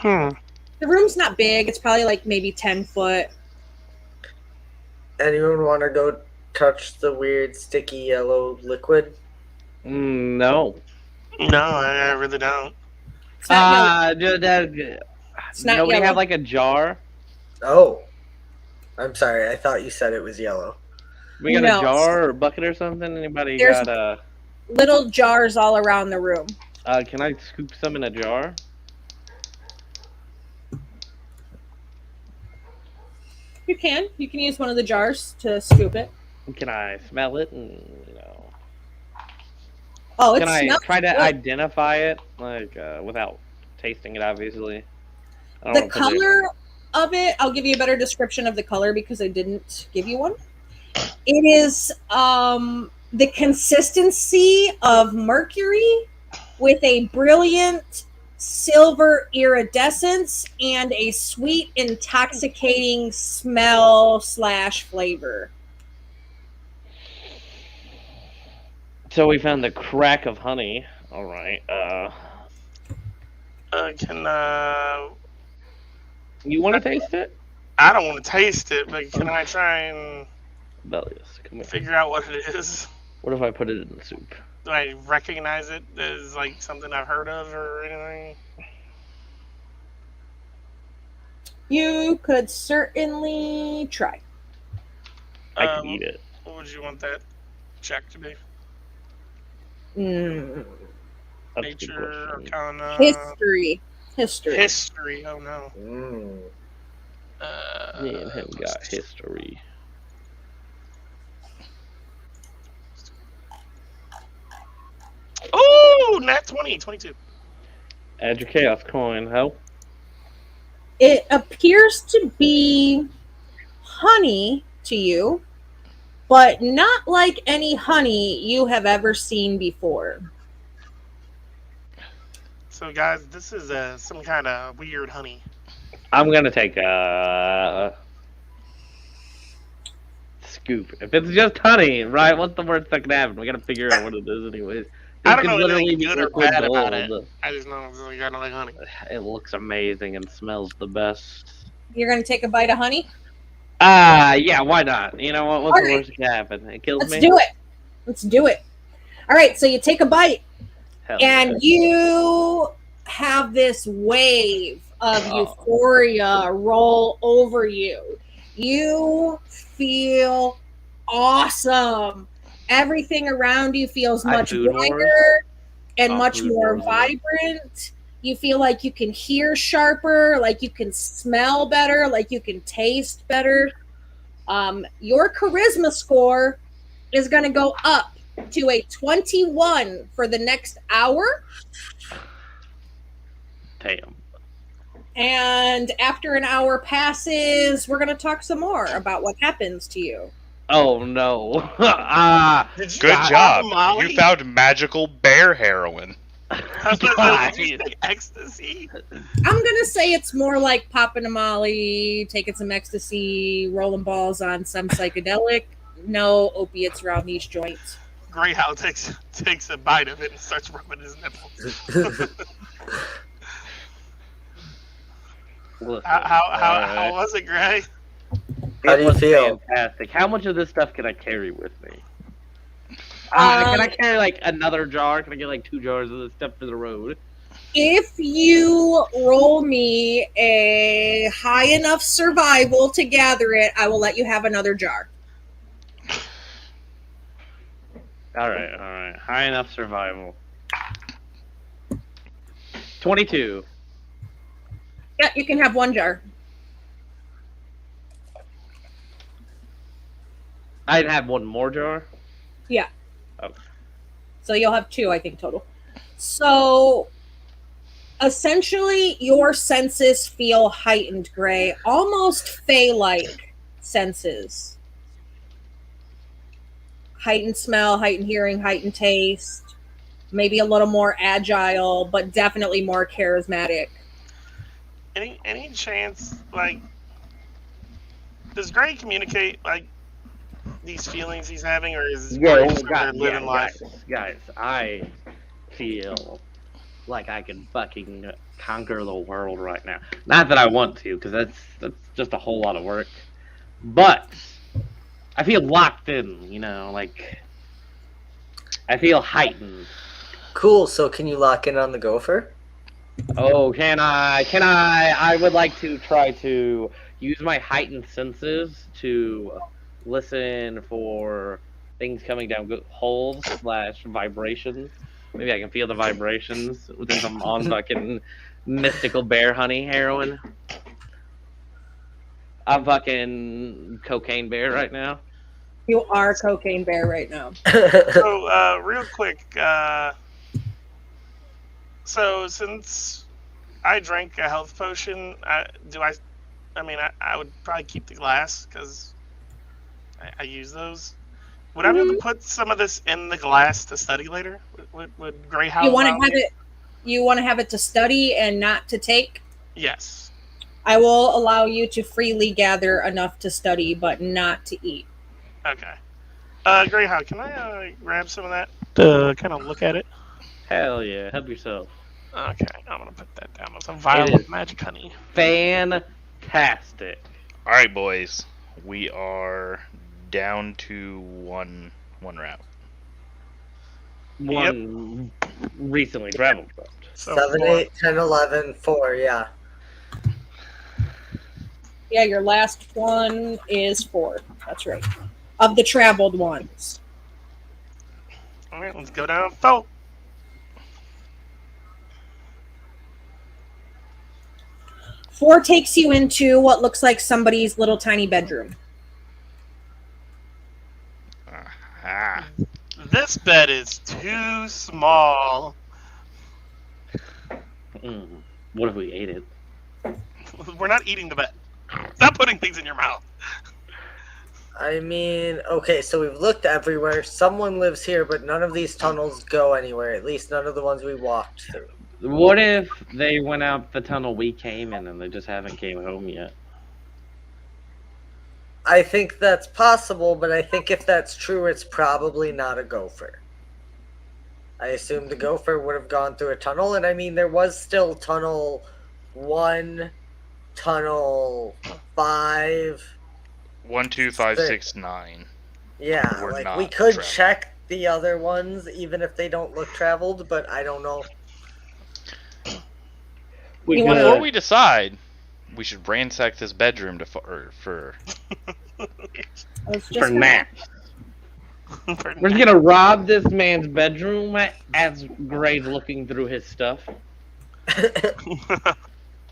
The room's not big. It's probably like maybe 10 foot. Anyone want to go touch the weird sticky yellow liquid? No. No, I really don't. It's not Nobody yellow. have like a jar? Oh. I'm sorry. I thought you said it was yellow. We got No. a jar or a bucket or something? Anybody There's- got a... Little jars all around the room. Can I scoop some in a jar? You can. You can use one of the jars to scoop it. Can I smell it and, you know... Oh, it Can I smells try to good. identify it, like, without tasting it, obviously? I don't The wanna put it- color of it, I'll give you a better description of the color because I didn't give you one. It is the consistency of mercury with a brilliant silver iridescence and a sweet, intoxicating smell / flavor. So we found the crack of honey. All right. You want to taste it? I don't want to taste it, but can I try and Bellius, come here. figure out what it is? What if I put it in the soup? Do I recognize it as like something I've heard of or anything? You could certainly try. I can eat it. What would you want that check to be? Mm. That's a good Nature, question. Arcana, History. history. Oh no. Me and him got history. Oh, nat 20, 22. Add your chaos coin, ho. It appears to be honey to you, but not like any honey you have ever seen before. So, guys, this is some kind of weird honey. I'm gonna take a scoop. If it's just honey, right? What's the worst that can happen? We gotta figure out what it is, anyways. I It don't could know literally anything be good or liquid bad about it. gold. I just know it's kind of like honey. It looks amazing and smells the best. You're going to take a bite of honey? Yeah, why not? You know what? What's All the right. worst that can happen? It kills Let's me. do it. Let's do it. All right, so you take a bite, Hell and yeah. you have this wave of Oh. euphoria roll over you. You feel awesome. Everything around you feels much Food Wars? brighter and Oh, much Food more Wars, vibrant. You feel like you can hear sharper, like you can smell better, like you can taste better. Your charisma score is going to go up to a 21 for the next hour. Damn. And after an hour passes, we're going to talk some more about what happens to you. Oh no. Did you Good pop job. Molly? You found magical bear heroin. I was gonna say, did you say ecstasy? I'm going to say it's more like popping a molly, taking some ecstasy, rolling balls on some psychedelic. No opiates around these joints. Greyhound takes a bite of it and starts rubbing his nipples. Listen, How was it, Gray? How do you was feel? Fantastic. How much of this stuff can I carry with me? Can I carry like another jar? Can I get like 2 jars of this stuff for the road? If you roll me a high enough survival to gather it, I will let you have another jar. All right. High enough survival. 22. Yeah, you can have 1 jar. I'd have 1 more jar. Yeah. Okay. So you'll have 2, I think, total. So essentially, your senses feel heightened, Gray. Almost Fey-like senses. Heightened smell, heightened hearing, heightened taste. Maybe a little more agile, but definitely more charismatic. Any chance, like, does Gray communicate, like, these feelings he's having, or is Gray just living life? Guys, I feel like I can fucking conquer the world right now. Not that I want to, because that's just a whole lot of work. But I feel locked in, you know, like I feel heightened. Cool. So can you lock in on the gopher? Oh, can I? I would like to try to use my heightened senses to listen for things coming down holes / vibrations. Maybe I can feel the vibrations since I'm on fucking mystical bear honey heroin. I'm fucking cocaine bear right now. You are cocaine bear right now. So, real quick, so since I drank a health potion, I would probably keep the glass because I use those. Would I be able to put some of this in the glass to study later? Would Greyhound? You want to have it? You want to have it to study and not to take? Yes. I will allow you to freely gather enough to study, but not to eat. Okay. Greyhound, can I grab some of that to kind of look at it? Hell yeah, help yourself. Okay, I'm gonna put that down. It's a vial of magic honey. Fantastic. All right, boys. We are down to one route. One recently traveled from. So 7, 4. 8, 10, 11, 4, yeah. Yeah, your last one is 4. That's right. Of the traveled ones. All right, let's go down 4. Four takes you into what looks like somebody's little tiny bedroom. Ah. This bed is too small. What if we ate it? We're not eating the bed. Stop putting things in your mouth. I mean, okay, so we've looked everywhere. Someone lives here, but none of these tunnels go anywhere. At least none of the ones we walked through. What if they went out the tunnel we came in and they just haven't came home yet? I think that's possible, but I think if that's true, it's probably not a gopher. I assume the gopher would have gone through a tunnel, and I mean, there was still tunnel 1, tunnel 5. 1, 2, 5, 6, 9. Yeah, We're like not we could traveled. check the other ones, even if they don't look traveled, but I don't know. You wanna- Before we decide, we should ransack this bedroom for For For naps. We're just gonna rob this man's bedroom as Gray's looking through his stuff.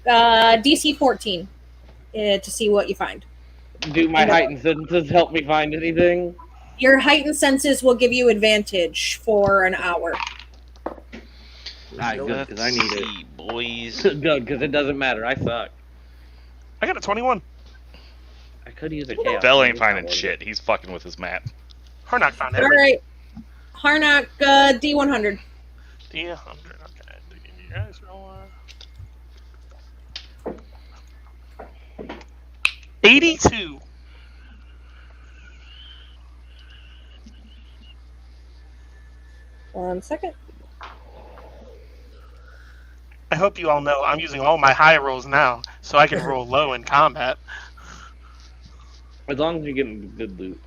DC 14 to see what you find. Do my heightened senses help me find anything? Your heightened senses will give you advantage for an hour. Alright, good, because I need it. See, boys. Good, because it doesn't matter. I suck. I got a 21. I could use a chaos. Bell ain't It's not finding worth shit. He's fucking with his map. Harnock found All everything. right, Harnock, D100. D100. Okay. You guys roll. 82. One second. I hope you all know I'm using all my high rolls now, so I can roll low in combat. As long as you're getting good loot.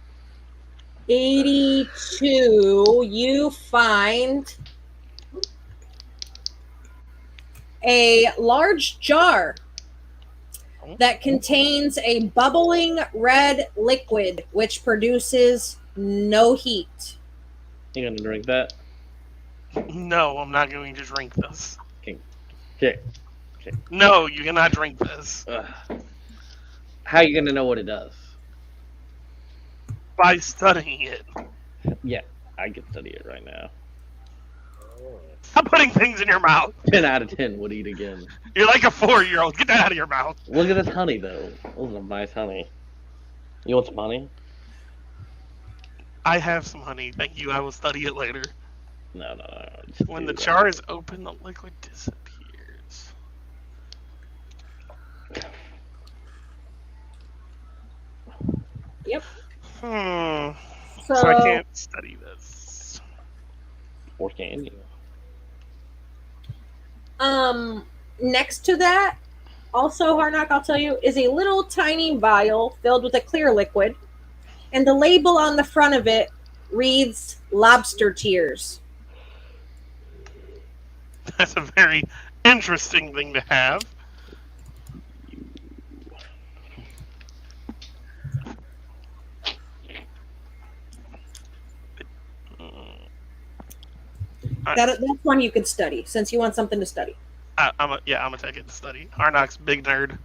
82. You find a large jar that contains a bubbling red liquid which produces no heat. You gonna drink that? No, I'm not going to drink this. Okay. No, you cannot drink this. How you gonna know what it does? By studying it. Yeah, I can study it right now. Stop putting things in your mouth. 10 out of 10 would eat again. You're like a 4-year-old. Get that out of your mouth. Look at this honey, though. Those are nice honey. You want some honey? I have some honey. Thank you. I will study it later. No. Just When do the that. jar is open, the liquid disappears. Yep. So So, I can't study this. Or can you? next to that, also Harnock, I'll tell you, is a little tiny vial filled with a clear liquid, and the label on the front of it reads "lobster tears." That's a very interesting thing to have. That's one you could study, since you want something to study. I'm gonna take it to study. Harnock's big nerd.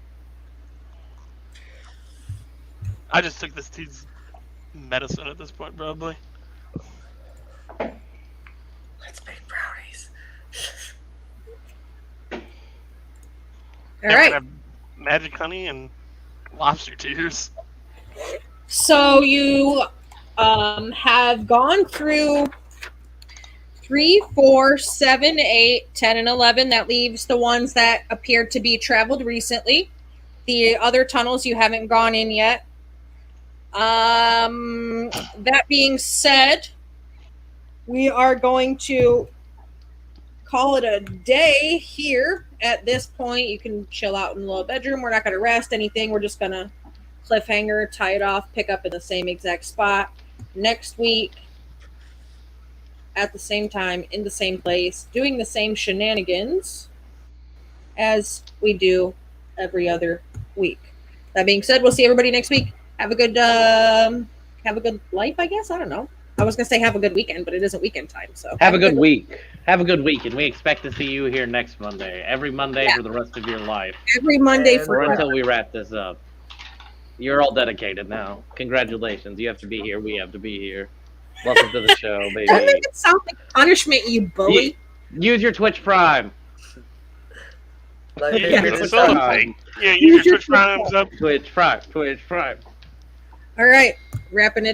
I just took this dude's medicine at this point, probably. Let's make brownies. All We're right. gonna have magic honey and lobster tears. So you have gone through 3, 4, 7, 8, 10, and 11. That leaves the ones that appear to be traveled recently. The other tunnels you haven't gone in yet. That being said, we are going to call it a day here at this point. You can chill out in the little bedroom. We're not going to rest anything. We're just going to cliffhanger, tie it off, pick up in the same exact spot next week at the same time, in the same place, doing the same shenanigans as we do every other week. That being said, we'll see everybody next week. Have a good life, I guess. I don't know. I was gonna say have a good weekend, but it isn't weekend time. So Have a good week. Have a good week, and we expect to see you here next Monday. Every Monday Yeah. for the rest of your life. Every Monday And for Or until we wrap this up. You're all dedicated now. Congratulations. You have to be here. We have to be here. Welcome to the show, Don't baby. make it sound like punishment, you bully. Use your Twitch Prime. Like, Yeah, maybe it's this still a time- thing. Yeah, use your Twitch Primes up. Twitch Prime. Twitch Prime. All right, wrapping it